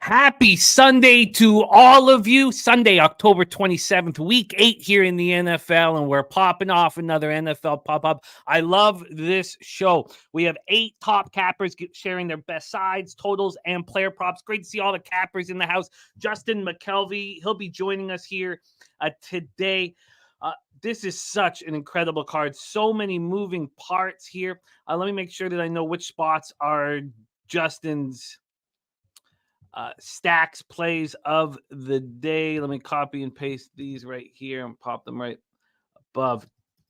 Happy Sunday to all of you. Sunday, October 27th, week 8 here in the NFL, and we're popping off another NFL pop-up. I love this show. We have 8 top cappers sharing their best sides, totals, and player props. Great to see all the cappers in the house. Justin McKelvey, he'll be joining us here today. This is such an incredible card. So many moving parts here. Let me make sure that I know which spots are Justin's stacks plays of the day. Let me copy and paste these right here and pop them right above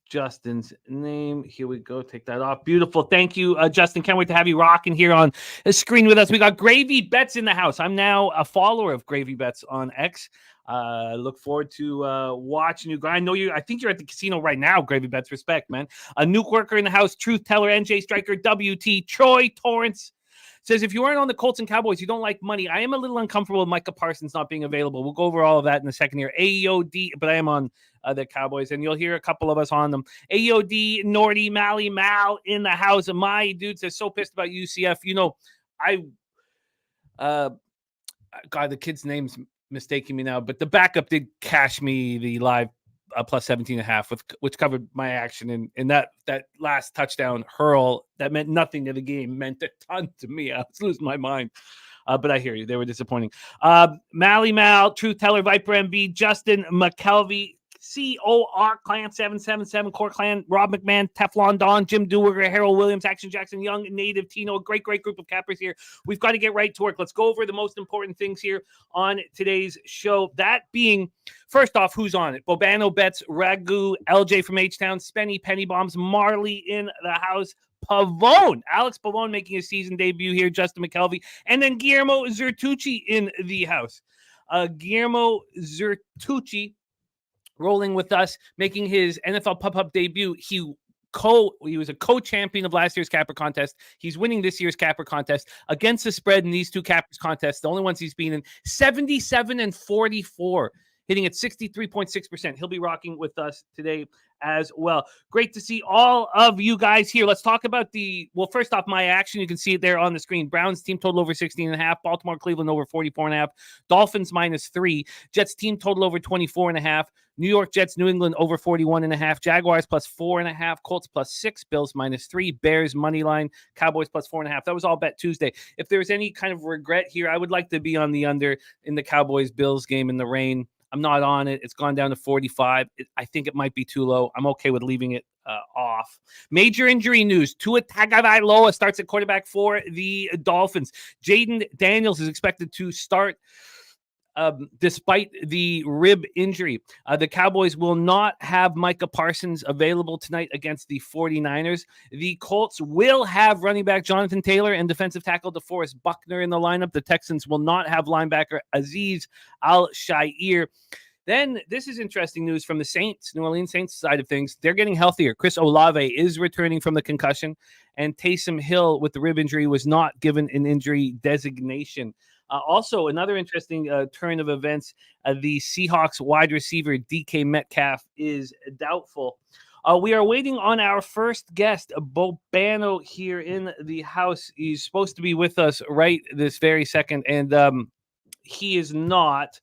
Justin's name. Here we go. Take that off. Beautiful. Thank you, Justin. Can't wait to have you rocking here on the screen with us. We got Gravy Bets in the house. I'm now a follower of Gravy Bets on X. Look forward to watching you. I know you. I think you're at the casino right now. Gravy Bets. Respect, man. A nuke worker in the house. Truth Teller. NJ Striker. WT. Troy Torrance says, if you aren't on the Colts and Cowboys, you don't like money. I am a little uncomfortable with Micah Parsons not being available. We'll go over all of that in a second here. AOD, but I am on the Cowboys, and you'll hear a couple of us on them. AOD, Nordy, Mally, Mal in the house. My dude says, so pissed about UCF. You know, God, the kid's name's mistaking me now, but the backup did cash me the live plus 17.5, which covered my action. And that last touchdown hurl that meant nothing to the game meant a ton to me. I was losing my mind. But I hear you. They were disappointing. Mally Mal, Truth Teller, Viper MB, Justin McKelvey, COR Clan 777, Core Clan, Rob McMahon, Teflon Don, Jim Dewar, Harold Williams, Action Jackson, Young, Native, Tino, a great group of cappers here. We've got to get right to work. Let's go over the most important things here on today's show. That being, first off, who's on it? Bobano Bets, Ragu, LJ from H-Town, Spenny, Penny Bombs, Marley in the house, Pavone, Alex Pavone making his season debut here, Justin McKelvey, and then Guillermo Zertucci in the house. Guillermo Zertucci rolling with us, making his NFL pop-up debut. He was a co-champion of last year's capper contest. He's winning this year's capper contest against the spread in these two cappers contests. The only ones he's been in, 77-44, hitting at 63.6%. He'll be rocking with us today as well. Great to see all of you guys here. Let's talk about first off, my action. You can see it there on the screen. Browns team total over 16.5. Baltimore, Cleveland over 44.5. Dolphins -3. Jets team total over 24.5. New York Jets, New England over 41.5. Jaguars +4.5. Colts +6. Bills -3. Bears money line. Cowboys +4.5. That was all bet Tuesday. If there's any kind of regret here, I would like to be on the under in the Cowboys-Bills game in the rain. I'm not on it. It's gone down to 45. I think it might be too low. I'm okay with leaving it off. Major injury news. Tua Tagovailoa starts at quarterback for the Dolphins. Jaden Daniels is expected to start despite the rib injury. The Cowboys will not have Micah Parsons available tonight against the 49ers. The Colts will have running back Jonathan Taylor and defensive tackle DeForest Buckner in the lineup. The Texans will not have linebacker Azeez Al-Shaair. Then this is interesting news from the Saints, New Orleans Saints side of things. They're getting healthier. Chris Olave is returning from the concussion, and Taysom Hill with the rib injury was not given an injury designation. Also, another interesting turn of events, the Seahawks wide receiver DK Metcalf is doubtful. We are waiting on our first guest, Bobano, here in the house. He's supposed to be with us right this very second, and he is not.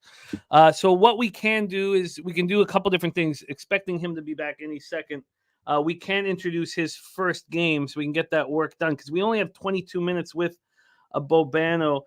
So what we can do is we can do a couple different things, expecting him to be back any second. We can introduce his first game so we can get that work done, because we only have 22 minutes with Bobano.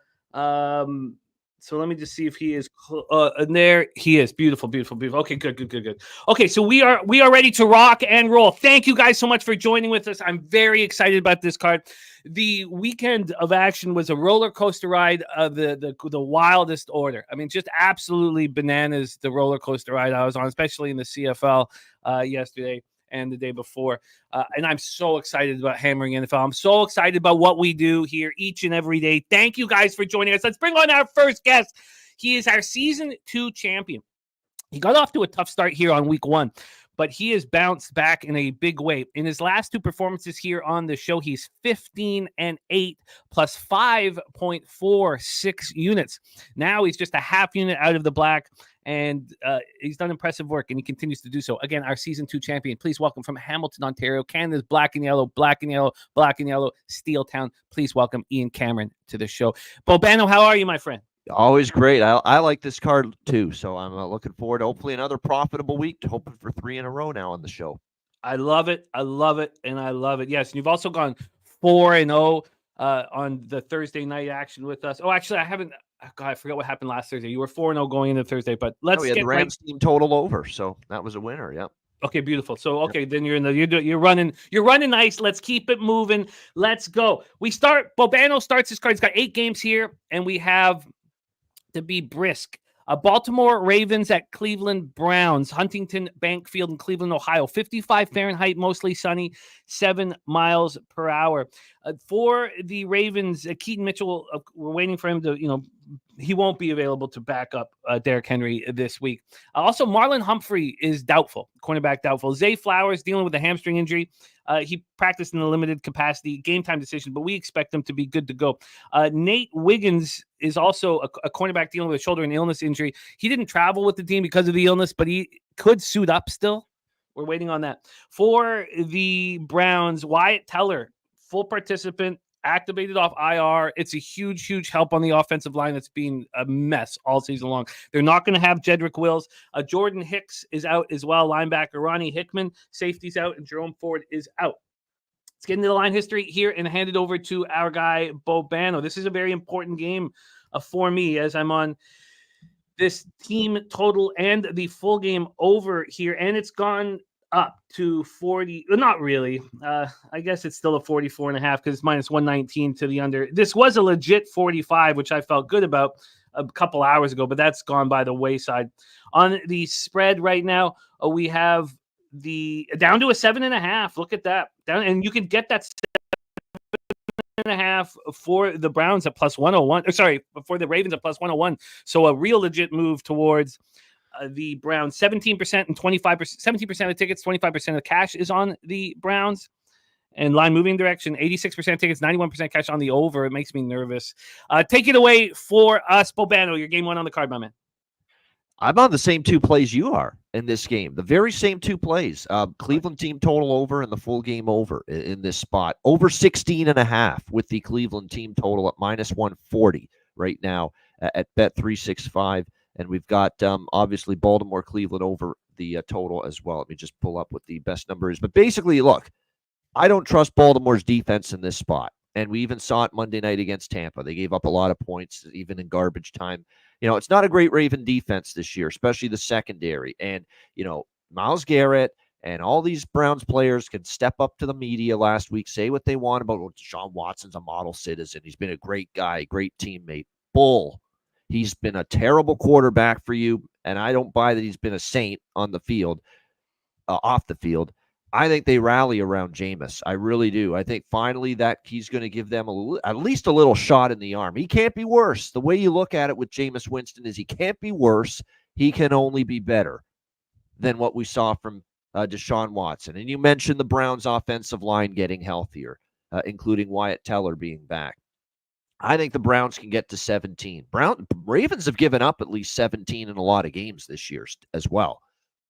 So let me just see if he is and there he is. Beautiful. Okay, good. Okay, so we are ready to rock and roll. Thank you guys so much for joining with us. I'm very excited about this card. The weekend of action was a roller coaster ride of the wildest order. I mean, just absolutely bananas, the roller coaster ride I was on, especially in the CFL yesterday and the day before. And I'm so excited about hammering NFL. I'm so excited about what we do here each and every day. Thank you guys for joining us. Let's bring on our first guest. He is our Season 2 champion. He got off to a tough start here on week 1, but he has bounced back in a big way. In his last 2 performances here on the show, he's 15-8 plus 5.46 units. Now he's just a half unit out of the black, and he's done impressive work, and he continues to do so. Again, our Season 2 champion. Please welcome from Hamilton, Ontario, Canada's black and yellow, Steel Town. Please welcome Ian Cameron to the show. Bobano, how are you, my friend? Always great. I like this card too, so I'm looking forward to hopefully another profitable week. Hoping for 3 in a row now on the show. I love it. I love it. And I love it. Yes. And you've also gone 4-0 on the Thursday night action with us. Oh, actually, I haven't. God, I forgot what happened last Thursday. You were 4-0 going into Thursday, but let's we had get the Rams team total over, so that was a winner. Yep. Okay, beautiful. So, okay, then you're running nice. Let's keep it moving. Let's go. Bobano starts his card. He's got 8 games here, and we have to be brisk. Baltimore Ravens at Cleveland Browns, Huntington Bank Field in Cleveland, Ohio. 55 Fahrenheit, mostly sunny, 7 miles per hour. For the Ravens, Keaton Mitchell, we're waiting for him to, he won't be available to back up Derrick Henry this week. Also, Marlon Humphrey is doubtful, cornerback doubtful. Zay Flowers dealing with a hamstring injury. He practiced in a limited capacity, game time decision, but we expect him to be good to go. Nate Wiggins is also a cornerback dealing with a shoulder and illness injury. He didn't travel with the team because of the illness, but he could suit up still. We're waiting on that. For the Browns, Wyatt Teller, full participant, activated off IR. It's a huge, huge help on the offensive line that's been a mess all season long. They're not going to have Jedrick Wills. Jordan Hicks is out as well. Linebacker Ronnie Hickman, safety's out, and Jerome Ford is out. Let's get into the line history here and hand it over to our guy, Bobano. This is a very important game for me as I'm on this team total and the full game over here, and it's gone up to 40. Not really. I guess it's still a 44.5 because it's minus 119 to the under. This was a legit 45, which I felt good about a couple hours ago, but that's gone by the wayside. On the spread right now, we have the down to a 7.5. Look at that. Down, and you can get that 7.5 for the Browns at plus 101. For the Ravens at plus 101. So a real legit move towards the Browns. 17% and 25%. 17% of the tickets, 25% of the cash is on the Browns. And line moving direction, 86% tickets, 91% cash on the over. It makes me nervous. Take it away for us, Bobano. Your game 1 on the card, my man. I'm on the same 2 plays you are in this game. The very same 2 plays. Cleveland team total over and the full game over in this spot. Over 16.5 with the Cleveland team total at minus 140 right now at Bet365. And we've got, obviously, Baltimore, Cleveland over the total as well. Let me just pull up what the best number is. But basically, look, I don't trust Baltimore's defense in this spot. And we even saw it Monday night against Tampa. They gave up a lot of points, even in garbage time. It's not a great Raven defense this year, especially the secondary. And, Myles Garrett and all these Browns players can step up to the media last week, say what they want about Deshaun Watson's a model citizen. He's been a great guy, great teammate. Bull. He's been a terrible quarterback for you, and I don't buy that he's been a saint on the field, off the field. I think they rally around Jameis. I really do. I think finally that he's going to give them at least a little shot in the arm. He can't be worse. The way you look at it with Jameis Winston is he can't be worse. He can only be better than what we saw from Deshaun Watson. And you mentioned the Browns' offensive line getting healthier, including Wyatt Teller being back. I think the Browns can get to 17. Ravens have given up at least 17 in a lot of games this year as well.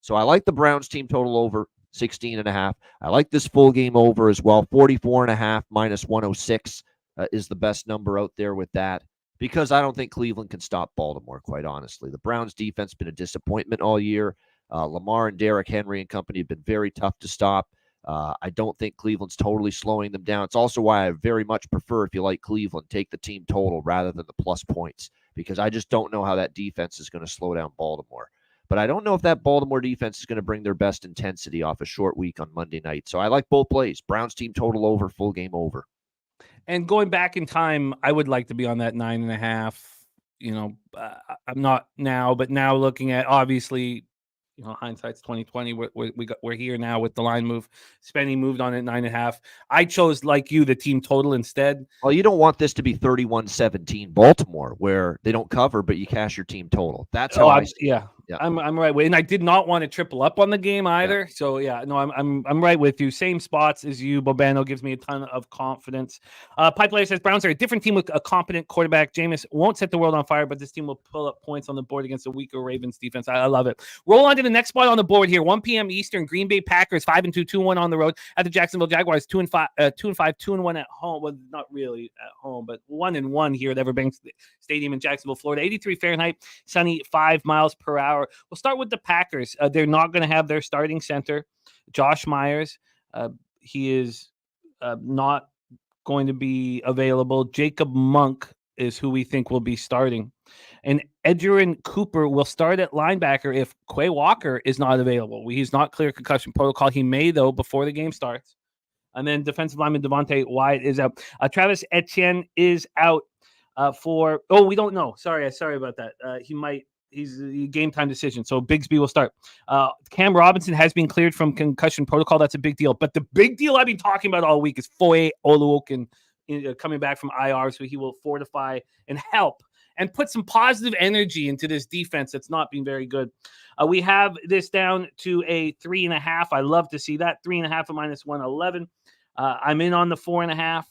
So I like the Browns team total over 16.5. I like this full game over as well. 44.5 minus 106 is the best number out there with that, because I don't think Cleveland can stop Baltimore, quite honestly. The Browns defense has been a disappointment all year. Lamar and Derrick Henry and company have been very tough to stop. I don't think Cleveland's totally slowing them down. It's also why I very much prefer, if you like Cleveland, take the team total rather than the plus points, because I just don't know how that defense is going to slow down Baltimore. But I don't know if that Baltimore defense is going to bring their best intensity off a short week on Monday night. So I like both plays. Browns team total over, full game over. And going back in time, I would like to be on that 9.5. I'm not now, but now looking at, obviously, hindsight's 2020. We're here now with the line move. Spenny moved on at 9.5. I chose, like you, the team total instead. Well, you don't want this to be 31-17 Baltimore, where they don't cover, but you cash your team total. That's how I see it. Yeah. I'm right with, and I did not want to triple up on the game either. Yeah. So yeah, no, I'm right with you. Same spots as you. Bobano gives me a ton of confidence. Pipe says Browns are a different team with a competent quarterback. Jameis won't set the world on fire, but this team will pull up points on the board against a weaker Ravens defense. I love it. Roll on to the next spot on the board here. 1 p.m. Eastern. Green Bay Packers 5-2, 2-1 on the road at the Jacksonville Jaguars. 2-5, 2-1 at home. Well, not really at home, but 1-1 here at Everbank Stadium in Jacksonville, Florida. 83 Fahrenheit, sunny, 5 miles per hour. We'll start with the Packers. They're not going to have their starting center, Josh Myers. He is not going to be available. Jacob Monk is who we think will be starting. And Edgerrin Cooper will start at linebacker if Quay Walker is not available. He's not clear concussion protocol. He may, though, before the game starts. And then defensive lineman Devontae Wyatt is out. Travis Etienne is out for – we don't know. Sorry about that. He's a game time decision. So Bigsby will start. Cam Robinson has been cleared from concussion protocol. That's a big deal. But the big deal I've been talking about all week is Foye Oluokun coming back from IR. So he will fortify and help and put some positive energy into this defense that's not been very good. We have this down to a 3.5. I love to see that. 3.5 at -111. I'm in on the 4.5.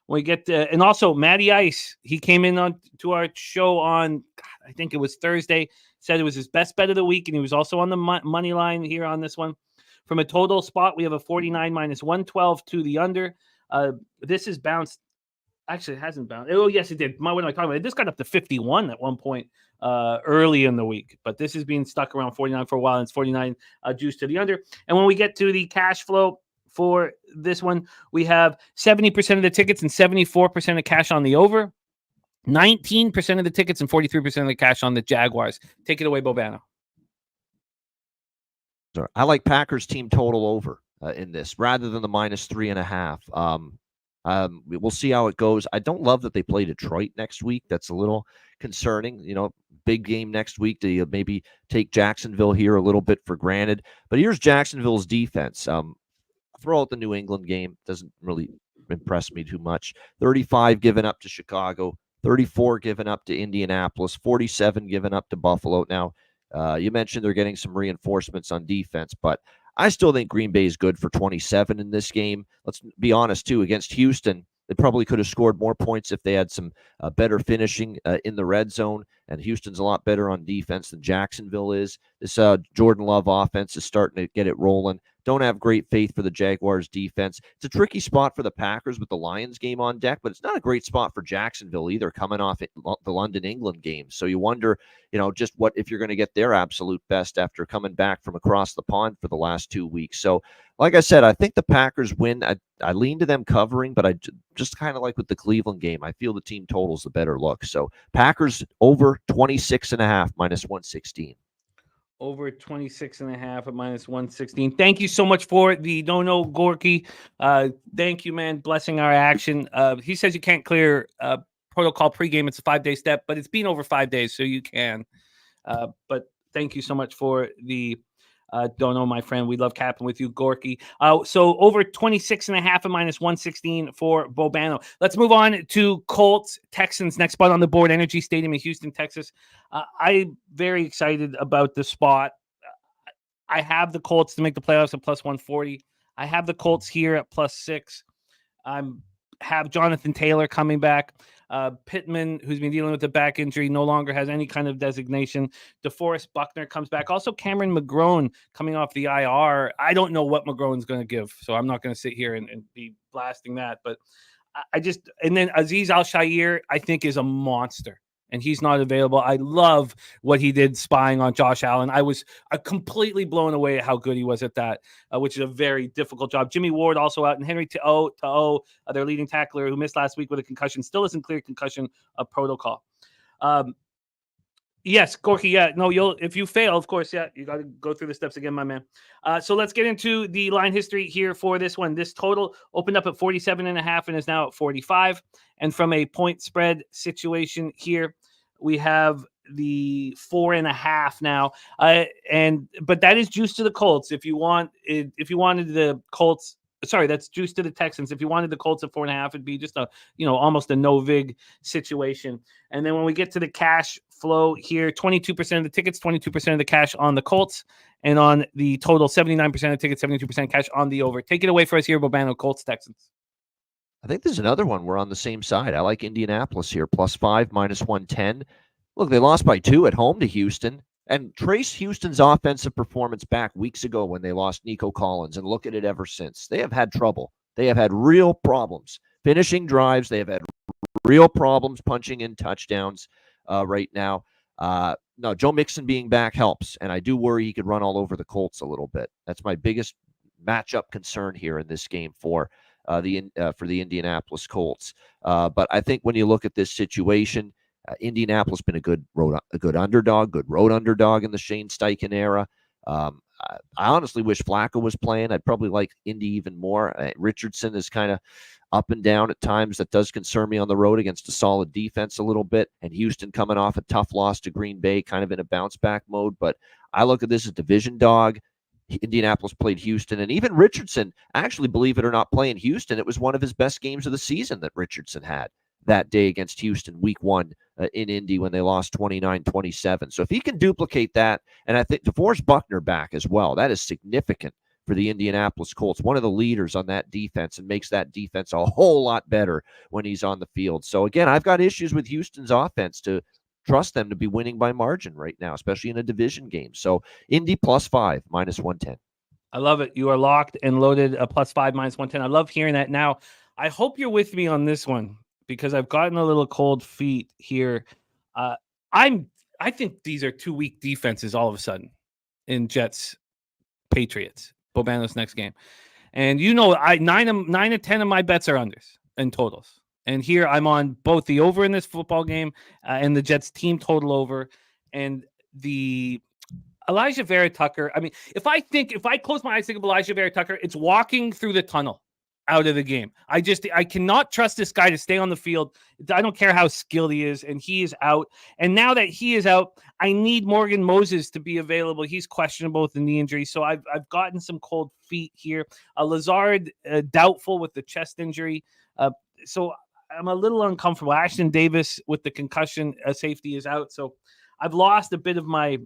When we get to, and also Matty Ice, he came in on to our show on, I think it was Thursday, said it was his best bet of the week, and he was also on the money line here on this one. From a total spot, we have a 49 -112 to the under. This is bounced. Actually, it hasn't bounced. Oh, yes, it did. What am I talking about? This got up to 51 at one point early in the week, but this has been stuck around 49 for a while, and it's 49 juice to the under. And when we get to the cash flow for this one, we have 70% of the tickets and 74% of cash on the over, 19% of the tickets and 43% of the cash on the Jaguars. Take it away, Bobano. I like Packers team total over in this rather than the -3.5. We'll see how it goes. I don't love that they play Detroit next week. That's a little concerning. Big game next week. To maybe take Jacksonville here a little bit for granted. But here's Jacksonville's defense. Throw out the New England game. Doesn't really impress me too much. 35 given up to Chicago. 34 given up to Indianapolis. 47 given up to Buffalo. Now, you mentioned they're getting some reinforcements on defense, but I still think Green Bay is good for 27 in this game. Let's be honest, too. Against Houston, they probably could have scored more points if they had some better finishing in the red zone, and Houston's a lot better on defense than Jacksonville is. This Jordan Love offense is starting to get it rolling. Don't have great faith for the Jaguars defense. It's a tricky spot for the Packers with the Lions game on deck, but it's not a great spot for Jacksonville either, coming off the London, England game. So you wonder, just what if you're going to get their absolute best after coming back from across the pond for the last 2 weeks. So like I said, I think the Packers win. I lean to them covering, but I just kind of like with the Cleveland game, I feel the team total's the better look. So Packers over 26.5 -116. Over 26.5 at -116. Thank you so much for the no Gorky. Thank you, man. Blessing our action. He says you can't clear protocol pregame. It's a 5-day step, but it's been over 5 days, so you can. But thank you so much for the Dono, my friend. We love capping with you, Gorky. So over 26.5 at -116 for Bobano. Let's move on to Colts, Texans. Next spot on the board, Energy Stadium in Houston, Texas. I'm very excited about the spot. I have the Colts to make the playoffs at +140. I have the Colts here at +6. I have Jonathan Taylor coming back. Pittman, who's been dealing with a back injury, no longer has any kind of designation. DeForest Buckner comes back. Also, Cameron McGrone coming off the IR. I don't know what McGrone's going to give, so I'm not going to sit here and be blasting that. But and then Azeez Al-Shaair, I think, is a monster. And he's not available. I love what he did spying on Josh Allen. I was completely blown away at how good he was at that, which is a very difficult job. Jimmy Ward also out, and Henry Ta'o, their leading tackler who missed last week with a concussion, still isn't clear concussion protocol. Yes, Gorky. Yeah, no, if you fail, of course, yeah, you got to go through the steps again, my man. So let's get into the line history here for this one. This total opened up at 47.5 and is now at 45. And from a point spread situation here, we have the 4.5 now. But that is juice to the Colts. If you wanted the Colts. Sorry, that's juice to the Texans. If you wanted the Colts at 4.5, it'd be just almost a no vig situation. And then when we get to the cash flow here. 22% of the tickets, 22% of the cash on the Colts, and on the total, 79% of tickets, 72% cash on the over. Take it away for us here, Bobano. Colts, Texans. I think there's another one. We're on the same side. I like Indianapolis here, +5, -110. Look, they lost by 2 at home to Houston. And trace Houston's offensive performance back weeks ago when they lost Nico Collins, and look at it ever since. They have had trouble. They have had real problems finishing drives. They have had real problems punching in touchdowns right now. No, Joe Mixon being back helps, and I do worry he could run all over the Colts a little bit. That's my biggest matchup concern here in this game for the Indianapolis Colts. But I think when you look at this situation, Indianapolis been a good road underdog in the Shane Steichen era. I honestly wish Flacco was playing. I'd probably like Indy even more. Richardson is kind of up and down at times. That does concern me on the road against a solid defense a little bit. And Houston coming off a tough loss to Green Bay, kind of in a bounce back mode. But I look at this as division dog. Indianapolis played Houston, and even Richardson, actually, believe it or not, playing Houston, it was one of his best games of the season that Richardson had that day against Houston, week 1 in Indy when they lost 29-27. So if he can duplicate that, and I think DeForest Buckner back as well, that is significant for the Indianapolis Colts, one of the leaders on that defense, and makes that defense a whole lot better when he's on the field. So again, I've got issues with Houston's offense to trust them to be winning by margin right now, especially in a division game. So Indy +5, -110. I love it. You are locked and loaded, a +5, -110. I love hearing that. Now, I hope you're with me on this one, because I've gotten a little cold feet here. I think these are 2 weak defenses all of a sudden in Jets Patriots, Bobano's next game. And 9 of 10 of my bets are unders and totals. And here I'm on both the over in this football game and the Jets team total over, and the Elijah Vera Tucker. I mean, if I close my eyes, think of Elijah Vera Tucker, it's walking through the tunnel out of the game. I cannot trust this guy to stay on the field. I don't care how skilled he is, and he is out. And now that he is out, I need Morgan Moses to be available. He's questionable with the knee injury, so I've gotten some cold feet here. Lazard doubtful with the chest injury, so I'm a little uncomfortable. Ashton Davis with the concussion, safety is out, so I've lost a bit of my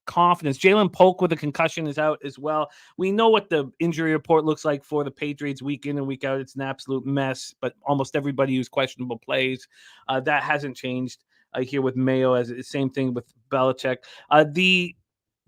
confidence. Jalen Polk with a concussion is out as well. We know what the injury report looks like for the Patriots week in and week out. It's an absolute mess, but almost everybody who's questionable plays. That hasn't changed here with Mayo, as the same thing with Belichick.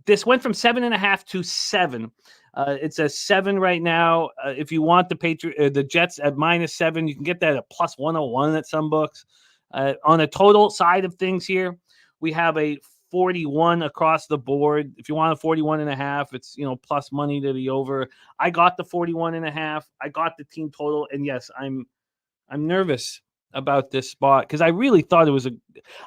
This went from 7.5 to 7. It's a 7 right now. If you want the Jets at -7, you can get that at +101 at some books. On a total side of things here, we have a 41 across the board. If you want a 41.5, it's plus money to the over. I got the 41.5. I got the team total, and yes, I'm nervous about this spot because I really thought it was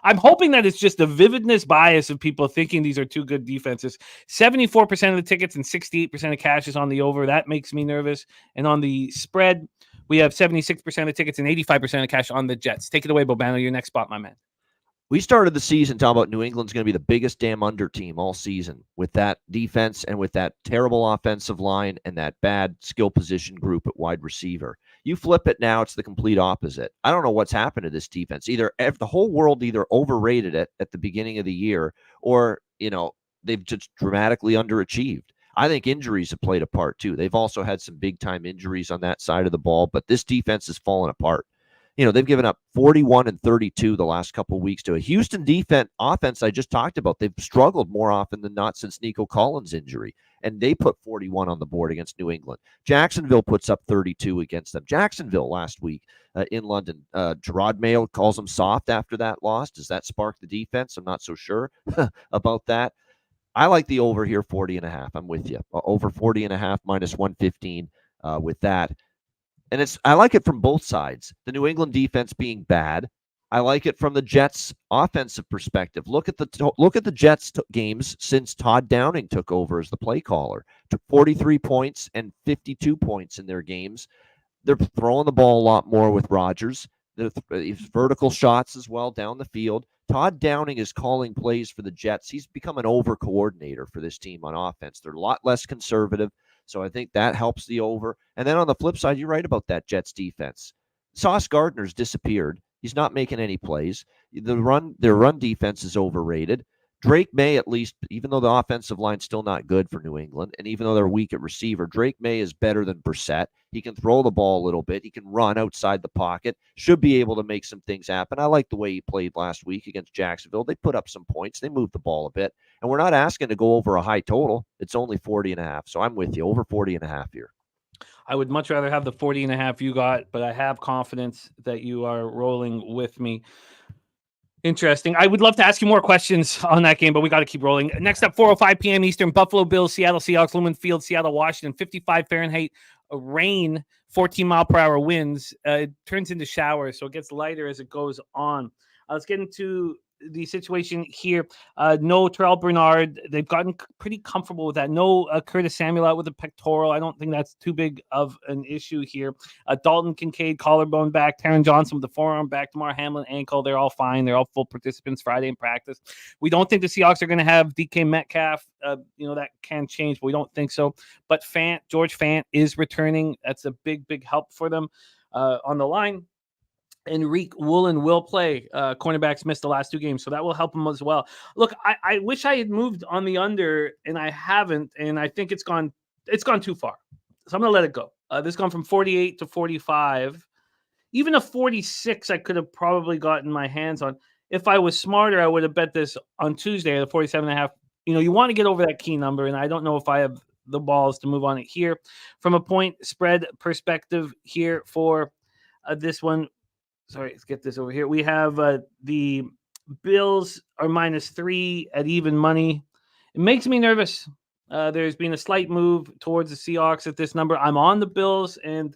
I'm hoping that it's just a vividness bias of people thinking these are 2 good defenses. 74% of the tickets and 68% of cash is on the over. That makes me nervous. And on the spread, we have 76% of tickets and 85% of cash on the Jets. Take it away, Bobano. Your next spot, my man. We started the season talking about New England's going to be the biggest damn under team all season with that defense and with that terrible offensive line and that bad skill position group at wide receiver. You flip it now, it's the complete opposite. I don't know what's happened to this defense. Either the whole world overrated it at the beginning of the year, or they've just dramatically underachieved. I think injuries have played a part too. They've also had some big time injuries on that side of the ball, but this defense has fallen apart. They've given up 41 and 32 the last couple of weeks to a Houston offense I just talked about. They've struggled more often than not since Nico Collins' injury, and they put 41 on the board against New England. Jacksonville puts up 32 against them. Jacksonville last week in London. Gerard Mayo calls them soft after that loss. Does that spark the defense? I'm not so sure about that. I like the over here, 40.5. I'm with you. Over 40.5, -115 with that. And I like it from both sides. The New England defense being bad. I like it from the Jets' offensive perspective. Look at the Jets games since Todd Downing took over as the play caller. Took 43 points and 52 points in their games. They're throwing the ball a lot more with Rodgers. There's vertical shots as well down the field. Todd Downing is calling plays for the Jets. He's become an over-coordinator for this team on offense. They're a lot less conservative. So I think that helps the over. And then on the flip side, you're right about that Jets defense. Sauce Gardner's disappeared. He's not making any plays. Their run defense is overrated. Drake May, at least, even though the offensive line's still not good for New England, and even though they're weak at receiver, Drake May is better than Brissett. He can throw the ball a little bit. He can run outside the pocket. Should be able to make some things happen. I like the way he played last week against Jacksonville. They put up some points. They moved the ball a bit. And we're not asking to go over a high total. It's only 40.5. So I'm with you. Over 40.5 here. I would much rather have the 40.5 you got, but I have confidence that you are rolling with me. Interesting. I would love to ask you more questions on that game, but we got to keep rolling. Next up, 4:05 p.m. Eastern, Buffalo Bills, Seattle Seahawks, Lumen Field, Seattle, Washington, 55 Fahrenheit, rain, 14-mile-per-hour winds. It turns into showers, so it gets lighter as it goes on. Let's get into the situation here. No Terrell Bernard. They've gotten pretty comfortable with that. No Curtis Samuel out with a pectoral. I don't think that's too big of an issue here. Dalton Kincaid, collarbone back. Taron Johnson with the forearm back. Damar Hamlin, ankle. They're all fine. They're all full participants Friday in practice. We don't think the Seahawks are going to have DK Metcalf. That can change, but we don't think so. But George Fant is returning. That's a big, big help for them on the line. Enrique Woolen will play. Cornerbacks missed the last 2 games, so that will help him as well. Look, I wish I had moved on the under, and I haven't, and I think it's gone too far. So I'm going to let it go. This has gone from 48 to 45. Even a 46 I could have probably gotten my hands on. If I was smarter, I would have bet this on Tuesday at 47.5. You want to get over that key number, and I don't know if I have the balls to move on it here. From a point spread perspective here for this one, sorry, let's get this over here. We have the Bills are -3 at even money. It makes me nervous. There's been a slight move towards the Seahawks at this number. I'm on the Bills, and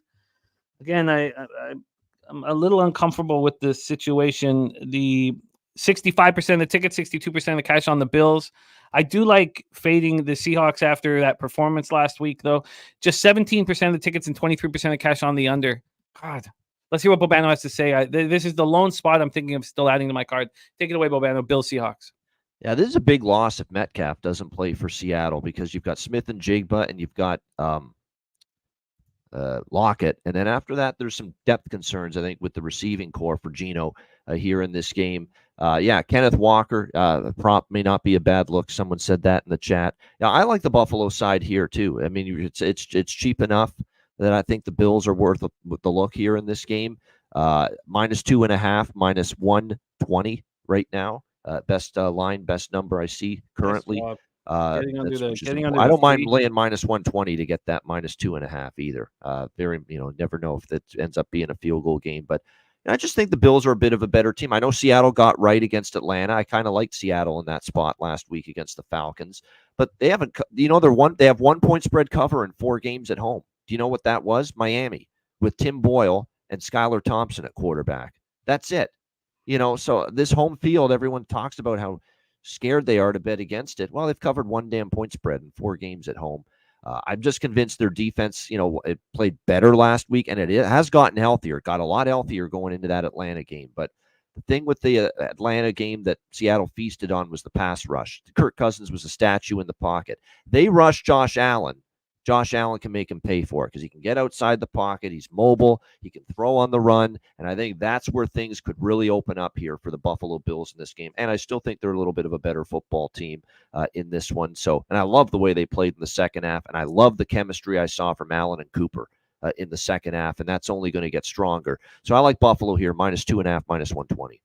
again, I'm a little uncomfortable with the situation. The 65% of the ticket, 62% of the cash on the Bills. I do like fading the Seahawks after that performance last week, though. Just 17% of the tickets and 23% of cash on the under. God. Let's hear what Bobano has to say. This is the lone spot I'm thinking of still adding to my card. Take it away, Bobano. Bills Seahawks. Yeah, this is a big loss if Metcalf doesn't play for Seattle because you've got Smith and Jigba and you've got Lockett. And then after that, there's some depth concerns, I think, with the receiving core for Geno here in this game. Kenneth Walker, prop may not be a bad look. Someone said that in the chat. Yeah, I like the Buffalo side here, too. I mean, it's cheap enough that I think the Bills are worth the look here in this game. -2.5, -120 right now. Best line, best number I see currently. I don't mind laying -120 to get that -2.5 either. Never know if that ends up being a field goal game, but I just think the Bills are a bit of a better team. I know Seattle got right against Atlanta. I kind of liked Seattle in that spot last week against the Falcons, but they haven't. They have 1 point spread cover in 4 games at home. Do you know what that was? Miami with Tim Boyle and Skylar Thompson at quarterback. That's it. So this home field, everyone talks about how scared they are to bet against it. Well, they've covered 1 damn point spread in 4 games at home. I'm just convinced their defense, it played better last week, and it has gotten healthier, got a lot healthier going into that Atlanta game. But the thing with the Atlanta game that Seattle feasted on was the pass rush. Kirk Cousins was a statue in the pocket. They rushed Josh Allen. Josh Allen can make him pay for it because he can get outside the pocket. He's mobile. He can throw on the run. And I think that's where things could really open up here for the Buffalo Bills in this game. And I still think they're a little bit of a better football team in this one. And I love the way they played in the second half. And I love the chemistry I saw from Allen and Cooper in the second half. And that's only going to get stronger. So I like Buffalo here, -2.5, -120.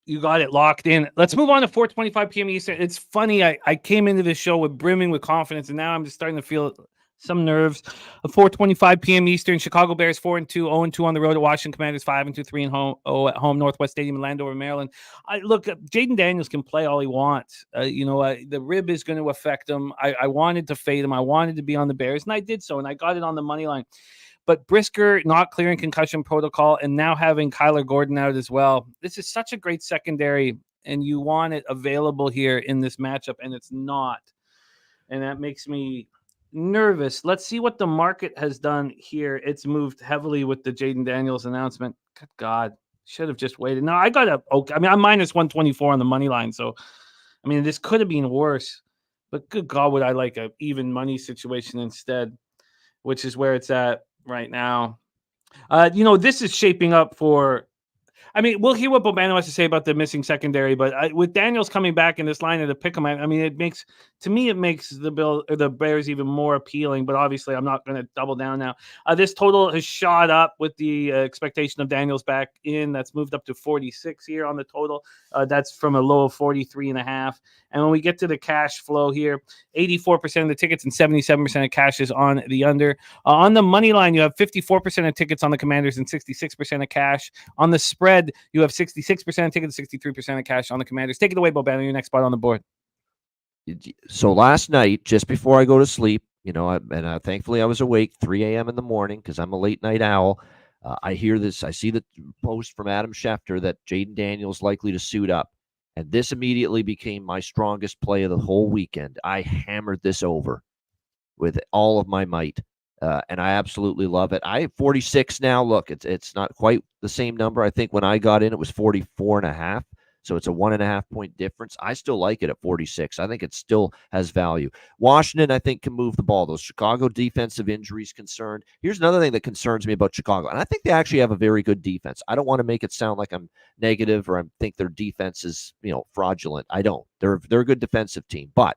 You got it locked in. Let's move on to 4:25 p.m. Eastern. It's funny. I came into this show with brimming with confidence, and now I'm just starting to feel some nerves. 4:25 p.m. Eastern. Chicago Bears 4-2, 0-2 on the road at Washington Commanders 5-2, 3-0 at home. Northwest Stadium in Landover, Maryland. Look, Jaden Daniels can play all he wants. The rib is going to affect him. I wanted to fade him. I wanted to be on the Bears, and I did so, and I got it on the money line. But Brisker not clearing concussion protocol and now having Kyler Gordon out as well. This is such a great secondary, and you want it available here in this matchup, and it's not. And that makes me nervous. Let's see what the market has done here. It's moved heavily with the Jaden Daniels announcement. Good God. Should have just waited. No, I'm -124 on the money line. So, this could have been worse. But good God, would I like an even money situation instead, which is where it's at right now. This is shaping up for, I mean, we'll hear what Bobano has to say about the missing secondary, but with Daniels coming back in this line of the pick 'em, I mean, it makes the Bears even more appealing. But obviously, I'm not going to double down now. This total has shot up with the expectation of Daniels back in. That's moved up to 46 here on the total. That's from a low of 43.5. And when we get to the cash flow here, 84% of the tickets and 77% of cash is on the under. On the money line, you have 54% of tickets on the Commanders and 66% of cash. On the spread, you have 66% of tickets, 63% of cash on the Commanders. Take it away, Bobano, your next spot on the board. So last night, just before I go to sleep, thankfully I was awake 3 a.m. in the morning because I'm a late night owl. I hear this. I see the post from Adam Schefter that Jaden Daniels likely to suit up. And this immediately became my strongest play of the whole weekend. I hammered this over with all of my might, and I absolutely love it. I have 46 now. Look, it's not quite the same number. I think when I got in, it was 44.5. So it's a 1.5 point difference. I still like it at 46. I think it still has value. Washington, I think, can move the ball. Those Chicago defensive injuries concerned. Here's another thing that concerns me about Chicago, and I think they actually have a very good defense. I don't want to make it sound like I'm negative or I think their defense is, fraudulent. I don't. They're a good defensive team. But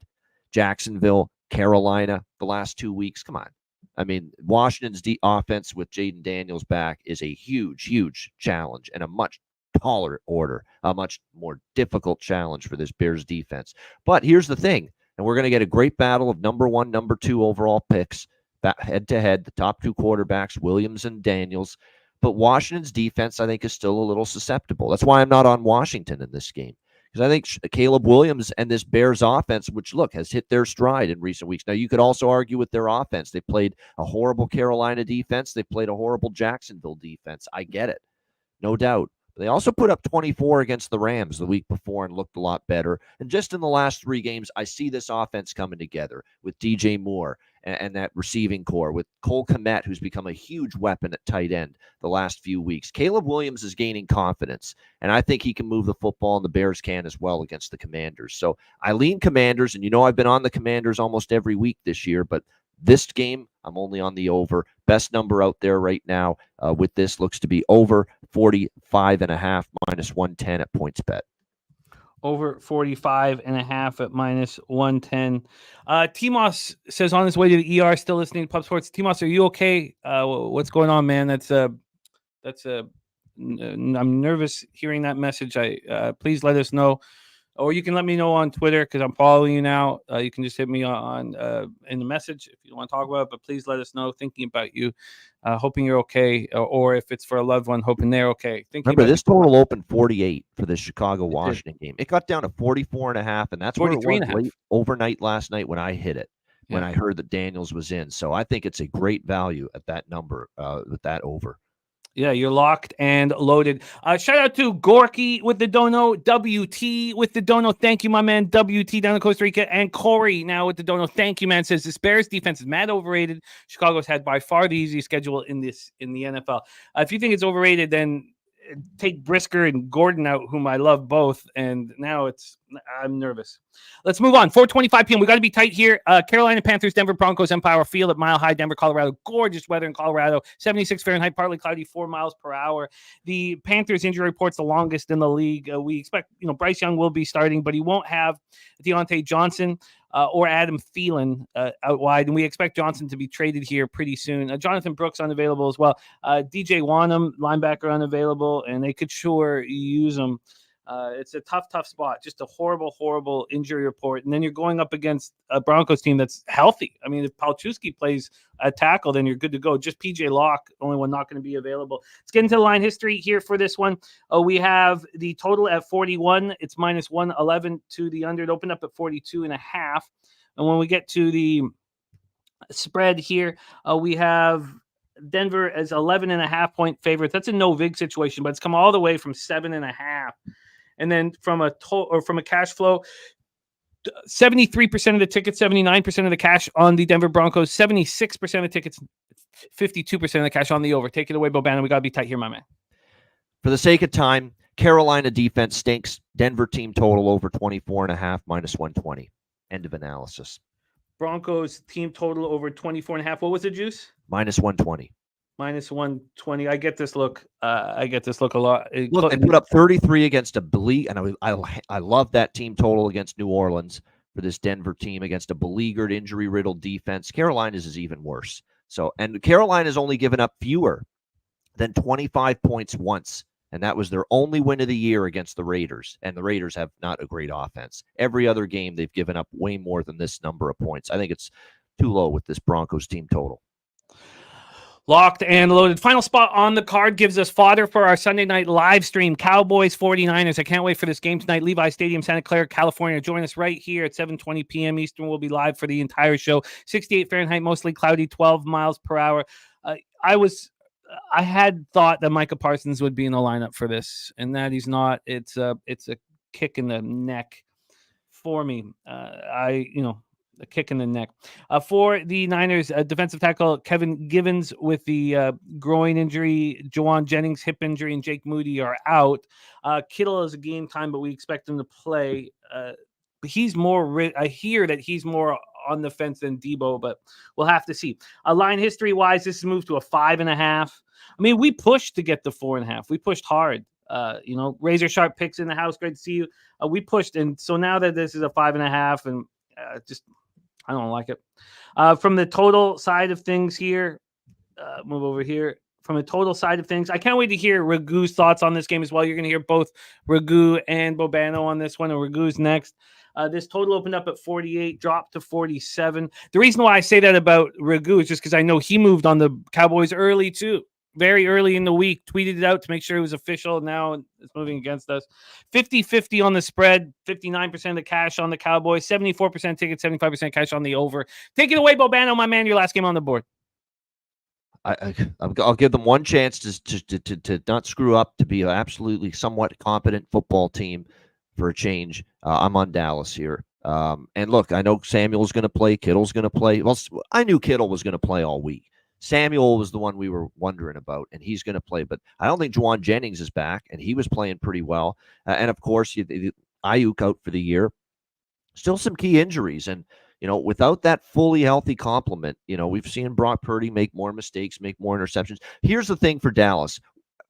Jacksonville, Carolina, the last 2 weeks, come on. I mean, Washington's offense with Jaden Daniels back is a huge, huge challenge and a much taller order, a much more difficult challenge for this Bears defense. But here's the thing, and we're going to get a great battle of number 1, number 2 overall picks, head-to-head, the top 2 quarterbacks, Williams and Daniels. But Washington's defense, I think, is still a little susceptible. That's why I'm not on Washington in this game, because I think Caleb Williams and this Bears offense, which, look, has hit their stride in recent weeks. Now, you could also argue with their offense. They played a horrible Carolina defense. They played a horrible Jacksonville defense. I get it, no doubt. They also put up 24 against the Rams the week before and looked a lot better. And just in the last 3 games, I see this offense coming together with DJ Moore and that receiving core, with Cole Kmet, who's become a huge weapon at tight end the last few weeks. Caleb Williams is gaining confidence, and I think he can move the football, and the Bears can as well against the Commanders. So I lean Commanders, and I've been on the Commanders almost every week this year, but this game, I'm only on the over. Best number out there right now with this looks to be over 45.5 minus 110 at PointsBet. Over 45.5 at minus 110. Timos says on his way to the ER, still listening to Pub Sports. Timos, are you okay? What's going on, man? I'm nervous hearing that message. Please let us know. Or you can let me know on Twitter because I'm following you now. You can just hit me on in the message if you want to talk about it. But please let us know. Thinking about you, hoping you're okay, or if it's for a loved one, hoping they're okay. Remember, this total opened 48 for the Chicago-Washington game. It got down to 44.5, and that's where it was late overnight last night when I hit it, when I heard that Daniels was in. So I think it's a great value at that number with that over. Yeah, you're locked and loaded. Shout out to Gorky with the dono, WT with the dono. Thank you, my man. WT down in Costa Rica. And Corey now with the dono. Thank you, man. Says this Bears defense is mad overrated. Chicago's had by far the easiest schedule in the NFL. If you think it's overrated, then take Brisker and Gordon out, whom I love both. And now I'm nervous. Let's move on. 4:25 p.m. We got to be tight here. Carolina Panthers, Denver Broncos, Empire Field at Mile High, Denver, Colorado. Gorgeous weather in Colorado. 76 Fahrenheit, partly cloudy, 4 miles per hour. The Panthers injury report's the longest in the league. We expect, Bryce Young will be starting, but he won't have Deontay Johnson or Adam Thielen out wide. And we expect Johnson to be traded here pretty soon. Jonathan Brooks unavailable as well. DJ Wanham, linebacker, unavailable, and they could sure use him. It's a tough spot. Just a horrible, horrible injury report. And then you're going up against a Broncos team that's healthy. I mean, if Palczewski plays a tackle, then you're good to go. Just PJ Locke, only one not going to be available. Let's get into the line history here for this one. We have the total at 41. It's minus 111 to the under. It opened up at 42.5. And when we get to the spread here, we have Denver as 11.5 point favorites. That's a no vig situation, but it's come all the way from 7.5. And then from a cash flow, 73% of the tickets, 79% of the cash on the Denver Broncos, 76% of the tickets, 52% of the cash on the over. Take it away, Bobannon. We got to be tight here, my man. For the sake of time, Carolina defense stinks. Denver team total over 24.5 minus 120. End of analysis. Broncos team total over 24.5. What was the juice? Minus 120. minus 120. I get this look. I get this look a lot. Look, they put up 33 against a and I love that team total against New Orleans for this Denver team against a beleaguered, injury-riddled defense. Carolina's is even worse. So, and Carolina's only given up fewer than 25 points once, and that was their only win of the year against the Raiders, and the Raiders have not a great offense. Every other game, they've given up way more than this number of points. I think it's too low with this Broncos team total. Locked and loaded. Final spot on the card gives us fodder for our Sunday night live stream. Cowboys 49ers. I can't wait for this game tonight. Levi Stadium, Santa Clara, California. Join us right here at 7:20 p.m. Eastern. We'll be live for the entire show. 68 Fahrenheit, mostly cloudy, 12 miles per hour. I had thought that Micah Parsons would be in the lineup for this, and that he's not. It's a kick in the neck for me. A kick in the neck. For the Niners, defensive tackle Kevin Givens with the groin injury, Juwan Jennings hip injury, and Jake Moody are out. Kittle is a game time, but we expect him to play. But he's more. I hear that he's more on the fence than Debo, but we'll have to see. Line history wise, this has moved to a 5.5. I mean, we pushed to get the 4.5. We pushed hard. Razor sharp picks in the house. Great to see you. We pushed, and so now that this is a 5.5, and I don't like it. From the total side of things here, move over here. From the total side of things, I can't wait to hear Ragu's thoughts on this game as well. You're going to hear both Ragu and Bobano on this one, and Ragu's next. This total opened up at 48, dropped to 47. The reason why I say that about Ragu is just because I know he moved on the Cowboys early too. Very early in the week, tweeted it out to make sure it was official. Now it's moving against us. 50-50 on the spread, 59% of cash on the Cowboys, 74% ticket, 75% cash on the over. Take it away, Bobano, my man, your last game on the board. I'll give them one chance to not screw up, to be an absolutely somewhat competent football team for a change. I'm on Dallas here. And look, I know Samuel's going to play. Kittle's going to play. Well, I knew Kittle was going to play all week. Samuel was the one we were wondering about, and he's going to play. But I don't think Juwan Jennings is back, and he was playing pretty well. And, of course, Ayuk out for the year. Still some key injuries. And, without that fully healthy complement, we've seen Brock Purdy make more mistakes, make more interceptions. Here's the thing for Dallas.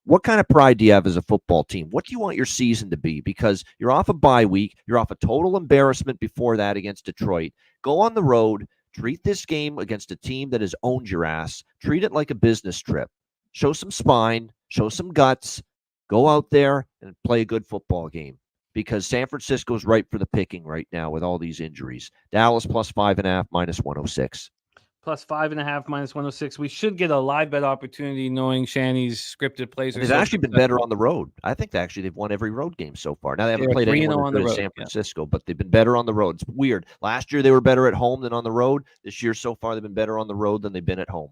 What kind of pride do you have as a football team? What do you want your season to be? Because you're off a bye week. You're off a total embarrassment before that against Detroit. Go on the road. Treat this game against a team that has owned your ass. Treat it like a business trip. Show some spine. Show some guts. Go out there and play a good football game, because San Francisco's ripe for the picking right now with all these injuries. Dallas plus 5.5, minus 106. Plus 5.5, minus 106. We should get a live bet opportunity knowing Shanny's scripted plays. They've actually been better on the road. I think they've won every road game so far. Now they haven't played anyone on the road, San Francisco, but they've been better on the road. It's weird. Last year they were better at home than on the road. This year so far they've been better on the road than they've been at home.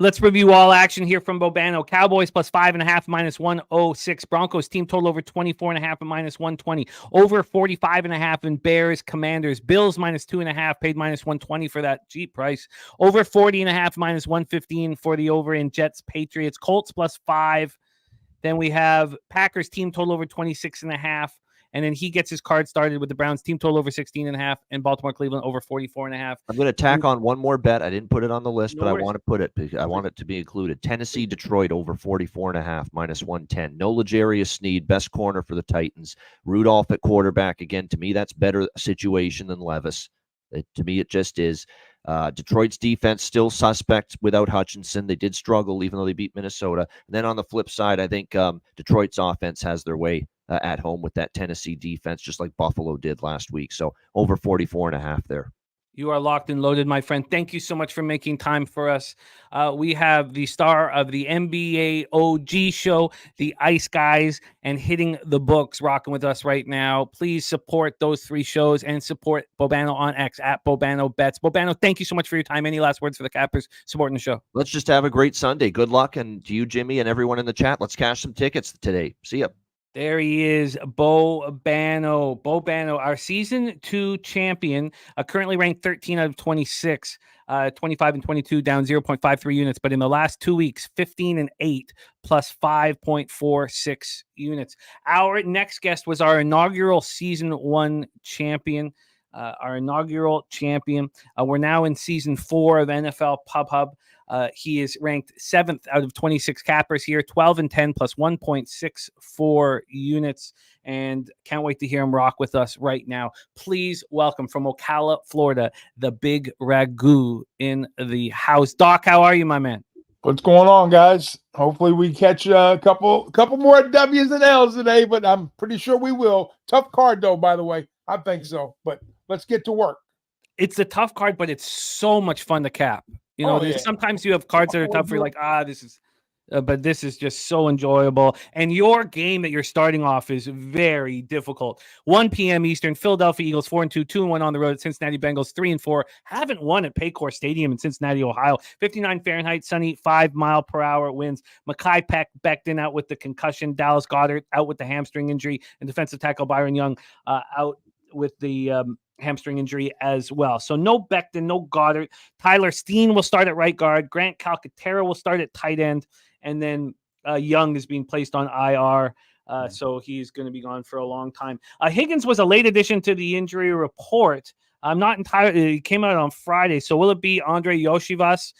Let's review all action here from Bobano. Cowboys plus 5.5, minus 106. Broncos team total over 24.5 and minus 120. Over 45.5 in Bears, Commanders. Bills minus 2.5, paid minus 120 for that cheap price. Over 40.5, minus 115 for the over in Jets, Patriots. Colts plus 5. Then we have Packers team total over 26.5. And then he gets his card started with the Browns team total over 16.5 and Baltimore Cleveland over 44.5. I'm going to tack on one more bet. I didn't put it on the list, but I want to put it. I want it to be included. Tennessee, Detroit over 44.5, minus 110. No L'Jarius Sneed, best corner for the Titans. Rudolph at quarterback. Again, to me, that's better situation than Levis. To me, it just is. Detroit's defense still suspect without Hutchinson. They did struggle, even though they beat Minnesota. And then on the flip side, I think Detroit's offense has their way at home with that Tennessee defense, just like Buffalo did last week. So over 44.5 there. You are locked and loaded, my friend. Thank you so much for making time for us. We have the star of the NBA OG show, the Ice Guys, and Hitting the Books rocking with us right now. Please support those three shows and support Bobano on X at Bobano Bets. Bobano, thank you so much for your time. Any last words for the Cappers supporting the show? Let's just have a great Sunday. Good luck. And to you, Jimmy, and everyone in the chat, let's cash some tickets today. See ya. There he is, Bobano. Bobano, our season 2 champion, currently ranked 13 out of 26, 25 and 22, down 0.53 units. But in the last 2 weeks, 15 and 8, plus 5.46 units. Our next guest was our inaugural season 1 champion. We're now in season 4 of NFL Pub Hub. He is ranked 7th out of 26 cappers here, 12-10 plus 1.64 units. And can't wait to hear him rock with us right now. Please welcome from Ocala, Florida, the Big Ragu in the house. Doc, how are you, my man? What's going on, guys? Hopefully we catch a couple more W's and L's today, but I'm pretty sure we will. Tough card, though, by the way. I think so, but let's get to work. It's a tough card, but it's so much fun to cap. You know, sometimes you have cards that are tough. You're like, this is, but this is just so enjoyable. And your game that you're starting off is very difficult. 1 p.m. Eastern, Philadelphia Eagles 4-2, 2-1 on the road at Cincinnati Bengals 3-4. Haven't won at Paycor Stadium in Cincinnati, Ohio. 59 Fahrenheit, sunny, 5-mile-per-hour winds. Mekhi Becton out with the concussion. Dallas Goedert out with the hamstring injury. And defensive tackle Byron Young out with the hamstring injury as well. So no Becton, no Goddard. Tyler Steen will start at right guard. Grant Calcaterra will start at tight end. And then Young is being placed on IR. So he's going to be gone for a long time. Higgins was a late addition to the injury report. I'm not entirely, it came out on Friday. So will it be Andre Yoshivas,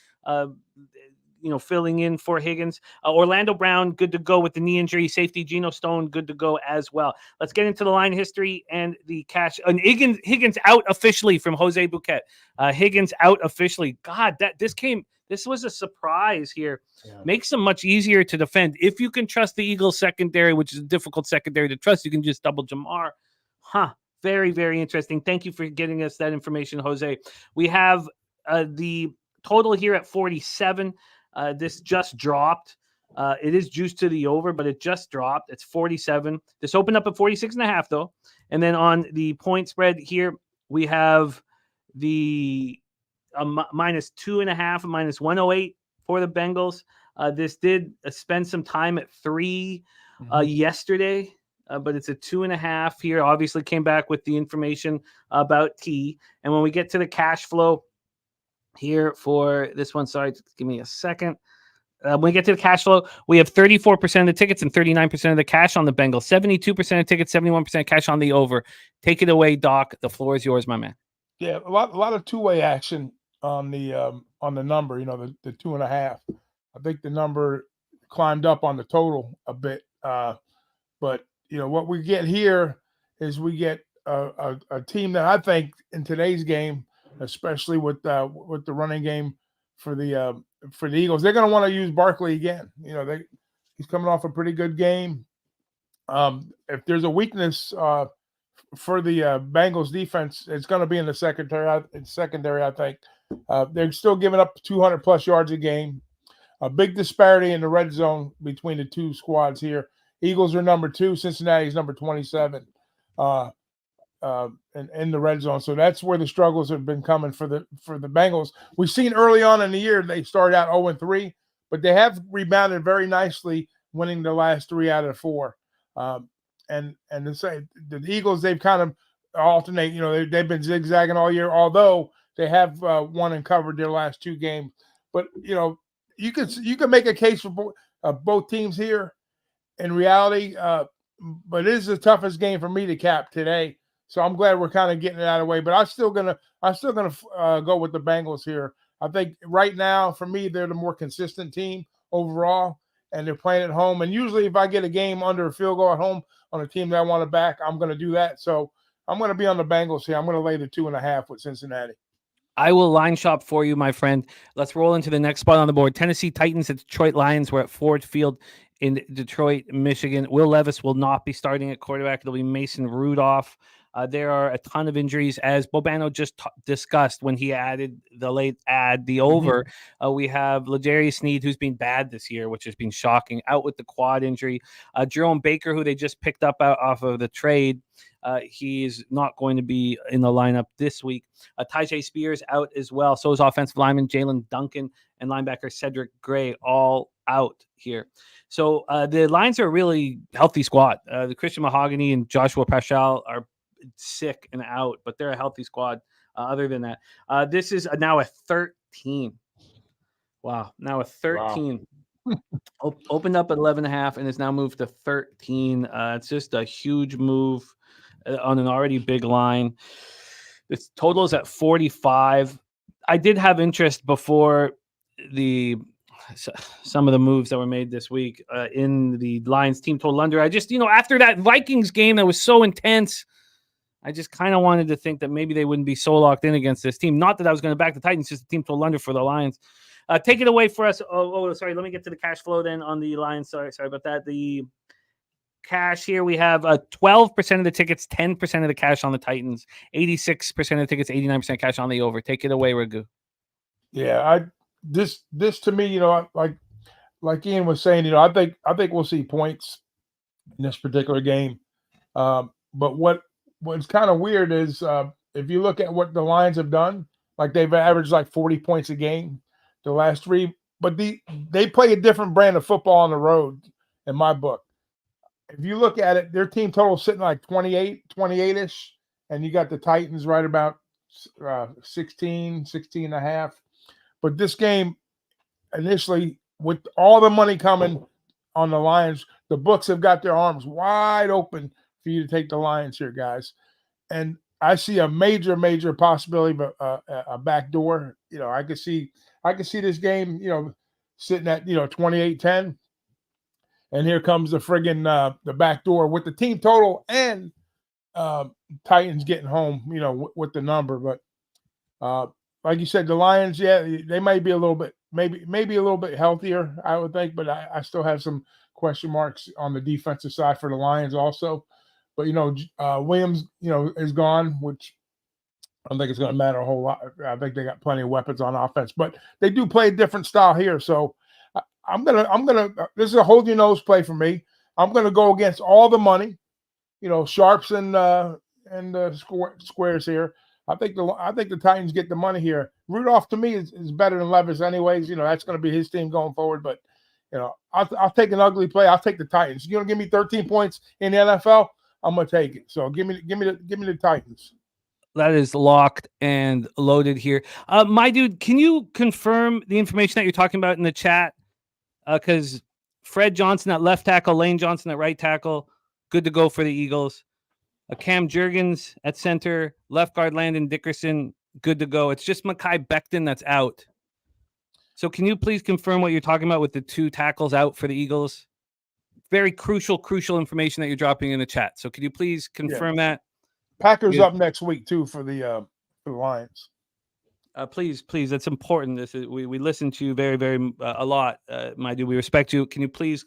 filling in for Higgins? Orlando Brown, good to go with the knee injury. Safety Geno Stone, good to go as well. Let's get into the line history and the cash. And Higgins out officially from Jose Bouquet. Higgins out officially. God, this was a surprise here. Yeah. Makes them much easier to defend. If you can trust the Eagles secondary, which is a difficult secondary to trust, you can just double Jamar. Very, very interesting. Thank you for getting us that information, Jose. We have the total here at 47. This just dropped. It is juiced to the over, but it just dropped. It's 47. This opened up at 46.5, though. And then on the point spread here, we have the minus 2.5, minus 108 for the Bengals. This did spend some time at 3 yesterday, but it's a 2.5 here. Obviously came back with the information about T. And when we get to the cash flow here for this one, sorry, give me a second. When we get to the cash flow, we have 34% of the tickets and 39% of the cash on the Bengals, 72% of tickets, 71% cash on the over. Take it away, Doc. The floor is yours, my man. Yeah, a lot of two-way action on the number, the 2.5. I think the number climbed up on the total a bit. But what we get here is we get a team that I think in today's game, especially with the running game for the Eagles, they're going to want to use Barkley again. He's coming off a pretty good game. If there's a weakness for the Bengals defense, it's going to be in the secondary. I think they're still giving up 200 plus yards a game. A big disparity in the red zone between the two squads here. Eagles are number 2, Cincinnati's number 27 in the red zone. So that's where the struggles have been coming for the Bengals. We've seen early on in the year they started out 0-3, but they have rebounded very nicely, winning the last 3 out of 4. And to say the Eagles, they've kind of alternate. They've been zigzagging all year, although they have won and covered their last 2 games. But you can make a case for both teams here. In reality, but it is the toughest game for me to cap today. So I'm glad we're kind of getting it out of the way. But I'm still gonna go with the Bengals here. I think right now, for me, they're the more consistent team overall, and they're playing at home. And usually, if I get a game under a field goal at home on a team that I want to back, I'm going to do that. So I'm going to be on the Bengals here. I'm going to lay the 2.5 with Cincinnati. I will line shop for you, my friend. Let's roll into the next spot on the board. Tennessee Titans at Detroit Lions. We're at Ford Field in Detroit, Michigan. Will Levis will not be starting at quarterback. It'll be Mason Rudolph. There are a ton of injuries, as Bobano just discussed when he added the over. We have L'Jarius Sneed, who's been bad this year, which has been shocking, out with the quad injury. Jerome Baker, who they just picked up off of the trade, he's not going to be in the lineup this week. Tyjae Spears out as well. So is offensive lineman Jalen Duncan and linebacker Cedric Gray, all out here. So the Lions are a really healthy squad. The Christian Mahogany and Joshua Paschal are sick and out, but they're a healthy squad. Other than that, this is now a 13. Wow, now a 13. Wow. Opened up at 11.5 and is now moved to 13. It's just a huge move on an already big line. Its total is at 45. I did have interest before some of the moves that were made this week in the Lions team total under. I just, after that Vikings game that was so intense, I just kind of wanted to think that maybe they wouldn't be so locked in against this team. Not that I was going to back the Titans, just the team total under for the Lions. Take it away for us. Oh, sorry. Let me get to the cash flow then on the Lions. Sorry about that. The cash here, we have 12% of the tickets, 10% of the cash on the Titans, 86% of the tickets, 89% cash on the over. Take it away, Raghu. Yeah, this to me, like Ian was saying, I think we'll see points in this particular game. But what's kind of weird is if you look at what the Lions have done, like they've averaged like 40 points a game the last three, but they play a different brand of football on the road in my book. If you look at it, their team total is sitting like 28-ish, and you got the Titans right about 16 and a half. But this game, initially, with all the money coming on the Lions, the books have got their arms wide open for you to take the Lions here, guys. And I see a major possibility of a backdoor. I could see this game, sitting at 28-10. And here comes the friggin' the back door with the team total and Titans getting home, with the number. But like you said, the Lions, they might be a little bit, maybe a little bit healthier, I would think. But I still have some question marks on the defensive side for the Lions also. But Williams, is gone, which I don't think it's going to matter a whole lot. I think they got plenty of weapons on offense, but they do play a different style here, so. I'm gonna. This is a hold your nose play for me. I'm gonna go against all the money, sharps and squares here. I think the Titans get the money here. Rudolph to me is better than Levis, anyways. That's going to be his team going forward. But I'll take an ugly play. I'll take the Titans. You're gonna give me 13 points in the NFL. I'm gonna take it. So give me the Titans. That is locked and loaded here. My dude, can you confirm the information that you're talking about in the chat? Because Fred Johnson at left tackle, Lane Johnson at right tackle, good to go for the Eagles. Cam Jurgens at center, left guard Landon Dickerson, good to go. It's just Mekhi Becton that's out. So can you please confirm what you're talking about with the two tackles out for the Eagles? Very crucial information that you're dropping in the chat. So could you please confirm that? Packers up next week too for the Lions. Please, that's important. This is we listen to you very, very a lot, my dude. We respect you. Can you please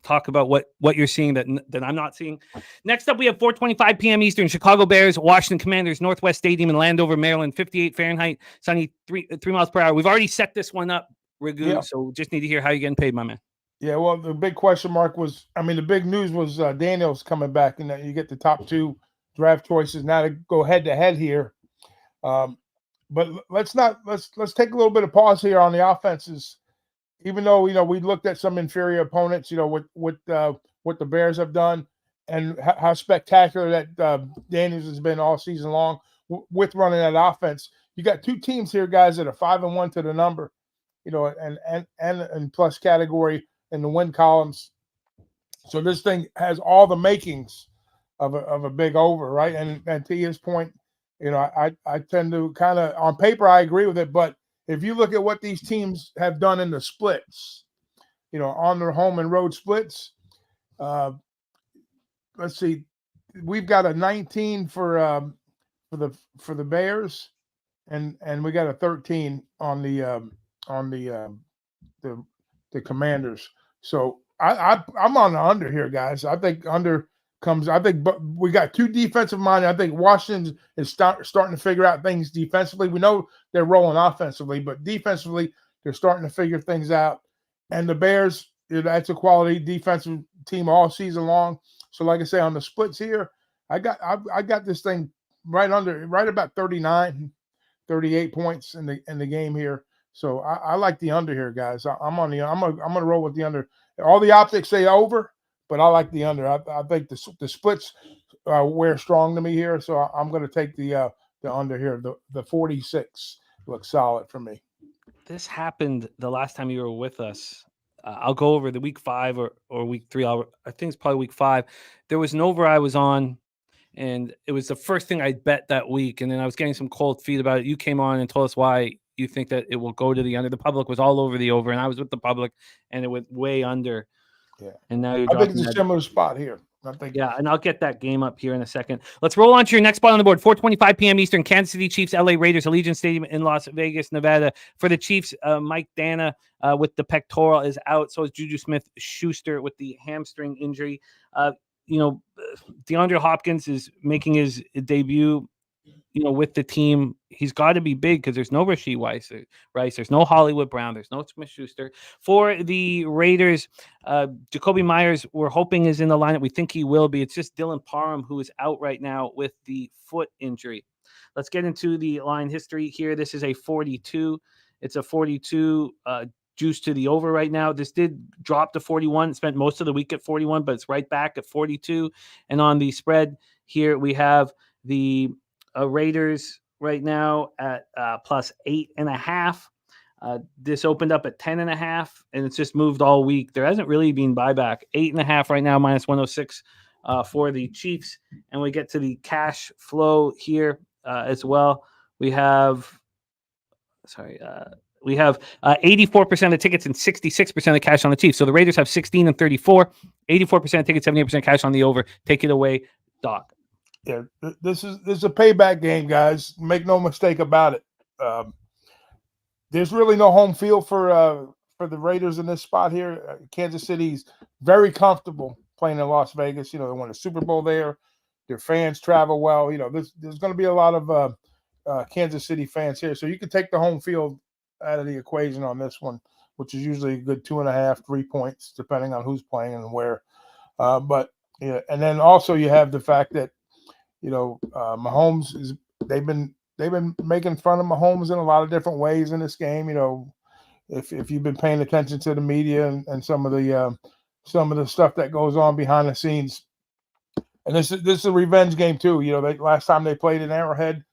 talk about what you're seeing that I'm not seeing? Next up, we have 4:25 p.m. Eastern. Chicago Bears, Washington Commanders, Northwest Stadium in Landover, Maryland. 58 Fahrenheit, sunny 3 miles per hour. We've already set this one up, Raghu. So just need to hear how you're getting paid, my man. Yeah, well, the big question mark was, the big news was Daniels coming back, and that you get the top 2 draft choices now to go head to head here. But let's take a little bit of pause here on the offenses. Even though we looked at some inferior opponents, what the Bears have done and how spectacular that Daniels has been all season long with running that offense. You got 2 teams here, guys, that are 5-1 to the number, and plus category in the win columns. So this thing has all the makings of a big over, right? And to his point. I tend to kind of, on paper, I agree with it. But if you look at what these teams have done in the splits, on their home and road splits, let's see, we've got a 19 for the Bears, and we got a 13 on the Commanders. So I'm on the under here, guys. I think under comes. I think we got 2 defensive minded. I think Washington is starting to figure out things defensively. We know they're rolling offensively, but defensively they're starting to figure things out. And the Bears, that's a quality defensive team all season long. So, like I say, on the splits here, I got this thing right about 39, 38 points in the game here. So I like the under here, guys. I'm gonna roll with the under. All the optics say over, but I like the under. I think the splits wear strong to me here, so I'm going to take the under here. The 46 looks solid for me. This happened the last time you were with us. I'll go over the week 5 or week 3. I think it's probably week 5. There was an over I was on, and it was the first thing I bet that week. And then I was getting some cold feet about it. You came on and told us why you think that it will go to the under? The public was all over the over, and I was with the public, and it went way under. Yeah. And now you're I think dropping it's a that. similar spot here. I think. Yeah, and I'll get that game up here in a second. Let's roll on to your next spot on the board. 4:25 p.m. Eastern, Kansas City Chiefs, LA Raiders, Allegiant Stadium in Las Vegas, Nevada. For the Chiefs, Mike Dana with the pectoral is out. So is Juju Smith-Schuster with the hamstring injury. DeAndre Hopkins is making his debut, with the team. He's got to be big because there's no Rashee Rice, there's no Hollywood Brown, there's no Smith-Schuster. For the Raiders, Jacoby Myers, we're hoping is in the lineup. We think he will be. It's just Dylan Parham who is out right now with the foot injury. Let's get into the line history here. This is a 42. It's a 42 juice to the over right now. This did drop to 41. It spent most of the week at 41, but it's right back at 42. And on the spread here, we have the Raiders right now at plus 8.5. This opened up at 10.5, and it's just moved all week. There hasn't really been buyback. 8.5 right now, minus 106 for the Chiefs. And we get to the cash flow here as well. We have 84% of the tickets and 66% of the cash on the Chiefs. So the Raiders have 16 and 34, 84% of tickets, 78% cash on the over. Take it away, Doc. Yeah, this is a payback game, guys. Make no mistake about it. There's really no home field for the Raiders in this spot here. Kansas City's very comfortable playing in Las Vegas. They won a Super Bowl there. Their fans travel well. There's going to be a lot of Kansas City fans here, so you can take the home field out of the equation on this one, which is usually a good 2.5, 3 points, depending on who's playing and where. But yeah, and then also you have the fact that Mahomes they've been making fun of Mahomes in a lot of different ways in this game. If you've been paying attention to the media and some of the stuff that goes on behind the scenes, and this is a revenge game too. Last time they played in Arrowhead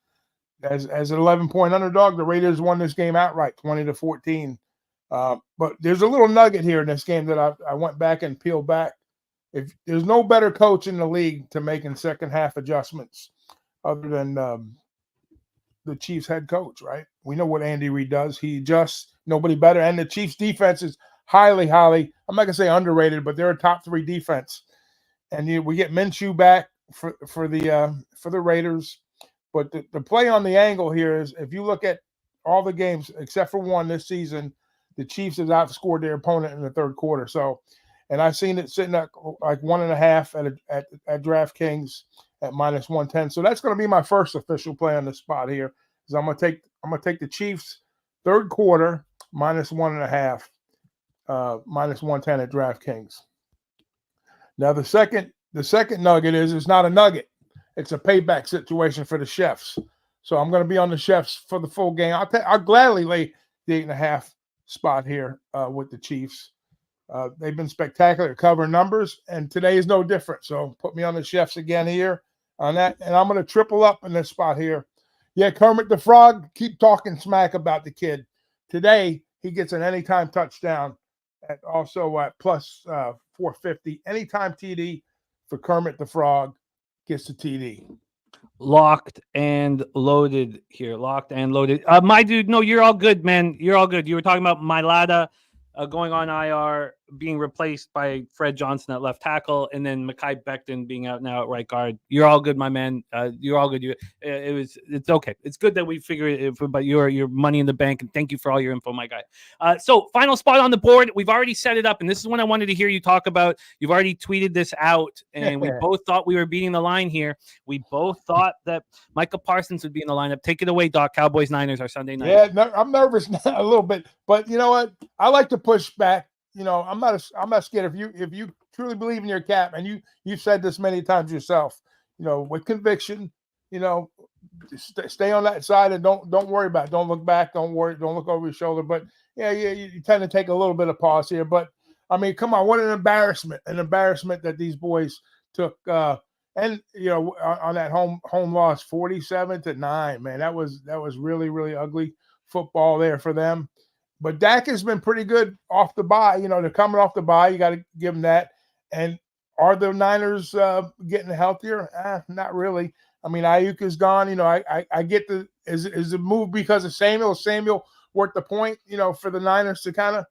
as an 11-point underdog, the Raiders won this game outright, 20-14. But there's a little nugget here in this game that I went back and peeled back. If there's no better coach in the league to making second half adjustments other than the Chiefs head coach, right? We know what Andy Reid does. He adjusts, nobody better. And the Chiefs defense is highly, I'm not gonna say underrated, but they're a top 3 defense. And we get Minshew back for the Raiders. But the play on the angle here is, if you look at all the games except for one this season, the Chiefs have outscored their opponent in the third quarter. So, and I've seen it sitting at like 1.5 at DraftKings at minus 110. So that's going to be my first official play on this spot here. Is I'm going to take the Chiefs third quarter minus 1.5, minus 110 at DraftKings. Now the second nugget is it's not a nugget. It's a payback situation for the Chefs. So I'm going to be on the Chefs for the full game. I'll gladly lay the 8.5 spot here with the Chiefs. They've been spectacular at covering numbers, and today is no different. So put me on the Chefs again here on that, and I'm going to triple up in this spot here. Yeah, Kermit the Frog, keep talking smack about the kid. Today, he gets an anytime touchdown at also at plus 450. Anytime TD for Kermit the Frog gets the TD. Locked and loaded here. Locked and loaded. My dude, no, you're all good, man. You're all good. You were talking about Mailata going on IR, being replaced by Fred Johnson at left tackle, and then Mekhi Becton being out now at right guard. You're all good, my man. You're all good. It's okay. It's good that we figured it about your money in the bank, and thank you for all your info, my guy. So final spot on the board. We've already set it up, and this is what I wanted to hear you talk about. You've already tweeted this out, and we both thought we were beating the line here. We both thought that Michael Parsons would be in the lineup. Take it away, Doc. Cowboys Niners are Sunday night. Yeah, I'm nervous now a little bit, but you know what? I like to push back. I'm not scared. If you truly believe in your cap, and you've said this many times yourself, with conviction, stay on that side and don't worry about it. Don't look back. Don't worry. Don't look over your shoulder. But yeah, you tend to take a little bit of pause here. But I mean, come on, what an embarrassment that these boys took. And on that home loss, 47-9, man, that was really, really ugly football there for them. But Dak has been pretty good off the bye. They're coming off the bye. You got to give them that. And are the Niners getting healthier? Not really. I mean, Ayuk is gone. I get is the move because of Samuel. Samuel worth the point, for the Niners to kind of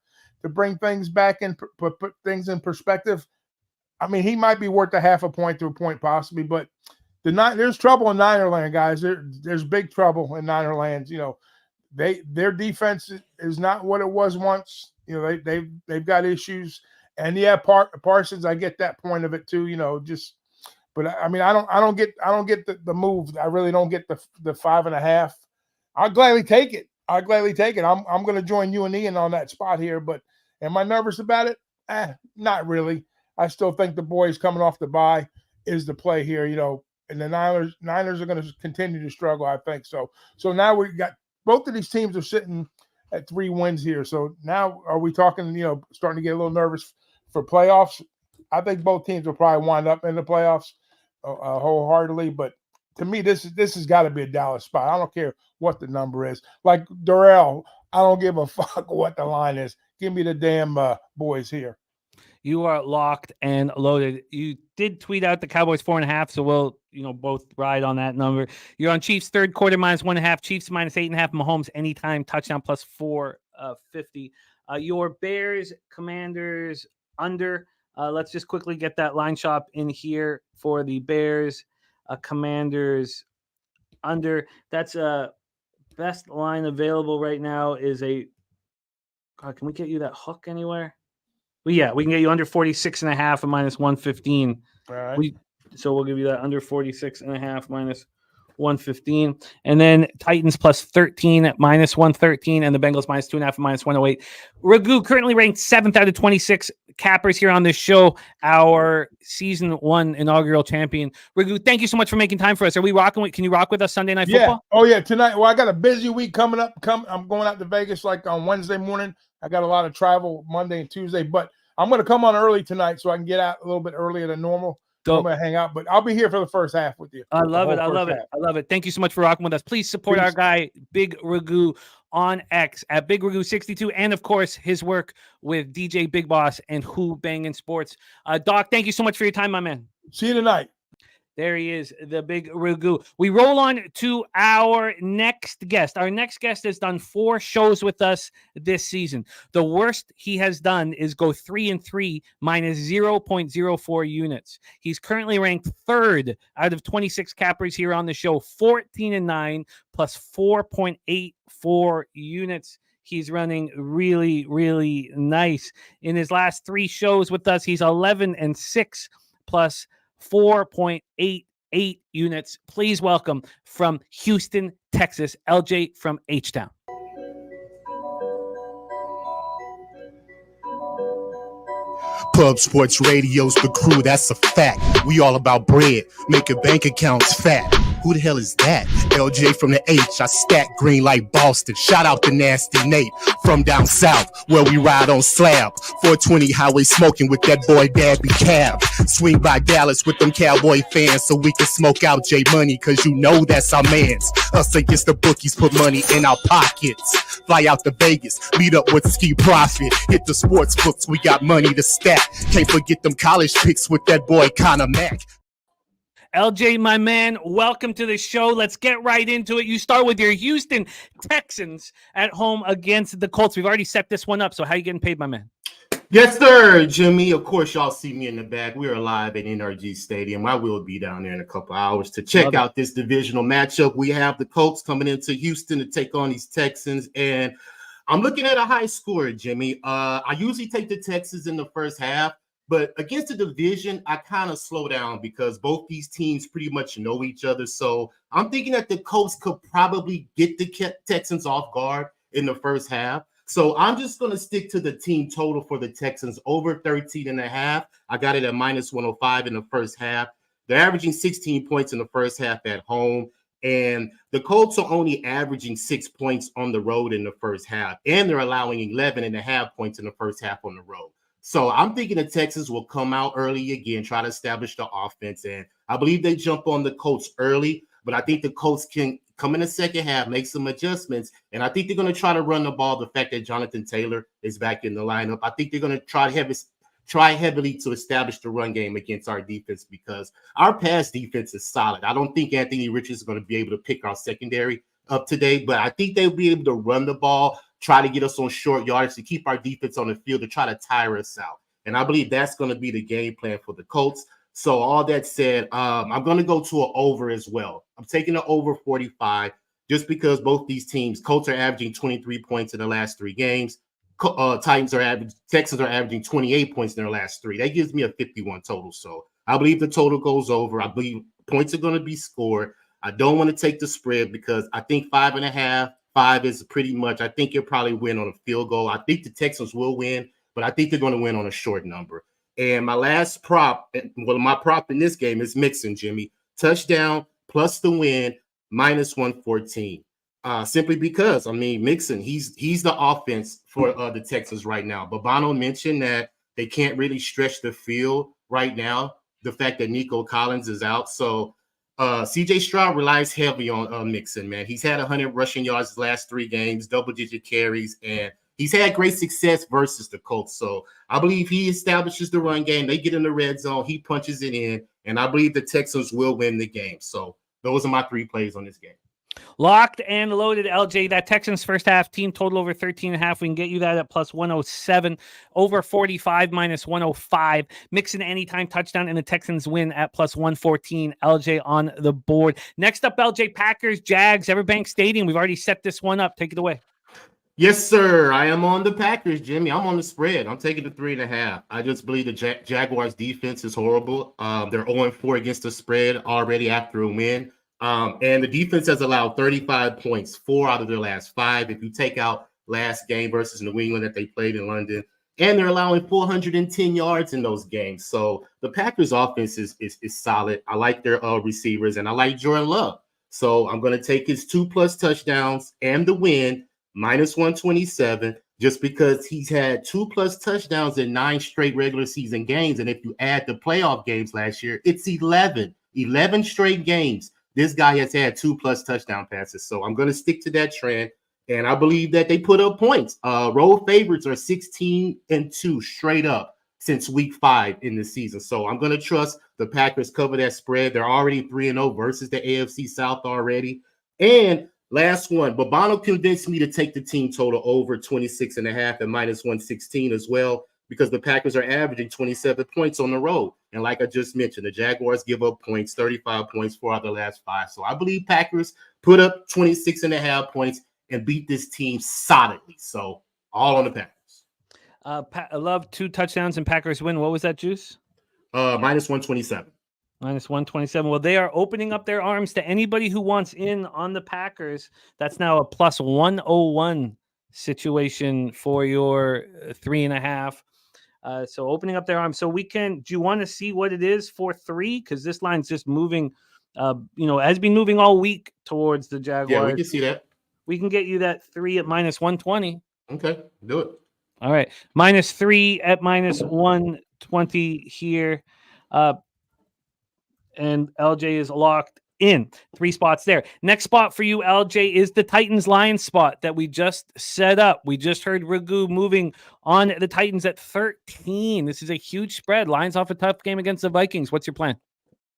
to bring things back and put things in perspective. I mean, he might be worth a half a point to a point possibly, but there's trouble in Ninerland, guys. There's big trouble in Ninerland. Their defense is not what it was once. They've got issues, and Parsons. I get that point of it too. But I mean, I don't get the move. I really don't get the 5.5. I'll gladly take it. I'm going to join you and Ian on that spot here. But am I nervous about it? Not really. I still think the boys coming off the bye is the play here. And the Niners are going to continue to struggle. I think so. So now we got both of these teams are sitting at 3 wins here. So now are we talking? Starting to get a little nervous for playoffs? I think both teams will probably wind up in the playoffs wholeheartedly. But to me, this has got to be a Dallas spot. I don't care what the number is. Like Darrell, I don't give a fuck what the line is. Give me the damn boys here. You are locked and loaded. You did tweet out the Cowboys 4.5, so we'll both ride on that number. You're on Chiefs third quarter -1.5, Chiefs -8.5, Mahomes anytime touchdown +450. Your Bears Commanders under. Let's just quickly get that line shop in here for the Bears Commanders under. That's best line available right now is a. God, can we get you that hook anywhere? Well, yeah, we can get you under 46.5 at -115. All right. So we'll give you that under 46.5 -115. And then Titans +13 at -113, and the Bengals -2.5 at -108. Ragu currently ranked 7th out of 26 cappers here on this show, our season 1 inaugural champion. Ragu, thank you so much for making time for us. Are we rocking? Can you rock with us Sunday Night Football? Oh, yeah, tonight. Well, I got a busy week coming up. I'm going out to Vegas like on Wednesday morning. I got a lot of travel Monday and Tuesday, but I'm going to come on early tonight so I can get out a little bit earlier than normal. I'm going to hang out, but I'll be here for the first half with you. I love it. Thank you so much for rocking with us. Please support our guy, Big Ragu, on X at Big Ragu 62, and of course his work with DJ Big Boss and Who Bangin' Sports. Doc, thank you so much for your time, my man. See you tonight. There he is, the Big Ragu. We roll on to our next guest. Our next guest has done 4 shows with us this season. The worst he has done is go 3-3 -0.04 units. He's currently ranked 3rd out of 26 cappers here on the show, 14-9 +4.84 units. He's running really, really nice. In his last 3 shows with us, he's 11-6 +4.88 units. Please welcome from Houston, Texas, LJ from H-Town. Pub Sports Radio's the crew, that's a fact. We all about bread, making bank accounts fat. Who the hell is that? LJ from the H, I stack green like Boston. Shout out to Nasty Nate from down south, where we ride on slab. 420 highway smoking with that boy Dabby Cab. Swing by Dallas with them Cowboy fans so we can smoke out J Money, cause you know that's our mans. Us against the bookies, put money in our pockets. Fly out to Vegas, meet up with Ski Profit. Hit the sports books, we got money to stack. Can't forget them college picks with that boy Connor Mack. LJ, my man, welcome to the show. Let's get right into it. You start with your Houston Texans at home against the Colts. We've already set this one up, so how you getting paid, my man? Yes, sir, Jimmy. Of course, y'all see me in the back. We are live at NRG Stadium. I will be down there in a couple hours to check out this divisional matchup. We have the Colts coming into Houston to take on these Texans, and I'm looking at a high score, Jimmy. I usually take the Texans in the first half, but against the division, I kind of slow down because both these teams pretty much know each other. So I'm thinking that the Colts could probably get the Texans off guard in the first half. So I'm just going to stick to the team total for the Texans over 13.5. I got it at -105 in the first half. They're averaging 16 points in the first half at home. And the Colts are only averaging 6 points on the road in the first half. And they're allowing 11.5 points in the first half on the road. So I'm thinking the Texans will come out early again, try to establish the offense. And I believe they jump on the Colts early, but I think the Colts can come in the second half, make some adjustments. And I think they're going to try to run the ball. The fact that Jonathan Taylor is back in the lineup, I think they're going to try heavily to establish the run game against our defense because our pass defense is solid. I don't think Anthony Richards is going to be able to pick our secondary up today, but I think they'll be able to run the ball. try to get us on short yardage, to keep our defense on the field, to try to tire us out. And I believe that's going to be the game plan for the Colts. So all that said, I'm going to go to an over as well. I'm taking an over 45 just because both these teams, Colts are averaging 23 points in the last 3 games. Texans are averaging 28 points in their last 3. That gives me a 51 total. So I believe the total goes over. I believe points are going to be scored. I don't want to take the spread because I think 5.5, 5 is pretty much. I think you'll probably win on a field goal. I think the Texans will win, but I think they're going to win on a short number. And my last prop, my prop in this game is Mixon, Jimmy. Touchdown plus the win, minus 114. Simply because, Mixon, he's the offense for the Texans right now. Babano mentioned that they can't really stretch the field right now, the fact that Nico Collins is out. So C.J. Stroud relies heavy on Mixon, man. He's had 100 rushing yards the last 3 games, double-digit carries, and he's had great success versus the Colts. So I believe he establishes the run game. They get in the red zone. He punches it in, and I believe the Texans will win the game. So those are my 3 plays on this game. Locked and loaded, LJ. That Texans first half team total over 13.5. We can get you that at plus 107. Over 45 minus 105. Mixing anytime touchdown and the Texans win at plus 114. LJ on the board. Next up, LJ, Packers, Jags, Everbank Stadium. We've already set this one up. Take it away. Yes, sir. I am on the Packers, Jimmy. I'm on the spread. I'm taking the 3.5. I just believe the Jaguars defense is horrible. They're 0-4 against the spread already after a win. And the defense has allowed 35 points, 4 out of their last 5. If you take out last game versus New England that they played in London, and they're allowing 410 yards in those games. So the Packers offense is solid. I like their receivers, and I like Jordan Love. So I'm going to take his 2+ touchdowns and the win, minus 127, just because he's had 2+ touchdowns in 9 straight regular season games. And if you add the playoff games last year, it's 11 straight games. This guy has had 2+ touchdown passes. So I'm going to stick to that trend. And I believe that they put up points. Road favorites are 16-2 straight up since week 5 in the season. So I'm going to trust the Packers cover that spread. They're already 3-0 versus the AFC South already. And last one, Babano convinced me to take the team total over 26.5 and minus 116 as well, because the Packers are averaging 27 points on the road. And like I just mentioned, the Jaguars give up points, 35 points, 4 out of the last 5. So I believe Packers put up 26.5 points and beat this team solidly. So all on the Packers. I love 2 touchdowns and Packers win. What was that, Juice? Minus 127. Minus 127. Well, they are opening up their arms to anybody who wants in on the Packers. That's now a plus 101 situation for your 3.5. So opening up their arms. So do you want to see what it is for 3? Because this line's just moving, has been moving all week towards the Jaguars. Yeah, we can see that. We can get you that 3 at minus 120. Okay, do it. All right. Minus 3 at minus 120 here. And LJ is locked in. 3 spots there. Next spot for you, LJ, is the Titans-Lions spot that we just set up. We just heard Ragu moving on the Titans at 13. This is a huge spread. Lions off a tough game against the Vikings. What's your plan?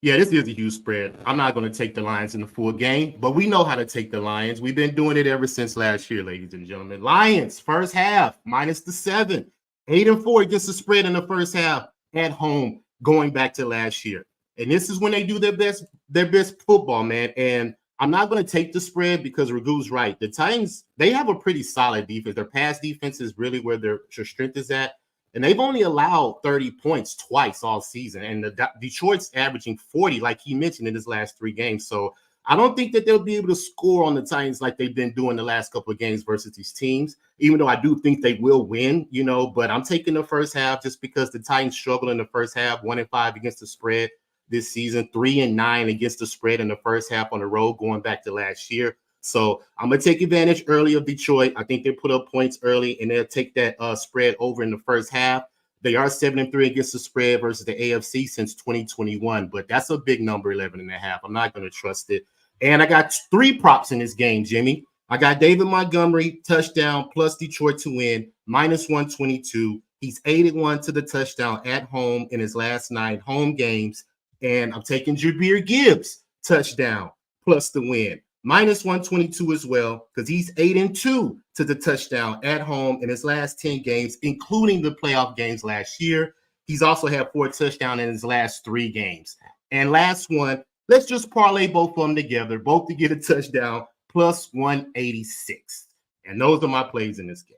Yeah, this is a huge spread. I'm not going to take the Lions in the full game, but we know how to take the Lions. We've been doing it ever since last year, ladies and gentlemen. Lions, first half, minus the 7. 8-4 against the spread in the first half at home, going back to last year. And this is when they do their best football, man. And I'm not going to take the spread because Ragu's right. The Titans, they have a pretty solid defense. Their pass defense is really where their strength is at. And they've only allowed 30 points twice all season. And the Detroit's averaging 40, like he mentioned, in his last 3 games. So I don't think that they'll be able to score on the Titans like they've been doing the last couple of games versus these teams, even though I do think they will win, but I'm taking the first half just because the Titans struggle in the first half, 1-5 against the spread this season, 3-9 against the spread in the first half on the road going back to last year. So I'm going to take advantage early of Detroit. I think they put up points early, and they'll take that spread over in the first half. They are 7-3 against the spread versus the AFC since 2021, but that's a big number, 11.5. I'm not going to trust it. And I got 3 props in this game, Jimmy. I got David Montgomery, touchdown, plus Detroit to win, minus 122. He's 8-1 to the touchdown at home in his last 9 home games. And I'm taking Jahmyr Gibbs, touchdown, plus the win, minus 122 as well, because he's 8-2 to the touchdown at home in his last 10 games, including the playoff games last year. He's also had 4 touchdowns in his last 3 games. And last one, let's just parlay both of them together, both to get a touchdown, plus 186. And those are my plays in this game.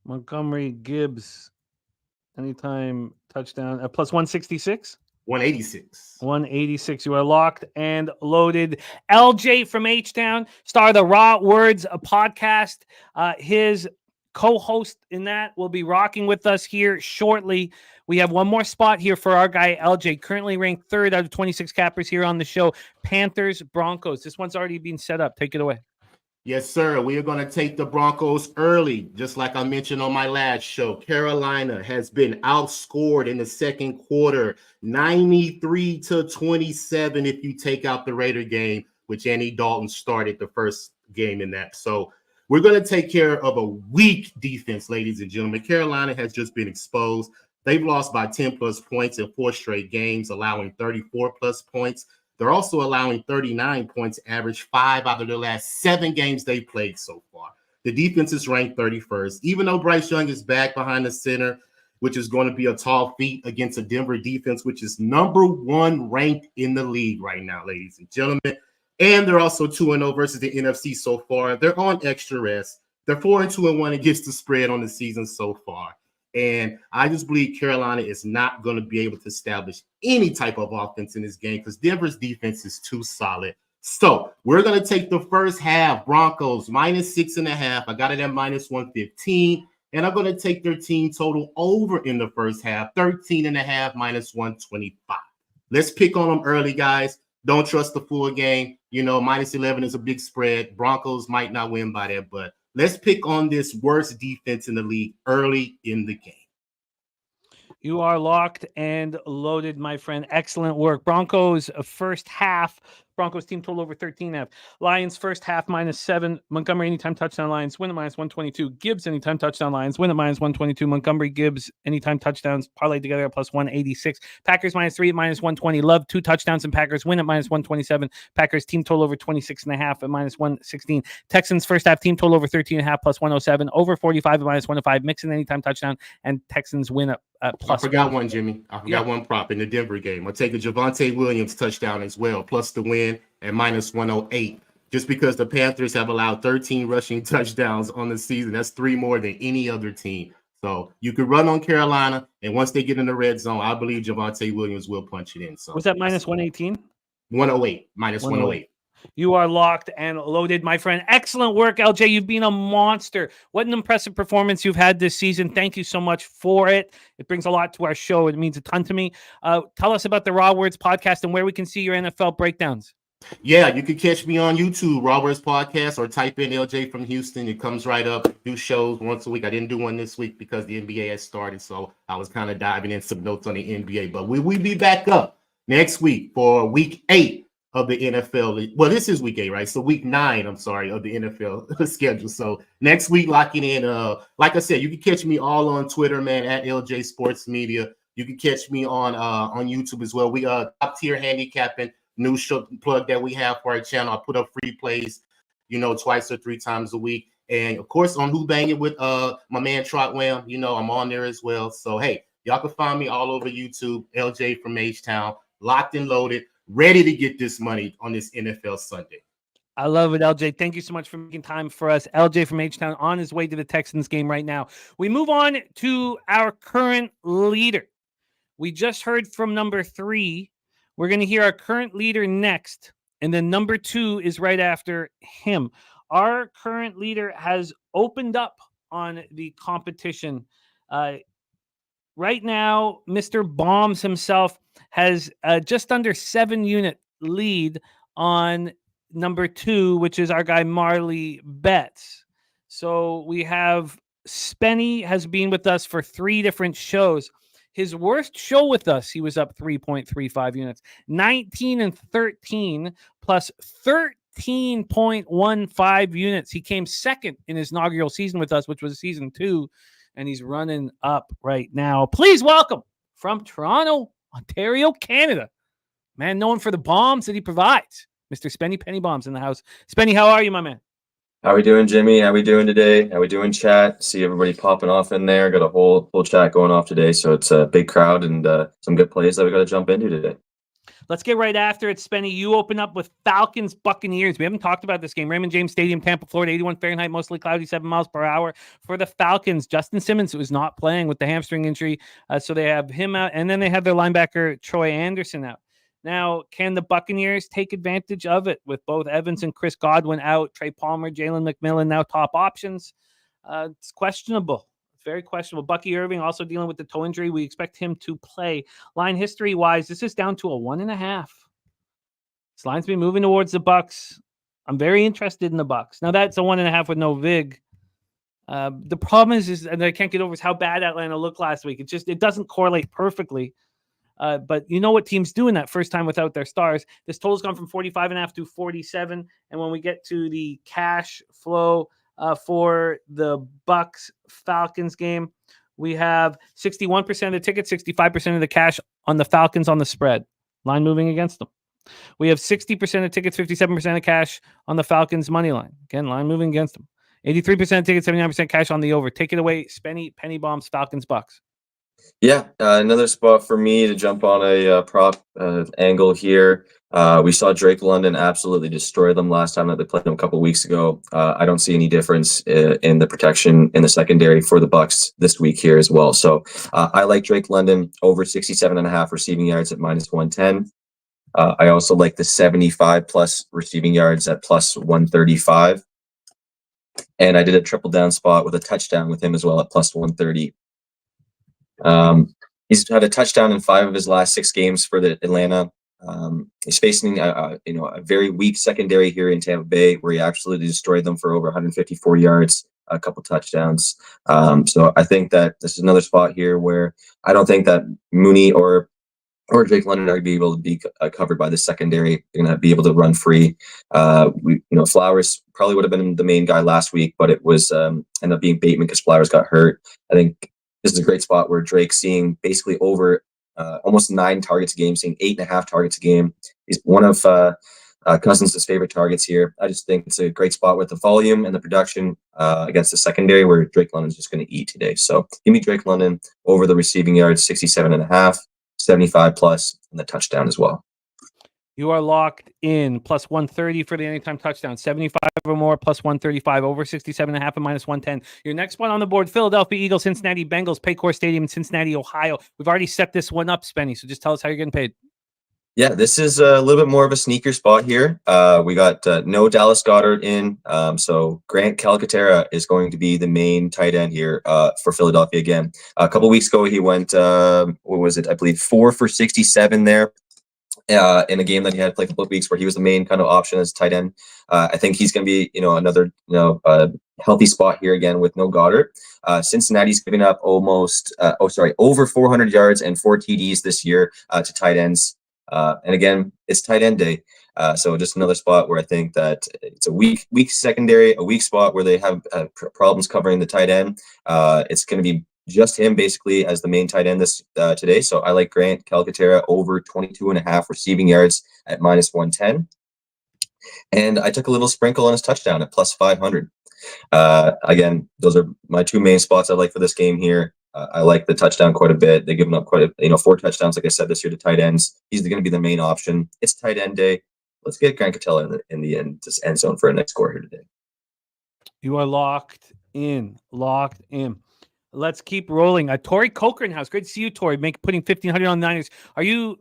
Montgomery, Gibbs, anytime touchdown, plus 166? 186. 186. You are locked and loaded. LJ from H-Town, star of the Raw Words podcast. His co-host in that will be rocking with us here shortly. We have one more spot here for our guy LJ, currently ranked 3rd out of 26 cappers here on the show. Panthers, Broncos. This one's already been set up. Take it away. Yes, sir. We are going to take the Broncos early, just like I mentioned on my last show. Carolina has been outscored in the second quarter, 93-27 if you take out the Raider game, which Andy Dalton started the first game in that. So we're going to take care of a weak defense, ladies and gentlemen. Carolina has just been exposed. They've lost by 10-plus points in 4 straight games, allowing 34-plus points. They're also allowing 39 points average 5 out of their last 7 games they've played so far. The defense is ranked 31st. Even though Bryce Young is back behind the center, which is going to be a tall feat against a Denver defense, which is number 1 ranked in the league right now, ladies and gentlemen. And they're also 2-0 versus the NFC so far. They're on extra rest. They're 4-2-1 against the spread on the season so far. And I just believe Carolina is not going to be able to establish any type of offense in this game because Denver's defense is too solid. So we're going to take the first half, Broncos minus 6.5. I got it at minus 115. And I'm going to take their team total over in the first half, 13.5 minus 125. Let's pick on them early, guys. Don't trust the full game. You know, minus 11 is a big spread. Broncos might not win by that, but let's pick on this worst defense in the league early in the game. You are locked and loaded, my friend. Excellent work. Broncos first half. Broncos team total over 13.5. Lions first half minus 7. Montgomery anytime touchdown. Lions win at minus 122. Gibbs anytime touchdown. Lions win at minus 122. Montgomery, Gibbs anytime touchdowns parlayed together at plus 186. Packers minus 3 at minus 120. Love 2 touchdowns and Packers win at minus 127. Packers team total over 26.5 at minus 116. Texans first half team total over 13.5 plus 107. Over 45 at minus 105. Mixon anytime touchdown and Texans win at plus. I forgot one, Jimmy. I forgot one prop in the Denver game. I'll take a Javonte Williams touchdown as well, plus the win at minus 108. Just because the Panthers have allowed 13 rushing touchdowns on the season. That's 3 more than any other team. So you could run on Carolina, and once they get in the red zone, I believe Javonte Williams will punch it in. So was that minus 118? 108, minus 108. You are locked and loaded, my friend. Excellent work, LJ. You've been a monster. What an impressive performance you've had this season. Thank you so much for it. It brings a lot to our show. It means a ton to me. Tell us about the Raw Words podcast and where we can see your NFL breakdowns. Yeah, you can catch me on YouTube, Raw Words Podcast, or type in LJ from Houston. It comes right up. Do shows once a week. I didn't do one this week because the NBA has started, so I was kind of diving in some notes on the NBA. But we'll be back up next week for week 8 of the NFL. Well, this is week 8, right? So week 9, of the NFL schedule. So next week, locking in. Like I said, you can catch me all on Twitter, man, at LJ Sports Media. You can catch me on YouTube as well. We top tier handicapping, new show plug that we have for our channel. I put up free plays, twice or 3 times a week. And of course, on Who Banging with my man Trotwell, I'm on there as well. So hey, y'all can find me all over YouTube, LJ from H-Town, locked and loaded, ready to get this money on this NFL Sunday. I love it, LJ. Thank you so much for making time for us. LJ from H-Town on his way to the Texans game right now. We move on to our current leader. We just heard from number 3. We're going to hear our current leader next, and then number 2 is right after him. Our current leader has opened up on the competition. Right now, Mr. Bombs himself has just under 7-unit lead on number 2, which is our guy Marley Betts. So we have Spenny has been with us for 3 different shows. His worst show with us, he was up 3.35 units, 19-13 plus 13.15 units. He came second in his inaugural season with us, which was season 2, and he's running up right now. Please welcome from Toronto, Ontario, Canada, man known for the bombs that he provides, Mr. Spenny Penny Bombs in the house. Spenny, how are you, my man? How we doing, Jimmy? How we doing today? How we doing, chat? See everybody popping off in there. Got a whole chat going off today, so it's a big crowd and some good plays that we got to jump into today. Let's get right after it, Spenny. You open up with Falcons Buccaneers. We haven't talked about this game. Raymond James Stadium, Tampa, Florida, 81 Fahrenheit, mostly cloudy, 7 miles per hour for the Falcons. Justin Simmons was not playing with the hamstring injury, so they have him out, and then they have their linebacker Troy Anderson out. Now, can the Buccaneers take advantage of it with both Evans and Chris Godwin out, Trey Palmer, Jalen McMillan now top options? It's questionable. Very questionable. Bucky Irving also dealing with the toe injury. We expect him to play. Line history-wise, this is down to a 1.5. This line's been moving towards the Bucs. I'm very interested in the Bucs. Now, that's a 1.5 with no vig. The problem is, and I can't get over, is how bad Atlanta looked last week. It doesn't correlate perfectly. But you know what teams do in that first time without their stars. This total's gone from 45.5 to 47. And when we get to the cash flow for the Bucs Falcons game, we have 61% of the tickets, 65% of the cash on the Falcons on the spread. Line moving against them. We have 60% of tickets, 57% of cash on the Falcons money line. Again, line moving against them. 83% of tickets, 79% cash on the over. Take it away, Spenny, Penny Bombs, Falcons, Bucs. Yeah, another spot for me to jump on a prop angle here. We saw Drake London absolutely destroy them last time that they played them a couple weeks ago. I don't see any difference in the protection in the secondary for the Bucs this week here as well. So I like Drake London over 67.5 receiving yards at -110. I also like the 75 plus receiving yards at +135. And I did a triple down spot with a touchdown with him as well at +130. He's had a touchdown in 5 of his last 6 games for the Atlanta. He's facing a very weak secondary here in Tampa Bay, where he absolutely destroyed them for over 154 yards, a couple touchdowns. So I think that this is another spot here where I don't think that Mooney or Drake London are going to be able to be covered by the secondary. They're going to be able to run free. Flowers probably would have been the main guy last week, but it was ended up being Bateman because Flowers got hurt. I think this is a great spot where Drake's seeing basically over almost 9 targets a game, seeing 8.5 targets a game. He's one of Cousins' favorite targets here. I just think it's a great spot with the volume and the production against the secondary where Drake London's just going to eat today. So give me Drake London over the receiving yards, 67.5, 75 plus, and the touchdown as well. You are locked in +130 for the anytime touchdown, 75 or more, +135, over 67.5 and -110. Your next one on the board, Philadelphia Eagles, Cincinnati Bengals, Paycor Stadium in Cincinnati, Ohio. We've already set this one up, Spenny, so just tell us how you're getting paid. Yeah, this is a little bit more of a sneaker spot here. We got no Dallas Goedert in, so Grant Calcaterra is going to be the main tight end here for Philadelphia again. A couple weeks ago, he went, what was it? I believe 4 for 67 there. In a game that he had played a couple of weeks where he was the main kind of option as tight end. I think he's going to be, another, healthy spot here again with no Goddard. Cincinnati's giving up over 400 yards and 4 TDs this year to tight ends. And again, it's tight end day. So just another spot where I think that it's a weak secondary, a weak spot where they have problems covering the tight end. It's going to be just him basically as the main tight end this today. So I like Grant Calcaterra over 22.5 receiving yards at -110. And I took a little sprinkle on his touchdown at +500. Again, those are my 2 main spots I like for this game here. I like the touchdown quite a bit. They've given up 4 touchdowns, like I said, this year to tight ends. He's going to be the main option. It's tight end day. Let's get Grant Calcaterra in the end zone for a next score here today. You are locked in. Let's keep rolling. Tori Cochran House. Great to see you, Tori. Putting 1,500 on the Niners. Are you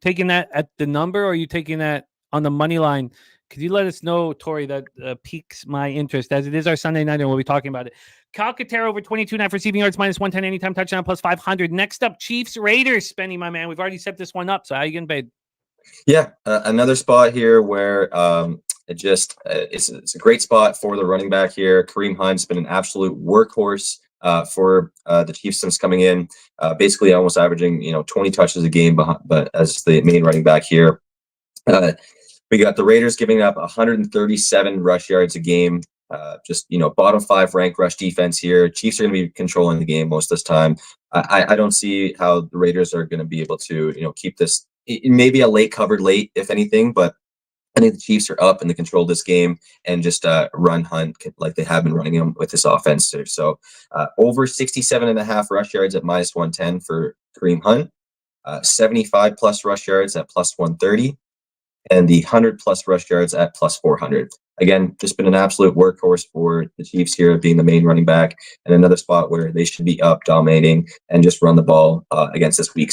taking that at the number, or are you taking that on the money line? Could you let us know, Tori? That piques my interest, as it is our Sunday night, and we'll be talking about it. Calcaterra over 22.5 receiving yards, -110 anytime touchdown, +500. Next up, Chiefs Raiders. Spenny, my man. We've already set this one up. So how are you getting paid? Yeah, another spot here where it's a great spot for the running back here. Kareem Hunt's been an absolute workhorse for the Chiefs since coming in, basically almost averaging 20 touches a game, but as the main running back here. We got the Raiders giving up 137 rush yards a game. Bottom 5 ranked rush defense here. Chiefs are going to be controlling the game most of this time. I don't see how the Raiders are going to be able to keep this. It may be a late covered late, if anything, but I think the Chiefs are up in the control of this game and just run Hunt like they have been running him with this offense. So over 67.5 rush yards at -110 for Kareem Hunt, 75 plus rush yards at +130, and the 100 plus rush yards at +400. Again, just been an absolute workhorse for the Chiefs here, being the main running back, and another spot where they should be up, dominating, and just run the ball against this weak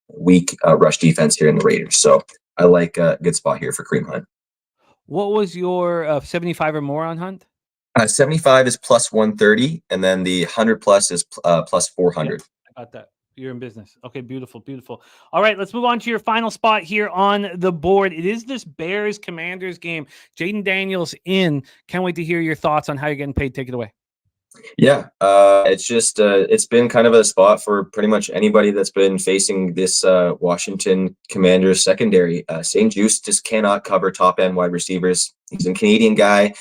weak rush defense here in the Raiders. So I like a good spot here for Kareem Hunt. What was your 75 or more on Hunt? 75 is +130, and then the 100 plus is +400. I got that. You're in business. Okay, beautiful, beautiful. All right, let's move on to your final spot here on the board. It is this Bears-Commanders game. Jaden Daniels in. Can't wait to hear your thoughts on how you're getting paid. Take it away. Yeah, it's just it's been kind of a spot for pretty much anybody that's been facing this Washington Commanders secondary. St. Juste just cannot cover top end wide receivers. He's a Canadian guy.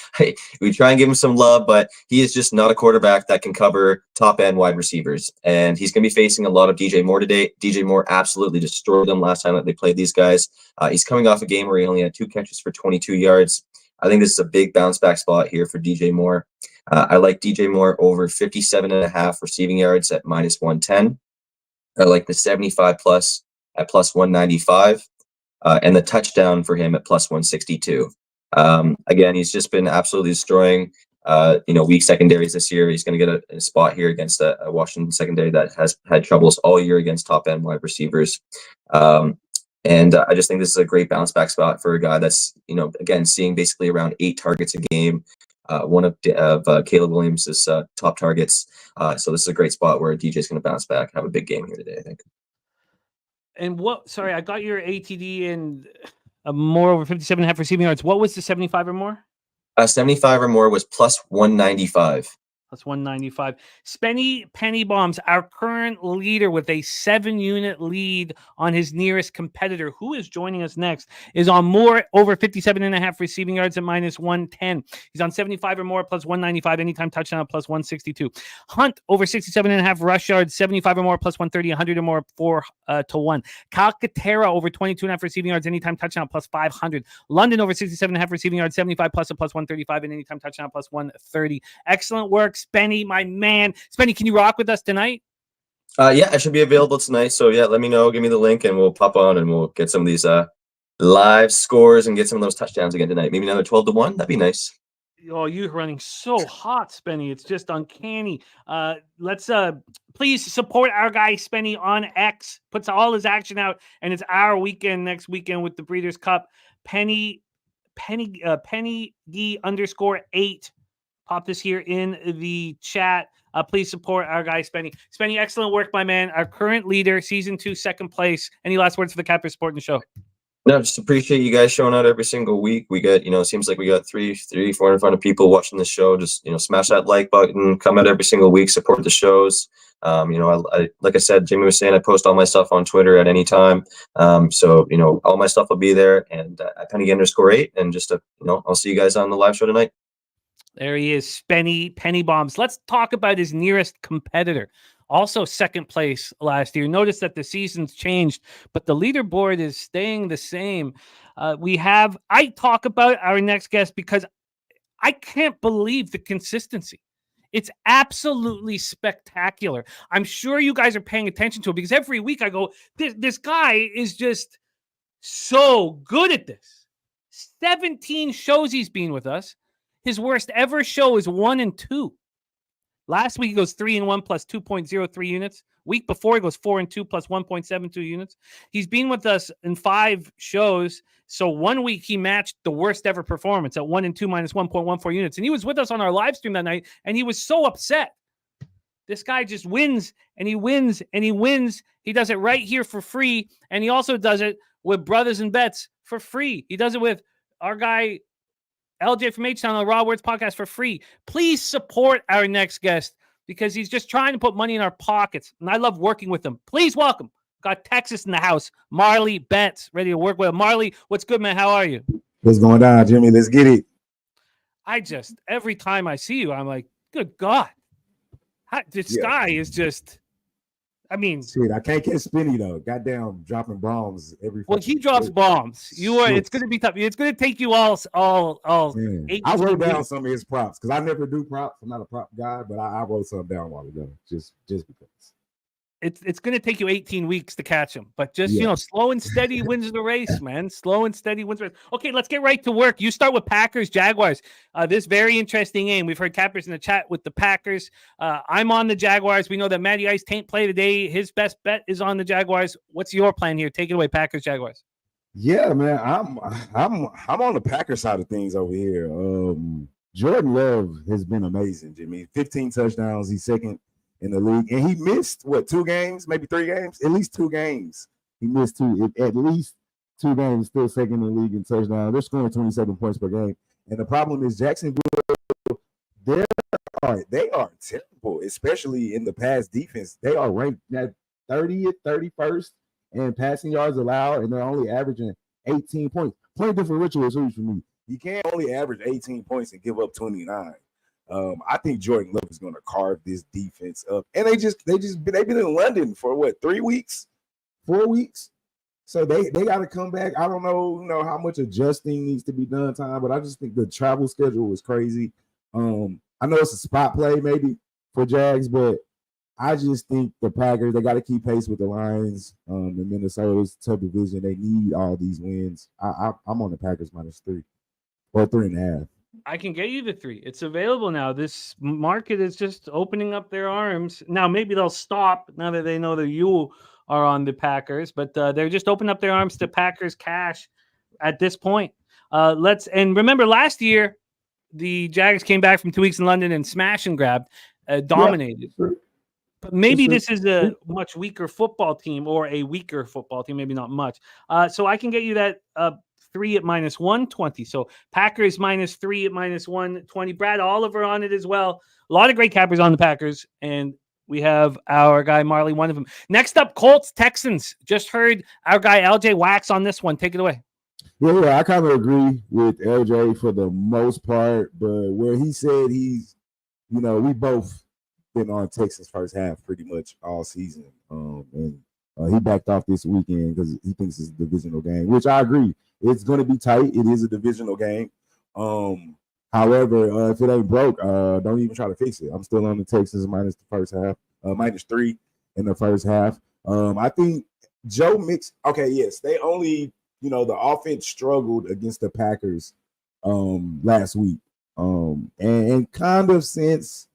We try and give him some love, but he is just not a quarterback that can cover top end wide receivers. And he's going to be facing a lot of DJ Moore today. DJ Moore absolutely destroyed them last time that they played these guys. He's coming off a game where he only had 2 catches for 22 yards. I think this is a big bounce back spot here for DJ Moore. I like DJ Moore over 57.5 receiving yards at -110. I like the 75 plus at +195, and the touchdown for him at +162. Again, he's just been absolutely destroying, weak secondaries this year. He's going to get a spot here against a Washington secondary that has had troubles all year against top end wide receivers. And I just think this is a great bounce back spot for a guy that's, again, seeing basically around 8 targets a game. One of Caleb Williams' top targets. So this is a great spot where DJ's going to bounce back, have a big game here today, I think. And sorry, I got your ATD and more over 57.5 receiving yards. What was the 75 or more? 75 or more was +195. +195. Spenny Penny Bombs, our current leader with a 7-unit lead on his nearest competitor, who is joining us next, is on more over 57.5 receiving yards at -110. He's on 75 or more +195, anytime touchdown +162. Hunt over 67.5 rush yards, 75 or more +130, 100 or more 4-1. Calcaterra over 22.5 receiving yards, anytime touchdown +500. London over 67.5 receiving yards, 75 plus at +135, and anytime touchdown +130. Excellent work, Spenny, my man. Spenny, can you rock with us tonight? Yeah, I should be available tonight. So yeah, let me know. Give me the link, and we'll pop on, and we'll get some of these live scores and get some of those touchdowns again tonight. Maybe another 12-1. That'd be nice. Oh, you're running so hot, Spenny. It's just uncanny. Let's please support our guy Spenny on X. Puts all his action out, and it's our weekend next weekend with the Breeders' Cup. Penny D_8. Pop this here in the chat. Please support our guy, Spenny. Spenny, excellent work, my man. Our current leader, season 2, second place. Any last words for the Capper supporting the show? No, just appreciate you guys showing out every single week. We get, it seems like we got 400 people watching the show. Just, smash that like button, come out every single week, support the shows. I like I said, Jimmy was saying, I post all my stuff on Twitter at any time. So, all my stuff will be there, and at Penny_8, and just, I'll see you guys on the live show tonight. There he is, Spenny Penny Bombs. Let's talk about his nearest competitor. Also second place last year. Notice that the season's changed, but the leaderboard is staying the same. I talk about our next guest because I can't believe the consistency. It's absolutely spectacular. I'm sure you guys are paying attention to it because every week I go, this guy is just so good at this. 17 shows he's been with us. His worst ever show is 1-2. Last week he goes 3-1 plus 2.03 units. Week before he goes 4-2 plus 1.72 units. He's been with us in 5 shows. So 1 week he matched the worst ever performance at 1-2 minus 1.14 units. And he was with us on our live stream that night, and he was so upset. This guy just wins and he wins and he wins. He does it right here for free. And he also does it with Brothers and Bets for free. He does it with our guy LJ from H-Town on the Raw Words podcast for free. Please support our next guest because he's just trying to put money in our pockets. And I love working with him. Please welcome. Got Texas in the house. Marley Betts ready to work with him. Marley, what's good, man? How are you? What's going on, Jimmy? Let's get it. Every time I see you, I'm like, good God. This guy is just, I mean, Shit, I can't catch Spinny though. Goddamn, dropping bombs every. well, he drops bombs. It's going to be tough. It's going to take you all Man, 18 I wrote down weeks. some of his props because I never do props. I'm not a prop guy, but I wrote some down a while ago just because. It's going to take you 18 weeks to catch him, but just slow and steady wins the race, man. Slow and steady wins the race. Okay, let's get right to work. You start with Packers Jaguars. This very interesting game. We've heard Cappers in the chat with the Packers. I'm on the Jaguars. We know that Matty Ice can't play today. His best bet is on the Jaguars. What's your plan here? Take it away, Packers Jaguars. Yeah, man, I'm on the Packers side of things over here. Jordan Love has been amazing, Jimmy. 15 touchdowns. He's second in the league, and he missed 2 games, maybe 3 games, at least 2 games. He missed at least 2 games. Still second in the league in touchdowns. They're scoring 27 points per game, and the problem is Jacksonville. They are terrible, especially in the pass defense. They are ranked at 30th, 31st, and passing yards allowed, and they're only averaging 18 points. Point differential is huge for me. You can't only average 18 points and give up 29. I think Jordan Love is going to carve this defense up, and they've been in London for 3 weeks, 4 weeks, so they got to come back. I don't know how much adjusting needs to be done, time, but I just think the travel schedule was crazy. I know it's a spot play maybe for Jags, but I just think the Packers, they got to keep pace with the Lions. In Minnesota's tough division, they need all these wins. I'm on the Packers -3 or 3.5. I can get you the 3. It's available now. This market is just opening up their arms. Now, maybe they'll stop now that they know that you are on the Packers, but they're just opening up their arms to Packers cash at this point. And remember last year, the Jags came back from 2 weeks in London and smash and grabbed, dominated. Yeah, but maybe this is a much weaker football team or a weaker football team, maybe not much. So I can get you that 3 at -120. So Packers -3 at -120. Brad Oliver on it as well. A lot of great cappers on the Packers, and we have our guy Marley, one of them. Next up, Colts Texans. Just heard our guy LJ Wax on this one. Take it away. Yeah, I kind of agree with LJ for the most part, but where he said we both been on Texas first half pretty much all season, and he backed off this weekend because he thinks it's a divisional game, which I agree. It's going to be tight. It is a divisional game. However, if it ain't broke, don't even try to fix it. I'm still on the Texans minus the first half, -3 in the first half. I think Joe Mixon. Okay, yes, they only, the offense struggled against the Packers last week, and kind of since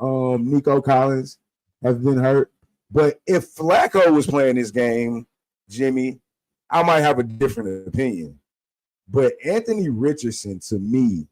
Nico Collins has been hurt. But if Flacco was playing this game, Jimmy, I might have a different opinion. But Anthony Richardson, to me,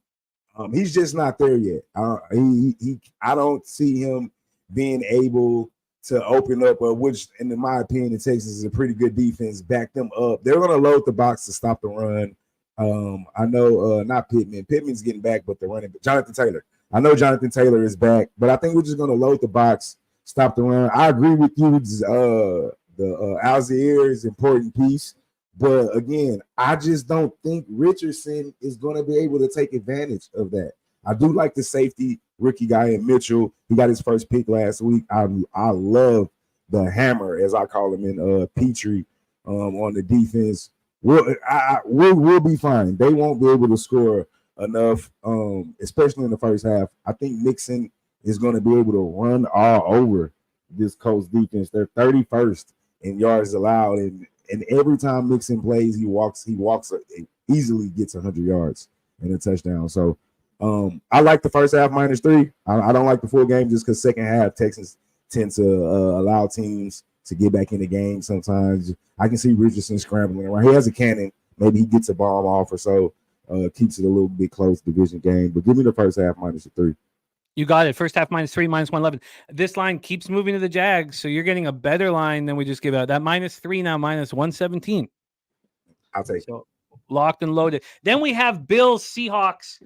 he's just not there yet. I don't see him being able to open up, which, in my opinion, Texas is a pretty good defense. Back them up. They're going to load the box to stop the run. I know not Pittman. Pittman's getting back, but the running. Jonathan Taylor. I know Jonathan Taylor is back, but I think we're just going to load the box, stop the run. I agree with you. The Algier is an important piece. But again, I just don't think Richardson is going to be able to take advantage of that. I do like the safety rookie guy in Mitchell. He got his first pick last week. I love the hammer, as I call him, in Petrie on the defense. We'll be fine. They won't be able to score enough, especially in the first half. I think Mixon is going to be able to run all over this Colts defense. They're 31st in yards allowed, and every time Mixon plays, he walks easily gets 100 yards and a touchdown. So I like the first half -3. I don't like the full game just because second half Texans tend to allow teams to get back in the game sometimes. I can see Richardson scrambling around. He has a cannon. Maybe he gets a bomb off or so, keeps it a little bit close division game. But give me the first half -3. You got it. First half -3, -111. This line keeps moving to the Jags, so you're getting a better line than we just gave out. That -3 now -117. I'll take it. Locked and loaded. Then we have Bills Seahawks.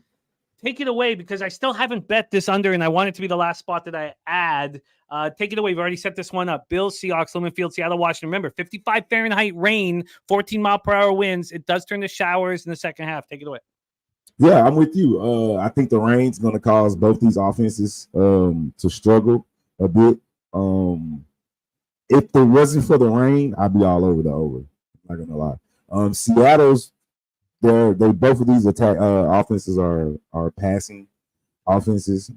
Take it away because I still haven't bet this under, and I want it to be the last spot that I add. Take it away. We've already set this one up. Bills, Seahawks, Lumen Field, Seattle, Washington. Remember, 55 Fahrenheit rain, 14-mile-per-hour winds. It does turn to showers in the second half. Take it away. Yeah, I'm with you. I think the rain's going to cause both these offenses to struggle a bit. if it wasn't for the rain, I'd be all over the over. I'm not gonna lie. Seattle's they both of these attack offenses are passing offenses.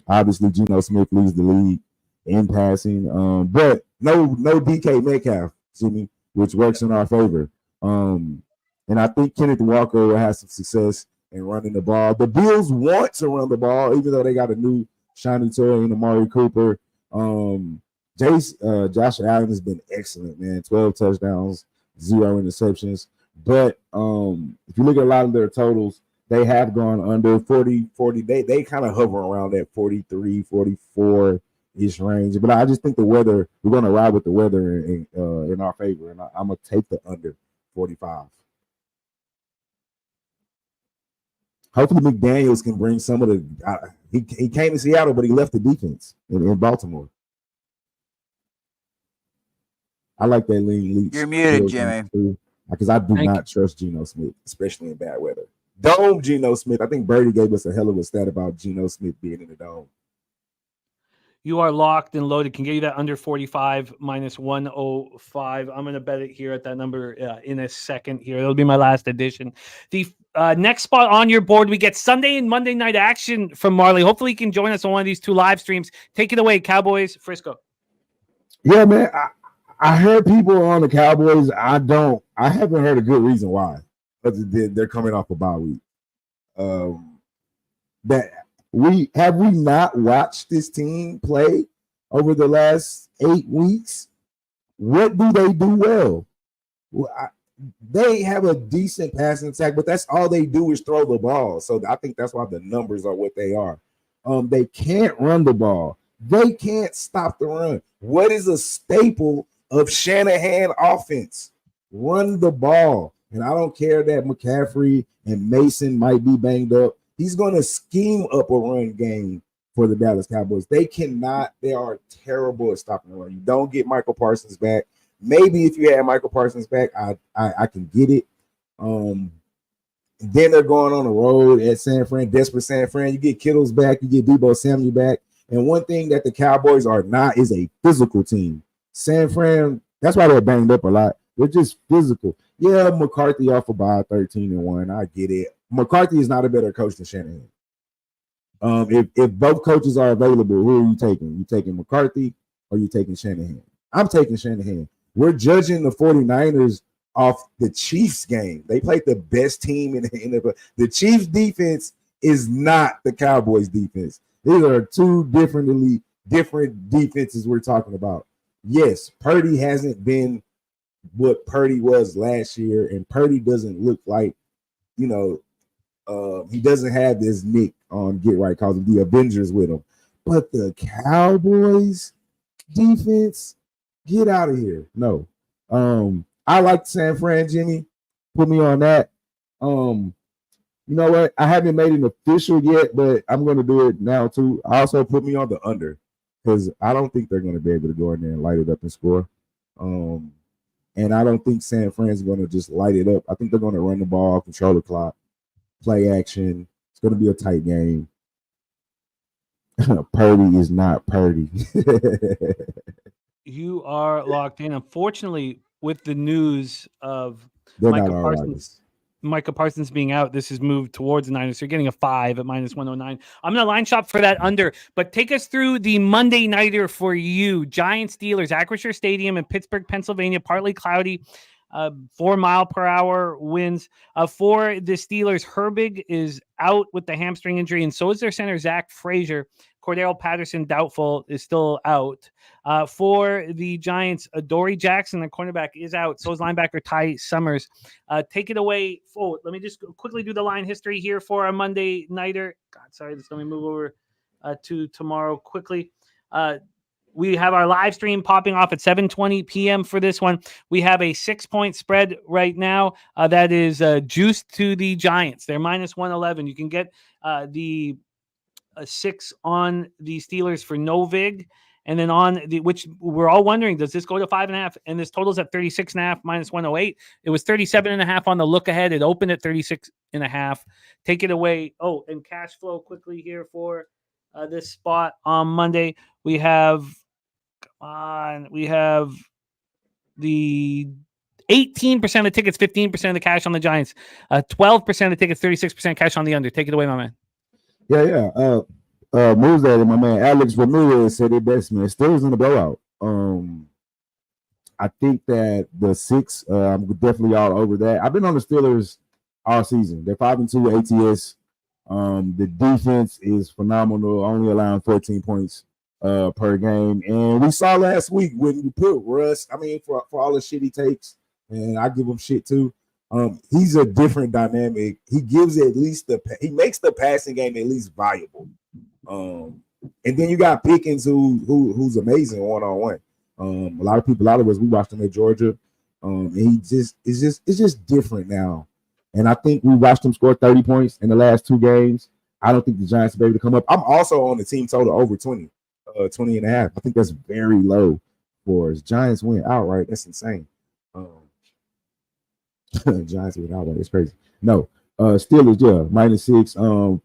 Obviously Geno Smith leads the league in passing. But no DK Metcalf, Jimmy, which works in our favor. And I think Kenneth Walker will have some success in running the ball. The Bills want to run the ball, even though they got a new shiny toy in Amari Cooper. Josh Allen has been excellent, man. 12 touchdowns, 0 interceptions. But if you look at a lot of their totals, they have gone under 40. They kind of hover around that 43, 44-ish range. But I just think the weather, we're going to ride with the weather in our favor. And I'm going to take the under 45. Hopefully McDaniels can bring some of the he came to Seattle, but he left the defense in Baltimore. I like that lean. You're muted, Jimmy. Because I do not trust Geno Smith, especially in bad weather. Dome Geno Smith. I think Birdie gave us a hell of a stat about Geno Smith being in the dome. You are locked and loaded. Can get you that under 45 minus 105. I'm going to bet it here at that number in a second here. That'll be my last addition. The next spot on your board, we get Sunday and Monday night action from Marley. Hopefully you can join us on one of these two live streams. Take it away, Cowboys, Frisco. Yeah, man. I heard people on the Cowboys. I haven't heard a good reason why. But they're coming off a bye week. We not watched this team play over the last 8 weeks? What do they do well? They have a decent passing attack, but that's all they do is throw the ball. So I think that's why the numbers are what they are. They can't run the ball. They can't stop the run. What is a staple of Shanahan offense? Run the ball. And I don't care that McCaffrey and Mason might be banged up. He's going to scheme up a run game for the Dallas Cowboys. They are terrible at stopping the run. You don't get Michael Parsons back. Maybe if you had Michael Parsons back, I can get it. Then they're going on the road at San Fran, desperate San Fran. You get Kittles back, you get Deebo Samuel back. And one thing that the Cowboys are not is a physical team. San Fran, that's why they're banged up a lot. They're just physical. Yeah, McCarthy off of bye 13-1. I get it. McCarthy is not a better coach than Shanahan. If both coaches are available, who are you taking? You taking McCarthy or you taking Shanahan? I'm taking Shanahan. We're judging the 49ers off the Chiefs game. They played the best team in the NFL. The Chiefs defense is not the Cowboys defense. These are two different defenses we're talking about. Yes, Purdy hasn't been what Purdy was last year, and Purdy doesn't look like, he doesn't have this Nick on Get Right, calls the Avengers with him. But the Cowboys defense, get out of here. No. I like San Fran, Jimmy. Put me on that. You know what? I haven't made it official yet, but I'm going to do it now too. Also put me on the under because I don't think they're going to be able to go in there and light it up and score. And I don't think San Fran's going to just light it up. I think they're going to run the ball, control the clock, play action. It's going to be a tight game. Purdy is not Purdy. You are locked in. Unfortunately, with the news of Micah Parsons being out, this has moved towards the Niners. So you're getting a 5 at minus 109. I'm going to line shop for that under, but take us through the Monday nighter for you. Giants Steelers, Acrisure Stadium in Pittsburgh, Pennsylvania, partly cloudy, 4 mile per hour winds. For the Steelers, Herbig is out with the hamstring injury, and so is their center, Zach Frazier. Cordero Patterson, doubtful, is still out. For the Giants, Adoree Jackson, the cornerback, is out. So is linebacker Ty Summers. Take it away. Oh, let me just quickly do the line history here for a Monday nighter. God, sorry, let me move over to tomorrow quickly. We have our live stream popping off at 7:20 p.m. for this one. We have a 6-point spread right now that is juiced to the Giants. They're minus 111. You can get the 6 on the Steelers for no vig, and then on the, which we're all wondering, does this go to 5.5? And this totals at 36.5 minus 108. It was 37.5 on the look ahead. It opened at 36.5. Take it away. Oh, and cash flow quickly here for this spot on Monday. We have We have the 18% of tickets, 15% of the cash on the Giants, 12% of tickets, 36% cash on the under. Take it away, my man. Yeah. Moves that my man Alex Ramirez said it best, man. Steelers in the blowout. I think that the 6, I'm definitely all over that. I've been on the Steelers all season. They're 5-2 ATS. The defense is phenomenal, only allowing 14 points per game. And we saw last week when you put Russ, for all the shit he takes, and I give him shit too. He's a different dynamic. He gives at least he makes the passing game at least viable. And then you got Pickens who's amazing one-on-one. A lot of us we watched him at Georgia. And it's just different now. And I think we watched him score 30 points in the last 2 games. I don't think the Giants will be able to come up. I'm also on the team total over 20 and a half. I think that's very low for us. Giants win outright. That's insane. Giants win outright. It's crazy. No, Steelers, -6.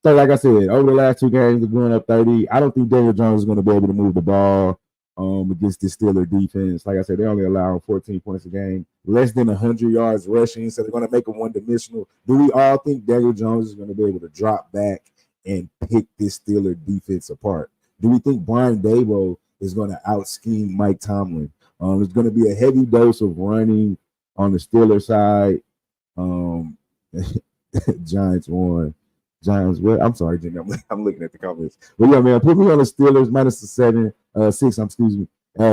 So like I said, over the last 2 games, they're going up 30. I don't think Daniel Jones is going to be able to move the ball against the Steelers defense. Like I said, they only allow 14 points a game, less than 100 yards rushing, so they're going to make them one-dimensional. Do we all think Daniel Jones is going to be able to drop back and pick this Steelers defense apart? Do we think Brian Daboll is going to out-scheme Mike Tomlin? There's going to be a heavy dose of running on the Steelers side. Giants won. Giants, well, I'm sorry, Jimmy. I'm looking at the comments. But yeah, man, put me on the Steelers -6. Excuse me.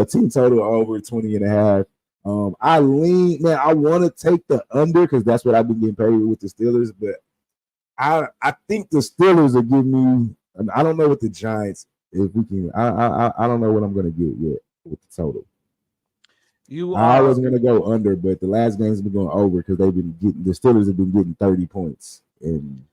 Team total over 20 and a half. I lean, man. I want to take the under because that's what I've been getting paid with the Steelers. But I think the Steelers will give me. I don't know what the Giants. If we can, I don't know what I'm gonna get yet with the total. I was gonna go under, but the last games have been going over because the Steelers have been getting 30 points and.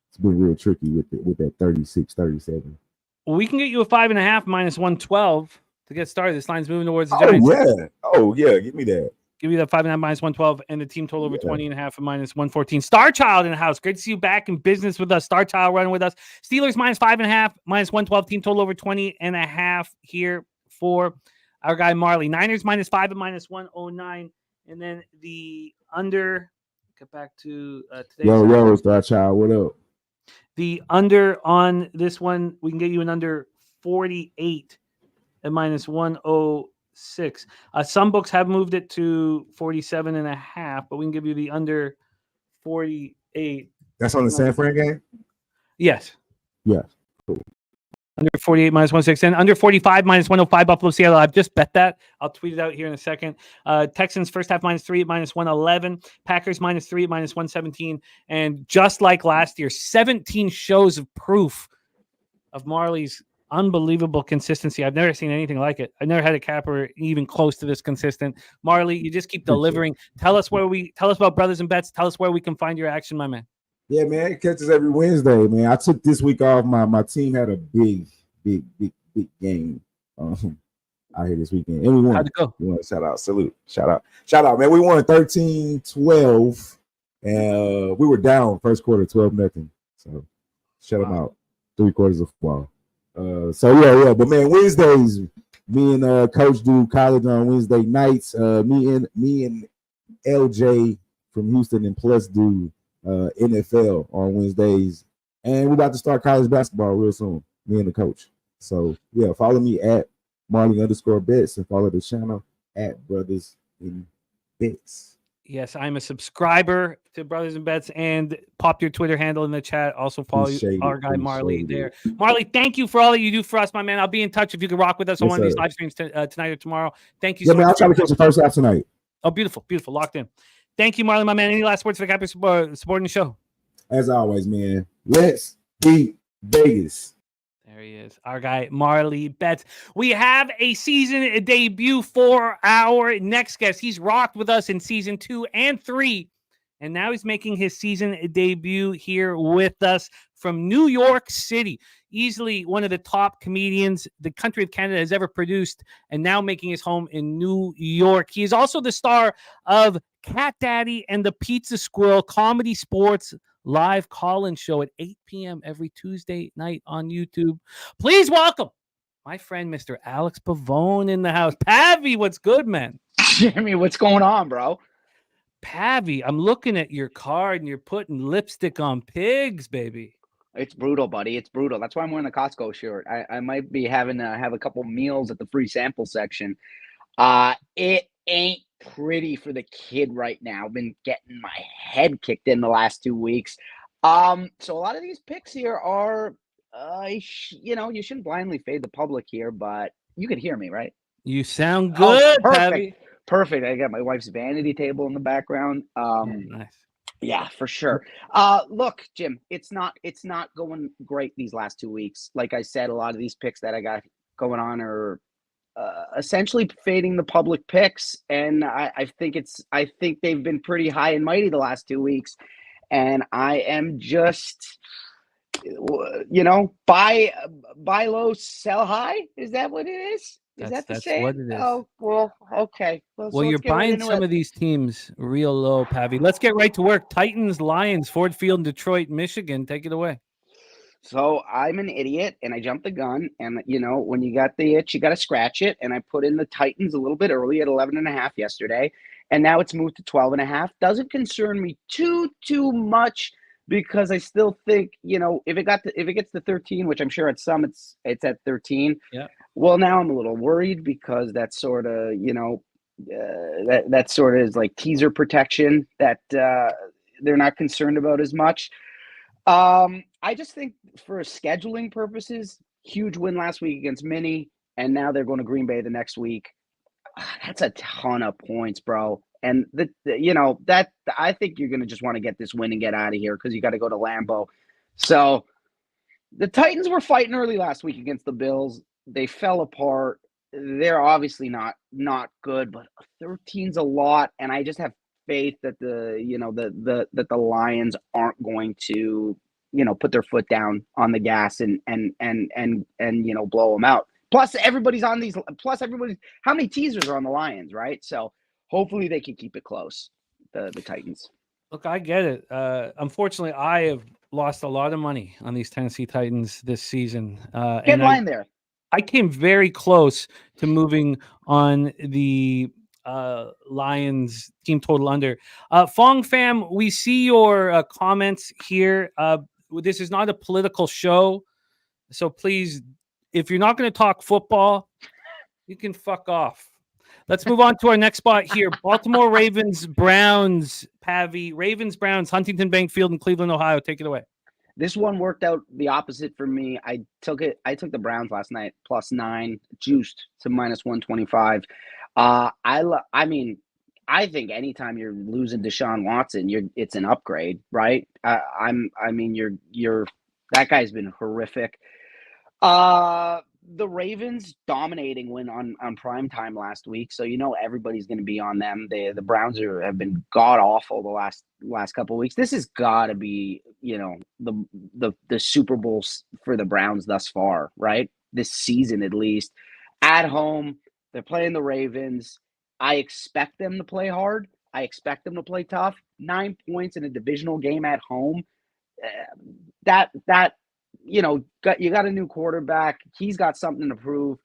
It's been real tricky with that 36, 37. Well, we can get you a 5.5 -112 to get started. This line's moving towards the Giants. Oh yeah, give me that. Give you that 5.5 -112 and the team total over 20 and a half and -114. Star Child in the house. Great to see you back in business with us. Star Child running with us. Steelers -5.5 -112. Team total over 20 and a half here for our guy Marley. Niners -5 and -109, and then the under. Get back to today's. Yo, Star Child, what up? The under on this one, we can get you an under 48 at -106. Some books have moved it to 47.5, but we can give you the under 48. That's on the San Fran game? Yes. Yeah. Cool. Under 48 -106 and under 45 -105 Buffalo Seattle. I've just bet that. I'll tweet it out here in a second. Texans first half -3 at -111. Packers -3 at -117. And just like last year, 17 shows of proof of Marley's unbelievable consistency. I've never seen anything like it. I've never had a capper even close to this consistent. Marley, you just keep delivering. Tell us about Brothers and Bets. Tell us where we can find your action, my man. Yeah, man, it catches every Wednesday, man. I took this week off. My team had a big game out here this weekend. And we won. How'd it go? We won. Shout out, salute. Shout out, man. We won 13-12. And we were down first quarter 12-0. So shut them out. 3 quarters of football. So yeah. But man, Wednesdays, me and Coach do college on Wednesday nights. Me and LJ from Houston and Plus do NFL on Wednesdays, and we're about to start college basketball real soon, me and the coach. So yeah, follow me at Marley_Bets and follow the channel at Brothers and Bets. Yes, I'm a subscriber to Brothers and Bets, and pop your Twitter handle in the chat. Also follow our guy Marley there. Marley, thank you for all that you do for us, my man. I'll be in touch if you can rock with us on one of these live streams tonight or tomorrow. Thank you so much. I'll try to catch the first half tonight. Oh, beautiful, locked in. Thank you, Marley, my man. Any last words for the Capper supporting the show? As always, man. Let's beat Vegas. There he is, our guy Marley Betts. We have a season debut for our next guest. He's rocked with us in season 2 and 3, and now he's making his season debut here with us from New York City. Easily one of the top comedians the country of Canada has ever produced, and now making his home in New York. He is also the star of Cat Daddy and the Pizza Squirrel comedy sports live call-in show at 8 p.m. every Tuesday night on YouTube. Please welcome my friend, Mr. Alex Pavone in the house. Pavy, what's good, man? Jimmy, what's going on, bro? Pavy, I'm looking at your card and you're putting lipstick on pigs, baby. It's brutal, buddy. It's brutal. That's why I'm wearing the Costco shirt. I might be having to have a couple meals at the free sample section. It ain't pretty for the kid right now. I've been getting my head kicked in the last 2 weeks. So a lot of these picks here are, you shouldn't blindly fade the public here, but you can hear me, right? You sound good, Pavy. Perfect. I got my wife's vanity table in the background. Nice. Yeah, for sure. Look, Jim, it's not going great these last 2 weeks. Like I said, a lot of these picks that I got going on are essentially fading the public picks, and I think they've been pretty high and mighty the last 2 weeks, and I am just, buy low, sell high. Is that what it is? That's what it is. Oh, well, okay. Well, you're buying some of these teams real low, Pavy. Let's get right to work. Titans, Lions, Ford Field in Detroit, Michigan. Take it away. So I'm an idiot, and I jumped the gun. And, when you got the itch, you got to scratch it. And I put in the Titans a little bit early at 11.5 yesterday. And now it's moved to 12.5. Doesn't concern me too much, because I still think, if it gets to 13, which I'm sure at some it's at 13. Yeah. Well, now I'm a little worried, because that's sort of, that sort of is like teaser protection that they're not concerned about as much. I just think for scheduling purposes, huge win last week against Minnie, and now they're going to Green Bay the next week. That's a ton of points, bro. And that I think you're going to just want to get this win and get out of here, because you got to go to Lambeau. So the Titans were fighting early last week against the Bills. They fell apart. They're obviously not good, but 13's a lot, and I just have faith that that the Lions aren't going to put their foot down on the gas and blow them out. Plus everybody's on these. How many teasers are on the Lions, right? So hopefully they can keep it close. The Titans. Look, I get it. Unfortunately, I have lost a lot of money on these Tennessee Titans this season. Get line there. I came very close to moving on the Lions team total under. Fong fam, we see your comments here. This is not a political show, so please, if you're not going to talk football, you can fuck off. Let's move on to our next spot here. Baltimore Ravens, Browns, Pavy. Ravens, Browns, Huntington Bank Field in Cleveland, Ohio. Take it away. This one worked out the opposite for me. I took the Browns last night, +9, juiced to -125. I think anytime you're losing Deshaun Watson, it's an upgrade, right? You're that guy's been horrific. The Ravens dominating win on primetime last week, so everybody's going to be on them. The Browns have been god awful the last couple of weeks. This has got to be the Super Bowl for the Browns thus far, right? This season at least. At home, they're playing the Ravens. I expect them to play hard. I expect them to play tough. 9 points in a divisional game at home. You got a new quarterback. He's got something to prove.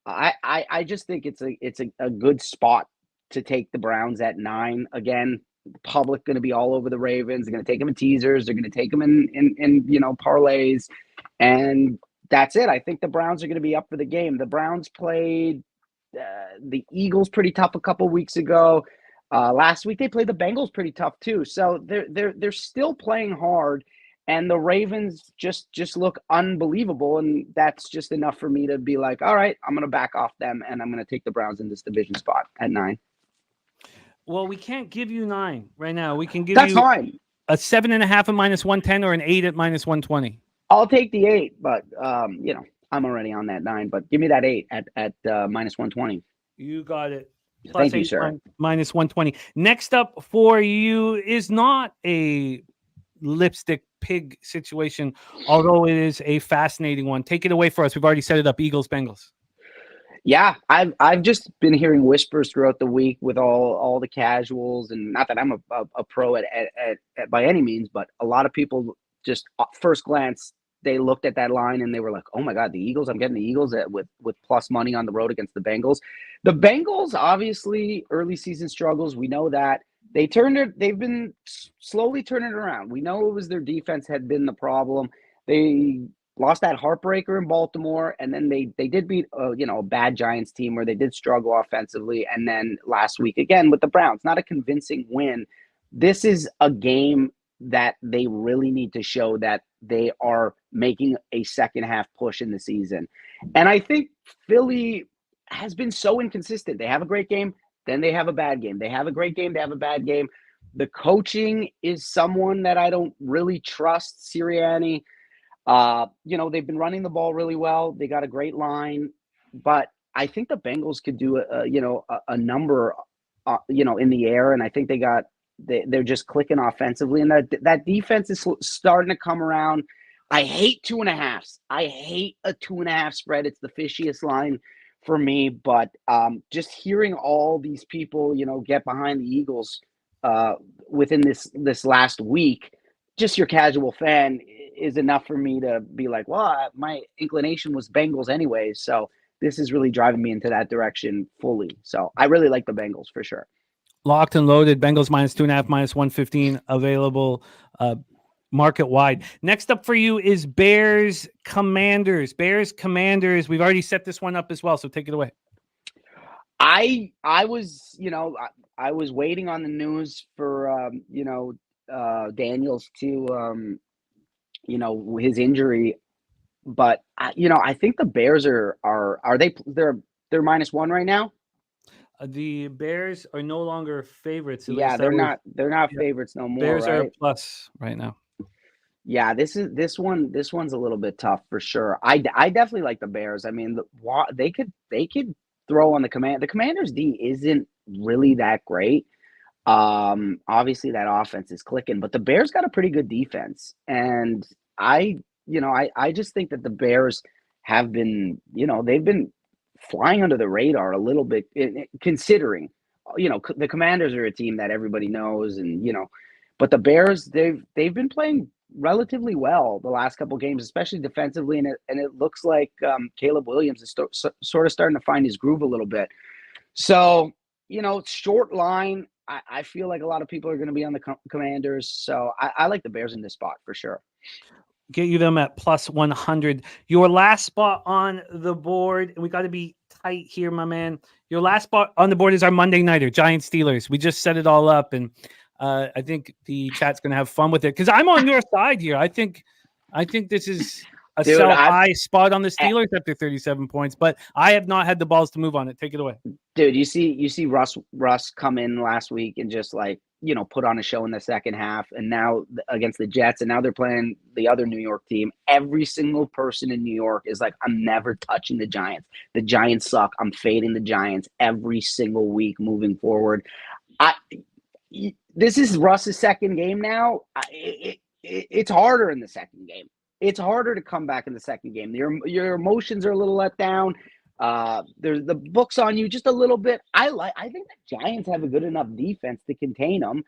I just think it's a good spot to take the Browns at 9. Again, the public going to be all over the Ravens. They're going to take them in teasers. They're going to take them in parlays, and that's it. I think the Browns are going to be up for the game. The Browns played the Eagles pretty tough a couple weeks ago. Last week they played the Bengals pretty tough too. So they're still playing hard. And the Ravens just look unbelievable, and that's just enough for me to be like, all right, I'm going to back off them, and I'm going to take the Browns in this division spot at 9. Well, we can't give you 9 right now. We can give that's you fine. A 7.5 at -110 or an 8 at -120. I'll take the 8, but I'm already on that 9. But give me that 8 at -120. You got it. Thank you, sir. -120. Next up for you is not a lipstick pig situation, although it is a fascinating one. Take it away for us. We've already set it up. Eagles, Bengals. Yeah, I've just been hearing whispers throughout the week with all the casuals, and not that I'm a pro at by any means, but a lot of people just first glance they looked at that line and they were like, oh my God, the Eagles, I'm getting the Eagles with plus money on the road against the Bengals. The Bengals, obviously, early season struggles. We know that. They've been slowly turning it around. We know it was their defense had been the problem. They lost that heartbreaker in Baltimore, and then they did beat a bad Giants team where they did struggle offensively. And then last week again with the Browns, not a convincing win. This is a game that they really need to show that they are making a second half push in the season. And I think Philly has been so inconsistent. They have a great game, then they have a bad game. They have a great game, they have a bad game. The coaching is someone that I don't really trust, Sirianni. They've been running the ball really well. They got a great line, but I think the Bengals could do a number, in the air. And I think they're just clicking offensively, and that defense is starting to come around. I hate 2.5s. I hate a 2.5 spread. It's the fishiest line for me, but just hearing all these people, get behind the Eagles within this last week, just your casual fan, is enough for me to be like, well, my inclination was Bengals anyway. So this is really driving me into that direction fully. So I really like the Bengals for sure. Locked and loaded. Bengals -2.5, -115 available market wide. Next up for you is Bears Commanders. Bears Commanders. We've already set this one up as well, so take it away. I was waiting on the news for Daniels to his injury, but I think the Bears are they're -1 right now. The Bears are no longer favorites. Yeah, they're not favorites no more. Bears right? are plus right now. Yeah, this one's a little bit tough for sure. I definitely like the Bears. I mean, they could throw on the command. The Commanders' D isn't really that great. Obviously that offense is clicking, but the Bears got a pretty good defense, and I just think that the Bears have been, they've been flying under the radar a little bit, considering, the Commanders are a team that everybody knows, and but the Bears, they've been playing relatively well the last couple of games, especially defensively, and it looks like Caleb Williams is sort of starting to find his groove a little bit. So short line. I feel like a lot of people are going to be on the Commanders, so I like the Bears in this spot for sure. Get you them at +100. Your last spot on the board, and we got to be tight here, my man. Your last spot on the board is our Monday nighter, Giants Steelers. We just set it all up, and I think the chat's going to have fun with it because I'm on your side here. I think this is a sell high spot on the Steelers after 37 points, but I have not had the balls to move on it. Take it away. Dude, you see Russ come in last week and just put on a show in the second half, and now against the Jets, and now they're playing the other New York team. Every single person in New York is like, I'm never touching the Giants. The Giants suck. I'm fading the Giants every single week moving forward. This is Russ's second game now. It's harder in the second game. It's harder to come back in the second game. Your emotions are a little let down. There's the book's on you just a little bit. I think the Giants have a good enough defense to contain them.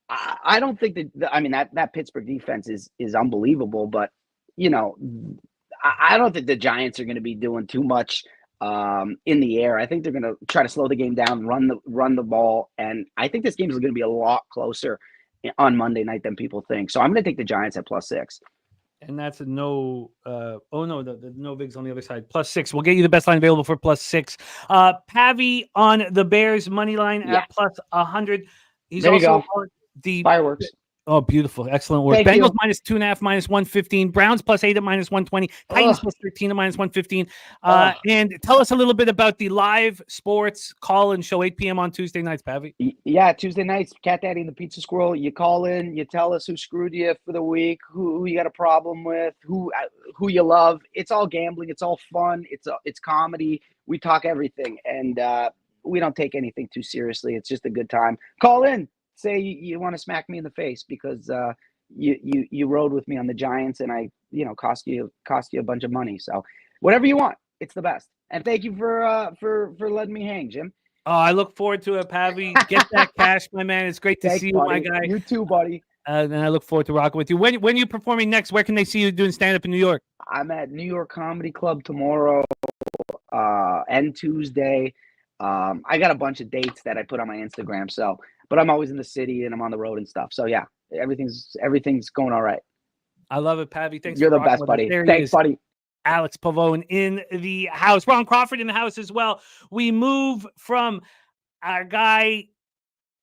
I don't think that Pittsburgh defense is unbelievable, but I don't think the Giants are going to be doing too much in the air. I think they're going to try to slow the game down, run the ball, and I think this game is going to be a lot closer on Monday night than people think. So I'm going to take the Giants at +6. And that's a no. The no bigs on the other side. +6. We'll get you the best line available for +6. Pavi on the Bears money line at +100. He's there you also go. on the Fireworks. Oh, beautiful. Excellent work. Thank Bengals you. -2.5, -115. Browns +8 at -120. Titans +13 at -115. And tell us a little bit about the live sports call and show 8 p.m. on Tuesday nights, Pavi. Yeah, Tuesday nights, Cat Daddy and the Pizza Squirrel. You call in, you tell us who screwed you for the week, who you got a problem with, who you love. It's all gambling. It's all fun. It's comedy. We talk everything, and we don't take anything too seriously. It's just a good time. Call in. Say you want to smack me in the face because you rode with me on the Giants, and I cost you a bunch of money. So whatever you want, it's the best. And thank you for letting me hang, Jim. Oh, I look forward to it, Pavi. Get that cash, my man. It's great to see you, buddy. my guy. You too, buddy. And I look forward to rocking with you. When are you performing next? Where can they see you doing stand-up in New York? I'm at New York Comedy Club tomorrow and Tuesday. I got a bunch of dates that I put on my Instagram. So, but I'm always in the city and I'm on the road and stuff. So yeah, everything's going all right. I love it, Pavi. Thanks. You're for the rocking best, with us. buddy. There he Thanks, is. buddy. Alex Pavone in the house. Ron Crawford in the house as well. We move from our guy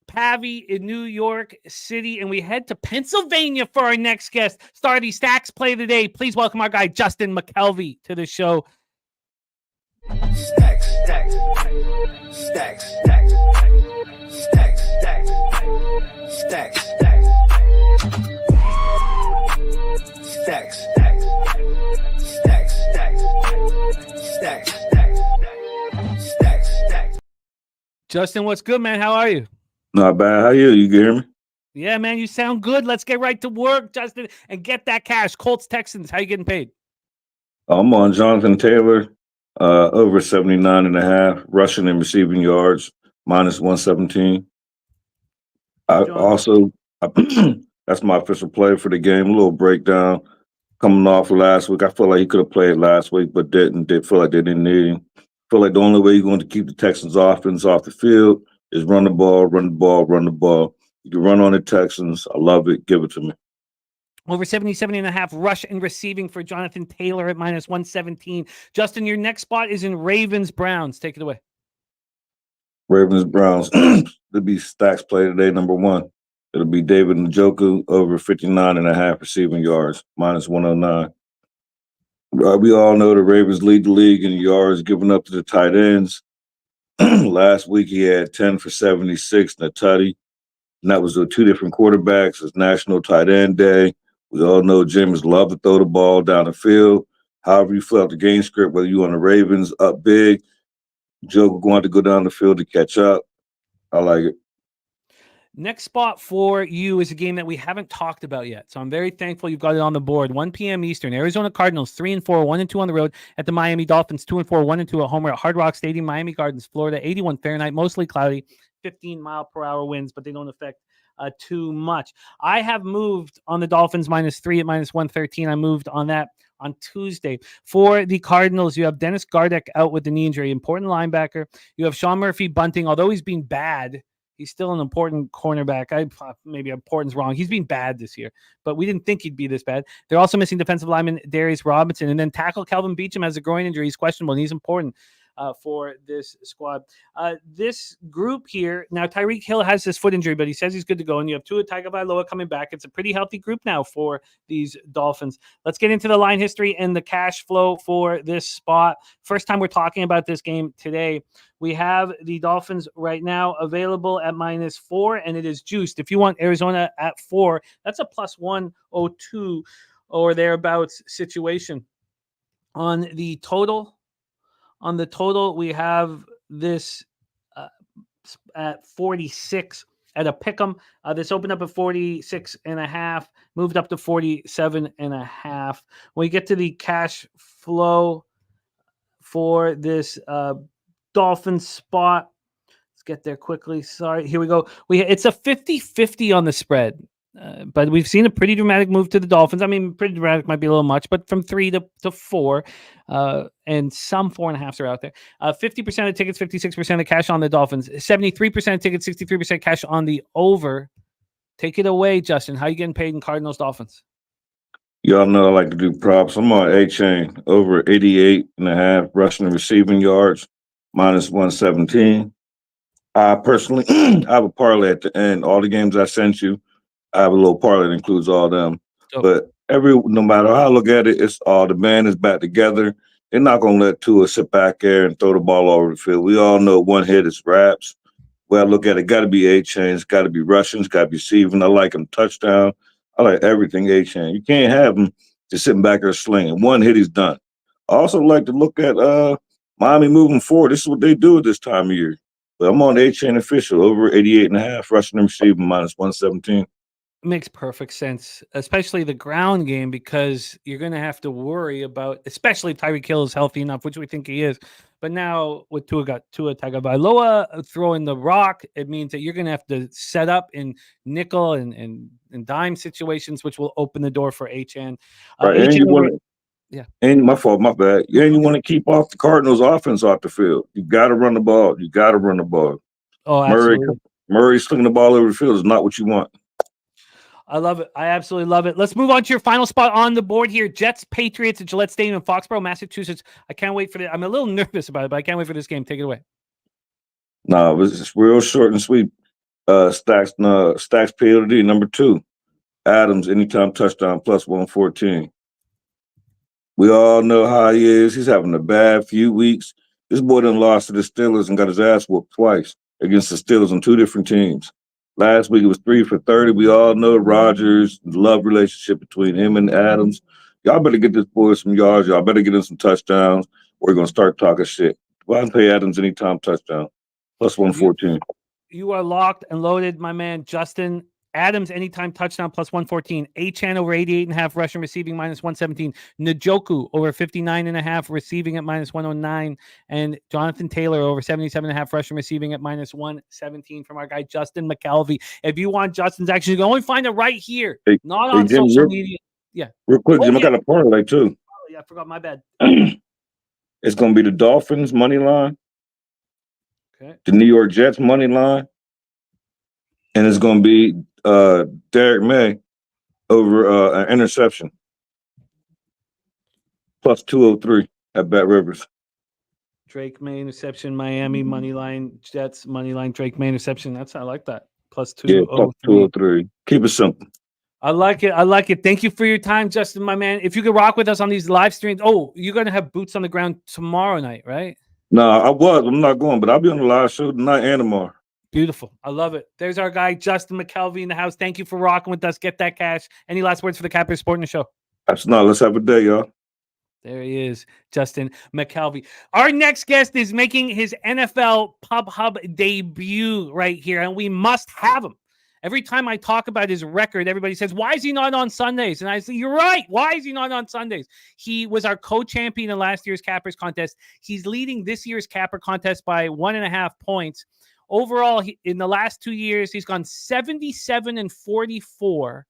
Pavi in New York City, and we head to Pennsylvania for our next guest. Star of the Stacks play today. Please welcome our guy Justin McKelvey to the show. Stacks, stacks, stacks, stacks, stacks, stacks, stacks, stacks, stacks, stacks, stacks, stacks, stacks, stacks, stacks. Justin, what's good, man? How are you? Not bad. How you? You can hear me? Yeah, man, you sound good. Let's get right to work, Justin, and get that cash. Colts, Texans, how you getting paid? I'm on Jonathan Taylor, over 79.5 rushing and receiving yards, minus 117. That's my official play for the game. A little breakdown coming off of last week. I feel like he could have played last week, but didn't. Did feel like they didn't need him. Feel like the only way you're going to keep the Texans offense off the field is run the ball, run the ball, run the ball. You can run on the Texans. I love it. Give it to me. Over 77.5 rush and receiving for Jonathan Taylor at minus 117. Justin, your next spot is in Ravens Browns. Take it away. Ravens Browns. It'll be Stacks play today, number one. It'll be David Njoku over 59.5 receiving yards, minus 109. We all know the Ravens lead the league in yards given up to the tight ends. Last week he had 10 for 76 and a tutty. And that was with two different quarterbacks. It's National Tight End Day. We all know James love to throw the ball down the field. However you fill out the game script, whether you on the Ravens up big, Joe going to go down the field to catch up. I like it. Next spot for you is a game that we haven't talked about yet. So I'm very thankful you've got it on the board. 1 p.m. Eastern. Arizona Cardinals 3-4, 1-2 on the road at the Miami Dolphins, 2-4, 1-2 at home at Hard Rock Stadium, Miami Gardens, Florida. 81 Fahrenheit, mostly cloudy, 15-mile-per-hour winds, but they don't affect too much. I have moved on the Dolphins -3 at minus 113. I moved on that on Tuesday. For the Cardinals, you have Dennis Gardeck out with the knee injury, important linebacker. You have Sean Murphy bunting, although he's been bad. He's still an important cornerback. Maybe important's wrong. He's been bad this year, but we didn't think he'd be this bad. They're also missing defensive lineman Darius Robinson, and then tackle Calvin Beachum has a groin injury. He's questionable, and he's important for this squad. This group here, now Tyreek Hill has this foot injury, but he says he's good to go, and you have Tua Tagovailoa coming back. It's a pretty healthy group now for these Dolphins. Let's get into the line history and the cash flow for this spot. First time we're talking about this game today. We have the Dolphins right now available at -4, and it is juiced. If you want Arizona at 4, that's a +102 or thereabouts situation. On the total, we have this at 46 at a pick'em. This opened up at 46.5, moved up to 47.5. When we get to the cash flow for this Dolphins spot, let's get there quickly. Sorry, here we go. It's a 50-50 on the spread. But we've seen a pretty dramatic move to the Dolphins. I mean, pretty dramatic might be a little much, but from 3 to 4, and some 4.5s are out there. 50% of tickets, 56% of cash on the Dolphins, 73% of tickets, 63% cash on the over. Take it away, Justin. How you getting paid in Cardinals Dolphins? Y'all know I like to do props. I'm on A-Chain, over 88.5 rushing and receiving yards, -117. I personally I have a parlay at the end. All the games I sent you, I have a little parlay that includes all of them. Oh. But no matter how I look at it, it's all the band is back together. They're not going to let Tua sit back there and throw the ball over the field. We all know one hit is wraps. Well, I look at it, got to be A-Chain. It's got to be rushing. It's got to be receiving. I like him touchdown. I like everything A-Chain. You can't have him just sitting back there slinging. One hit, he's done. I also like to look at Miami moving forward. This is what they do at this time of year. But I'm on A-Chain official, over 88.5 rushing and receiving, -117. Makes perfect sense, especially the ground game, because you're going to have to worry about, especially if Tyreek Hill is healthy enough, which we think he is. But now with Tua Tagovailoa throwing the rock, it means that you're going to have to set up in nickel and dime situations, which will open the door for Achane. Right, and you want to, yeah. And my fault, my bad. Yeah, and you want to keep off the Cardinals' offense off the field. You got to run the ball. You got to run the ball. Oh, absolutely. Murray slinging the ball over the field is not what you want. I love it. I absolutely love it. Let's move on to your final spot on the board here. Jets, Patriots at Gillette Stadium in Foxborough, Massachusetts. I can't wait for it. I'm a little nervous about it, but I can't wait for this game. Take it away. No, it's real short and sweet. Stacks PLD number 2. Adams anytime touchdown plus 114. We all know how he is. He's having a bad few weeks. This boy done lost to the Steelers and got his ass whooped twice against the Steelers on 2 different teams. Last week it was 3 for 30. We all know Rodgers, the love relationship between him and Adams. Y'all better get this boy some yards. Y'all better get him some touchdowns. We're going to start talking shit. Devontae Adams anytime touchdown plus 114. You are locked and loaded, my man. Justin Adams anytime touchdown plus 114. Achane over 88.5 rushing receiving minus 117. Njoku over 59.5 receiving at minus 109. And Jonathan Taylor over 77.5 rushing receiving at minus 117 from our guy Justin McKelvey. If you want Justin's action, you can only find it right here, not on Jim, social media. Yeah. Real quick, Jim, I got a parlay too. Oh, yeah, I forgot. My bad. It's going to be the Dolphins money line, okay, the New York Jets money line, and it's going to be Derek May over an interception plus 203 at Bet Rivers. Drake May interception, Miami money line, Jets money line, Drake May interception. I like that. Plus 203. Yeah, plus 203. Keep it simple. I like it. I like it. Thank you for your time, Justin, my man. If you could rock with us on these live streams. Oh, you're going to have boots on the ground tomorrow night, right? No, I'm not going, but I'll be on the live show tonight and tomorrow. Beautiful. I love it. There's our guy, Justin McKelvey in the house. Thank you for rocking with us. Get that cash. Any last words for the Capper Sporting Show? Absolutely. Let's have a day, y'all. There he is, Justin McKelvey. Our next guest is making his NFL Pub Hub debut right here, and we must have him. Every time I talk about his record, everybody says, why is he not on Sundays? And I say, you're right. Why is he not on Sundays? He was our co-champion in last year's Cappers contest. He's leading this year's Capper contest by 1.5 points. Overall, in the last 2 years, he's gone 77-44,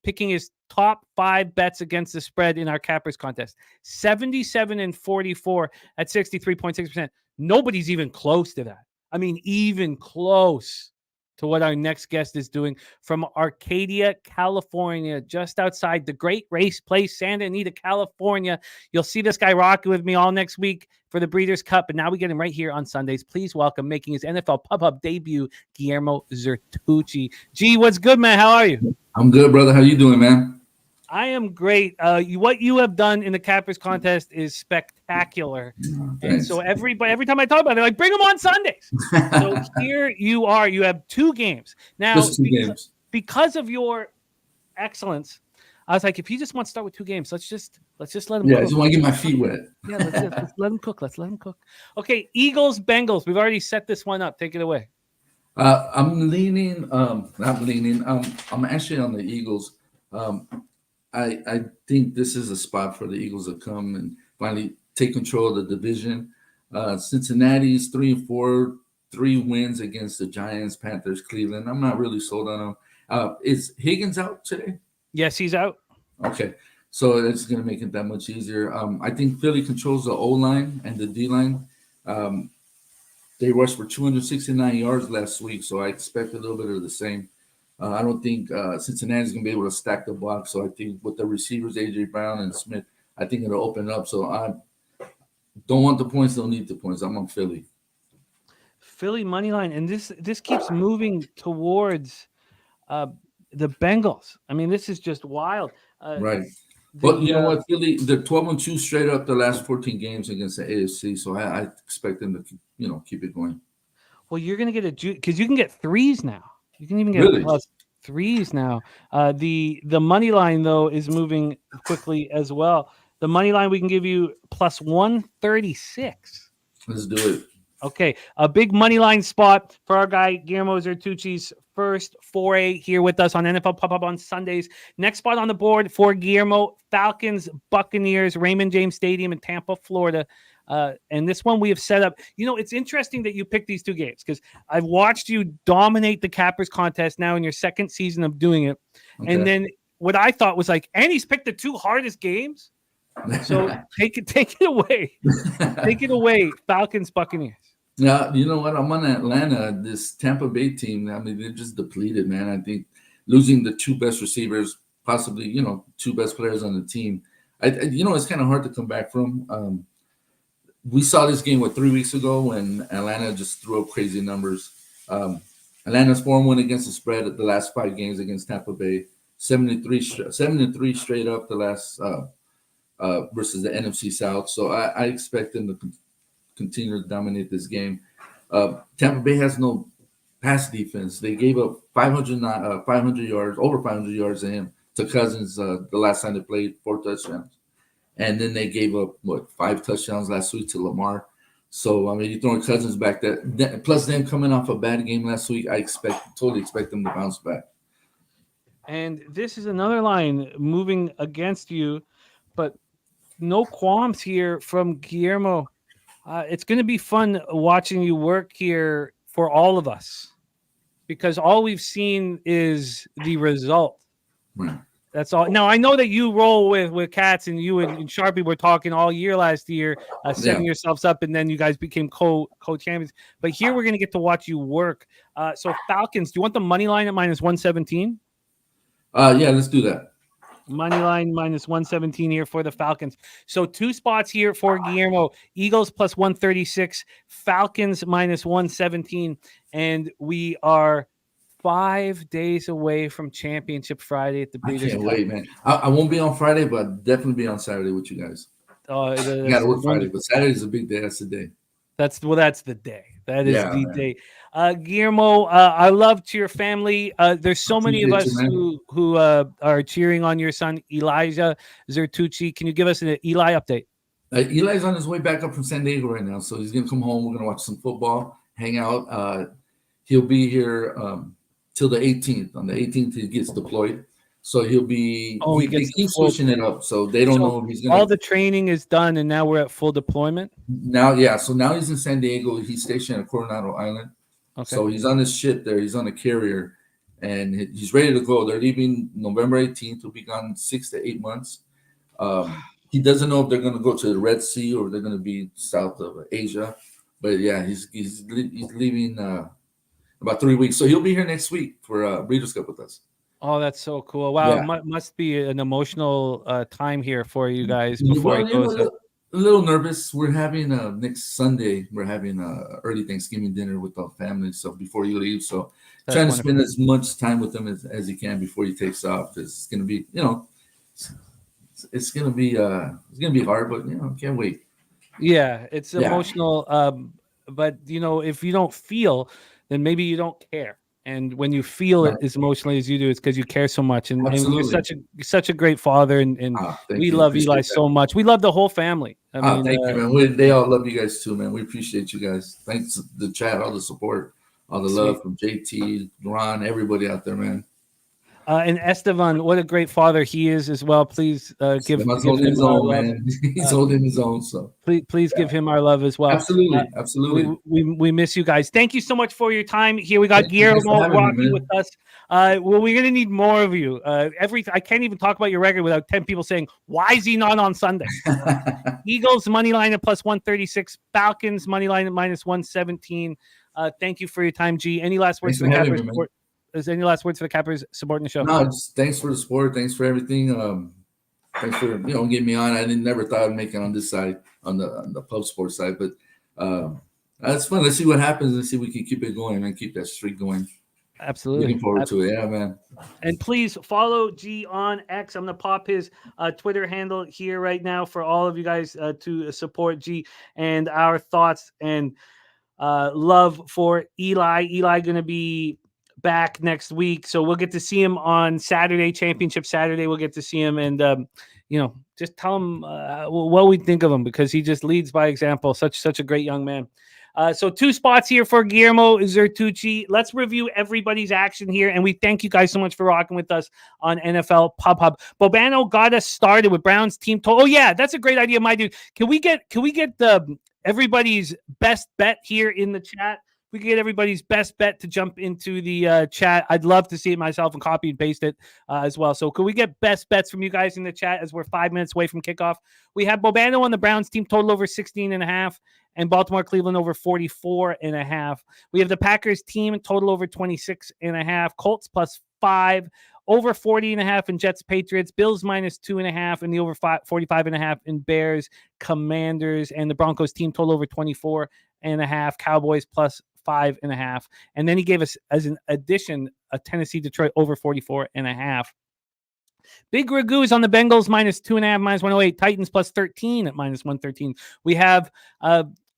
picking his top 5 bets against the spread in our Cappers contest. 77-44 at 63.6%. Nobody's even close to that. I mean, even close to what our next guest is doing from Arcadia, California, just outside the great race place, Santa Anita, California. You'll see this guy rocking with me all next week for the Breeders' Cup, and now we get him right here on Sundays. Please welcome, making his NFL Pub Hub debut, Guillermo Zertucci. G, what's good, man? How are you? I'm good, brother. How you doing, man? I am great. What you have done in the Cappers contest is spectacular. And so every time I talk about it, they're like, bring them on Sundays. So here you are. You have 2 games. Now, because of your excellence, I was like, if he just wants to start with 2 games, let's just let him cook. I just want to get my feet wet. Yeah, let's let him cook. Let's let him cook. Okay, Eagles, Bengals. We've already set this one up. Take it away. I'm leaning, not leaning. I'm actually on the Eagles. I think this is a spot for the Eagles to come and finally take control of the division. Cincinnati's 3-4, 3 wins against the Giants, Panthers, Cleveland. I'm not really sold on them. Is Higgins out today? Yes, he's out. Okay, so that's going to make it that much easier. I think Philly controls the O-line and the D-line. They rushed for 269 yards last week, so I expect a little bit of the same. I don't think Cincinnati's going to be able to stack the box. So I think with the receivers, A.J. Brown and Smith, I think it'll open up. So I don't want the points, don't need the points. I'm on Philly. Philly money line, and this keeps moving towards the Bengals. I mean, this is just wild. Right. But you know what, Philly, they're 12-2 straight up the last 14 games against the AFC. So I expect them to, keep it going. Well, you're going to get because you can get 3s now. You can even get plus 3s now. The money line, though, is moving quickly as well. The money line, we can give you plus 136. Let's do it. Okay, a big money line spot for our guy Guillermo Zertucci's first foray here with us on NFL Pop-Up on Sundays. Next spot on the board for Guillermo, Falcons, Buccaneers, Raymond James Stadium in Tampa, Florida. And this one we have set up. It's interesting that you picked these two games because I've watched you dominate the Cappers contest now in your second season of doing it. Okay. And then what I thought was like, and he's picked the two hardest games. So take it away. Take it away, Falcons, Buccaneers. Yeah, you know what? I'm on Atlanta. This Tampa Bay team, I mean, they're just depleted, man. I think losing the two best receivers, possibly, two best players on the team. It's kind of hard to come back from. We saw this game 3 weeks ago when Atlanta just threw up crazy numbers. Atlanta's 4-1 against the spread at the last 5 games against Tampa Bay. 7-3 straight up the last versus the NFC South. So I expect them to continue to dominate this game. Tampa Bay has no pass defense. They gave up 500 yards, over 500 yards to Cousins the last time they played, 4 touchdowns. And then they gave up, 5 touchdowns last week to Lamar. So, I mean, you're throwing Cousins back there. Plus them coming off a bad game last week, I totally expect them to bounce back. And this is another line moving against you, but no qualms here from Guillermo. It's going to be fun watching you work here for all of us because all we've seen is the result. Right. That's all. Now, I know that you roll with Cats and you and Sharpie were talking all year last year, setting yourselves up, and then you guys became co-champions. But here we're going to get to watch you work. So Falcons, do you want the money line at -117? Yeah, let's do that. Money line -117 here for the Falcons. So 2 spots here for Guillermo. Eagles +136, Falcons -117, and we are 5 days away from Championship Friday at the Breeders' Cup. I can't Cup. wait, man. I won't be on Friday, but I'll definitely be on Saturday with you guys. I got to work Friday, but Saturday's a big day. That's the day. That's the day. That is the day. Guillermo, I love to your family. There's so many of us who are cheering on your son, Elijah Zertucci. Can you give us an Eli update? Eli's on his way back up from San Diego right now, so he's going to come home. We're going to watch some football, hang out. He'll be here till the 18th. On the 18th, he gets deployed. So he'll be they keep switching it up. So they don't know if he's going to. All the training is done, and now we're at full deployment? So now he's in San Diego. He's stationed at Coronado Island. Okay. So he's on his ship there. He's on a carrier, and he's ready to go. They're leaving November 18th. He'll be gone 6 to 8 months. He doesn't know if they're going to go to the Red Sea or they're going to be south of Asia. But, yeah, he's leaving about 3 weeks. So he'll be here next week for Breeders' Cup with us. Oh, that's so cool. Wow. Yeah. It must be an emotional time here for you guys before it goes up. A little nervous. We're having next Sunday. We're having early Thanksgiving dinner with our family. So before you leave, so That's trying wonderful. to spend as much time with them as you can before he takes off. It's going to be, it's going to be hard, but can't wait. Yeah, it's emotional. But if you don't feel, then maybe you don't care. And when you feel it as emotionally as you do, it's because you care so much. And you're such a great father, and we love Eli so much. We love the whole family. Thank you, man. They all love you guys too, man. We appreciate you guys. Thanks to the chat, all the support, all the love from JT, Ron, everybody out there, man. And Esteban, what a great father he is as well. Please give him his our own, love. man. He's holding his own. So please give him our love as well. Absolutely. We miss you guys. Thank you so much for your time here. We got Guillermo Rocky with us. Well, we're gonna need more of you. I can't even talk about your record without 10 people saying, "Why is he not on Sunday?" Eagles money line at +136. Falcons money line at -117. Thank you for your time, G. Any last words for the Cappers? Is there any last words for the Cappers supporting the show? No, thanks for the support. Thanks for everything. Thanks for getting me on. I never thought I'd make it on this side, on the pub sports side, but that's fun. Let's see what happens and see if we can keep it going and keep that streak going. Absolutely. Looking forward to it. Yeah, man. And please follow G on X. I'm going to pop his Twitter handle here right now for all of you guys to support G and our thoughts and love for Eli. Eli going to be back next week, so we'll get to see him on Saturday, Championship Saturday. We'll get to see him and just tell him what we think of him, because he just leads by example. Such a great young man. So 2 spots here for Guillermo Zertucci. Let's review everybody's action here, and we thank you guys so much for rocking with us on NFL Pub Hub. Bobano got us started with Browns team total. Oh yeah, that's a great idea, my dude. Can we get the everybody's best bet here in the chat? We can get everybody's best bet to jump into the chat. I'd love to see it myself and copy and paste it as well. So could we get best bets from you guys in the chat as we're 5 minutes away from kickoff? We have Bobano on the Browns team total over 16.5 and Baltimore Cleveland over 44.5. We have the Packers team total over 26.5, Colts +5, over 40.5 in Jets Patriots, Bills -2.5 and the over 45.5 in Bears Commanders, and the Broncos team total over 24.5, Cowboys +5.5. And then he gave us as an addition a Tennessee Detroit over 44.5. Big Ragu is on the Bengals -2.5, -108. Titans +13 at -113. We have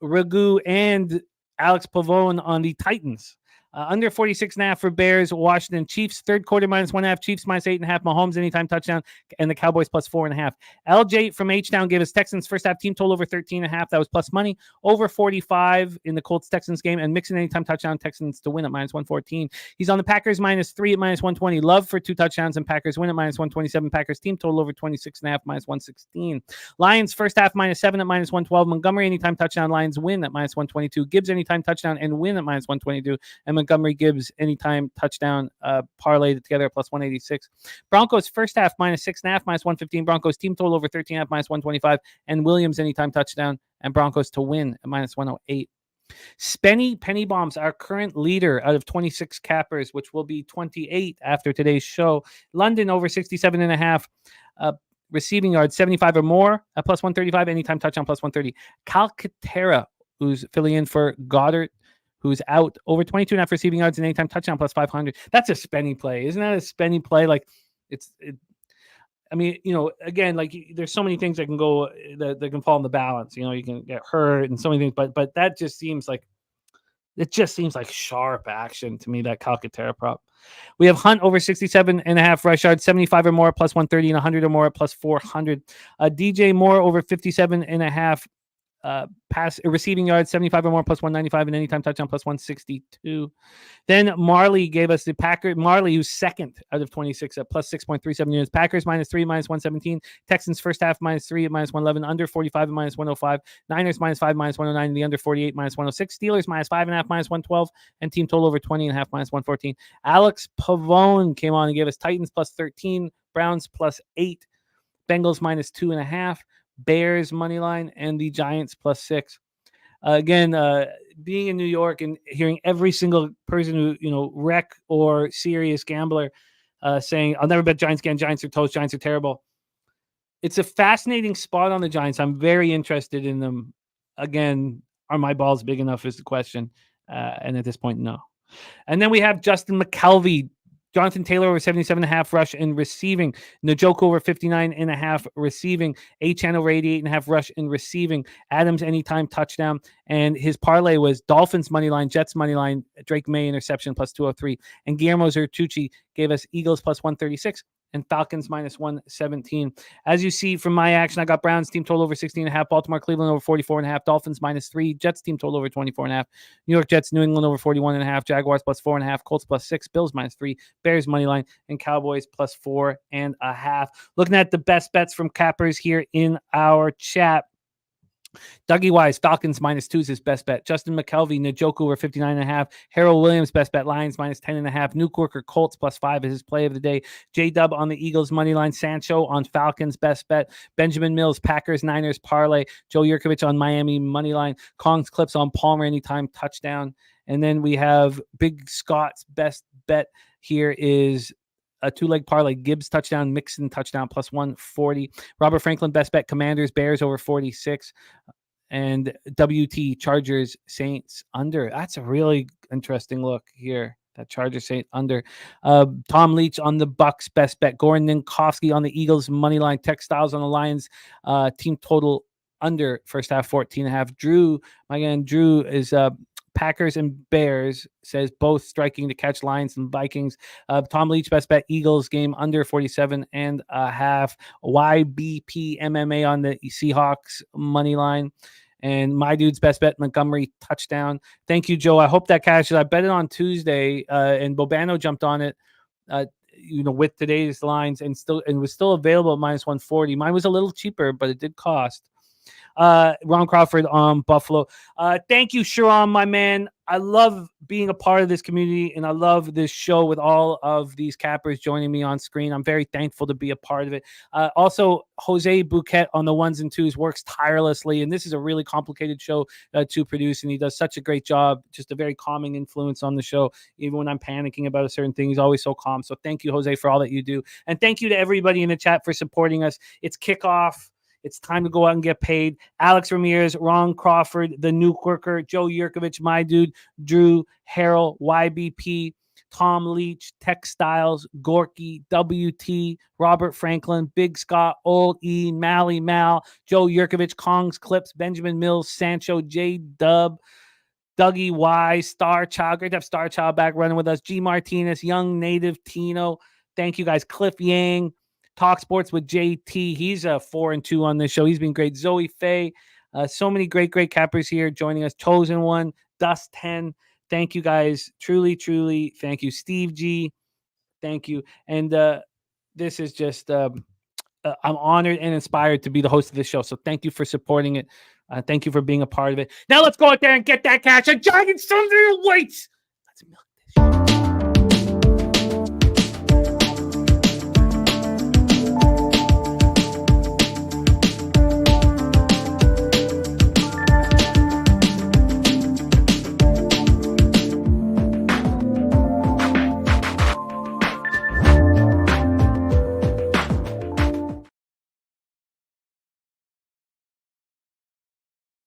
Ragu and Alex Pavone on the Titans. Under 46.5 for Bears, Washington. Chiefs, third quarter -1.5. Chiefs -8.5. Mahomes anytime touchdown. And the Cowboys +4.5. LJ from H-Town gave us Texans first half team total over 13.5. That was plus money. Over 45 in the Colts-Texans game. And Mixon anytime touchdown. Texans to win at -114. He's on the Packers -3 at -120. Love for 2 touchdowns and Packers win at -127. Packers team total over 26.5 -116. Lions first half -7 at -112. Montgomery anytime touchdown. Lions win at -122. Gibbs anytime touchdown and win at -122. And Montgomery Gibbs anytime touchdown parlayed together at +186. Broncos first half -6.5 -115. Broncos team total over 13.5 -125. And Williams anytime touchdown and Broncos to win at -108. Spenny Penny Bombs, our current leader out of 26 cappers, which will be 28 after today's show. London over 67.5. Receiving yards 75 or more at +135. Anytime touchdown +130. Calcaterra, who's filling in for Goddard, who's out, over 22.5 receiving yards and anytime touchdown +500. That's a Spenny play. Isn't that a Spenny play? Like I mean, again, like there's so many things that can go that can fall in the balance. You can get hurt and so many things, but that just seems like sharp action to me, that Calcaterra prop. We have Hunt over 67.5 rush yards, 75 or more +130 and 100 or more at +400. DJ Moore over 57.5 pass receiving yards, 75 or more +195 and anytime touchdown +162. Then Marley gave us the Packers. Marley, who's second out of 26 at +6.37 units. Packers -3 -117. Texans first half -3 at -111. Under 45 at -105. Niners -5 -109. And the under 48 -106. Steelers -5.5 -112. And team total over 20.5 -114. Alex Pavone came on and gave us Titans +13. Browns +8. Bengals -2.5. Bears money line and the Giants +6. Again, being in New York and hearing every single person who rec or serious gambler saying, "I'll never bet Giants again. Giants are toast. Giants are terrible." It's a fascinating spot on the Giants. I'm very interested in them. Again, are my balls big enough is the question. And at this point, no. And then we have Justin McKelvey. Jonathan Taylor over 77.5 rush and receiving. Njoku over 59.5 receiving. Achane over 88.5 rush and receiving. Adams anytime touchdown. And his parlay was Dolphins money line, Jets money line, Drake May interception +203. And Guillermo Zertucci gave us Eagles +136 and Falcons -117. As you see from my action, I got Browns team total over 16.5, Baltimore Cleveland over 44.5, Dolphins -3, Jets team total over 24.5, New York Jets New England over 41.5, Jaguars +4.5, Colts +6, Bills -3, Bears money line, and Cowboys +4.5. Looking at the best bets from cappers here in our chat. Dougie Wise, Falcons -2 is his best bet. Justin McKelvey, Njoku over 59.5. Harold Williams, best bet. Lions -10.5. New Corker, Colts +5 is his play of the day. J-Dub on the Eagles money line. Sancho on Falcons, best bet. Benjamin Mills, Packers, Niners parlay. Joe Yurkovich on Miami money line. Kong's Clips on Palmer anytime touchdown. And then we have Big Scott's best bet here is a 2-leg parlay, Gibbs touchdown, Mixon touchdown +140. Robert Franklin, best bet, Commanders, Bears over 46. And WT, Chargers, Saints under. That's a really interesting look here. That Chargers Saints under. Tom Leach on the Bucks, best bet. Goran Ninkowski on the Eagles money line. Textiles on the Lions, team total under first half 14.5. Drew is Packers and Bears, says both striking to catch Lions and Vikings. Tom Leach, best bet, Eagles game under 47.5. YBP MMA on the Seahawks money line. And my dude's best bet, Montgomery touchdown. Thank you, Joe. I hope that cashes. I bet it on Tuesday, and Bobano jumped on it, with today's lines and was still available at -140. Mine was a little cheaper, but it did cost. Ron Crawford on Buffalo. Thank you, Sharon, my man. I love being a part of this community, and I love this show with all of these cappers joining me on screen. I'm very thankful to be a part of it. Also, Jose Bouquet on the 1s and 2s works tirelessly, and this is a really complicated show to produce, and he does such a great job. Just a very calming influence on the show. Even when I'm panicking about a certain thing, he's always so calm. So thank you, Jose, for all that you do. And thank you to everybody in the chat for supporting us. It's kickoff. It's time to go out and get paid. Alex Ramirez, Ron Crawford, the New Quirker, Joe Yurkovich, my dude, Drew, Harold, YBP, Tom Leach, Textiles, Gorky, WT, Robert Franklin, Big Scott, Old E, Mally Mal, Joe Yurkovich, Kong's Clips, Benjamin Mills, Sancho, J Dub, Dougie Y, Star Child. Great to have Star Child back running with us. G Martinez, Young Native, Tino. Thank you guys. Cliff Yang. Talk Sports with JT. He's a 4-2 on this show. He's been great. Zoe Faye. So many great cappers here joining us. Chosen One, Dust 10. Thank you guys. Truly, truly. Thank you. Steve G. Thank you. And this is just, I'm honored and inspired to be the host of this show. So thank you for supporting it. Thank you for being a part of it. Now let's go out there and get that cash. A giant Sunday awaits. Let's milk this shit.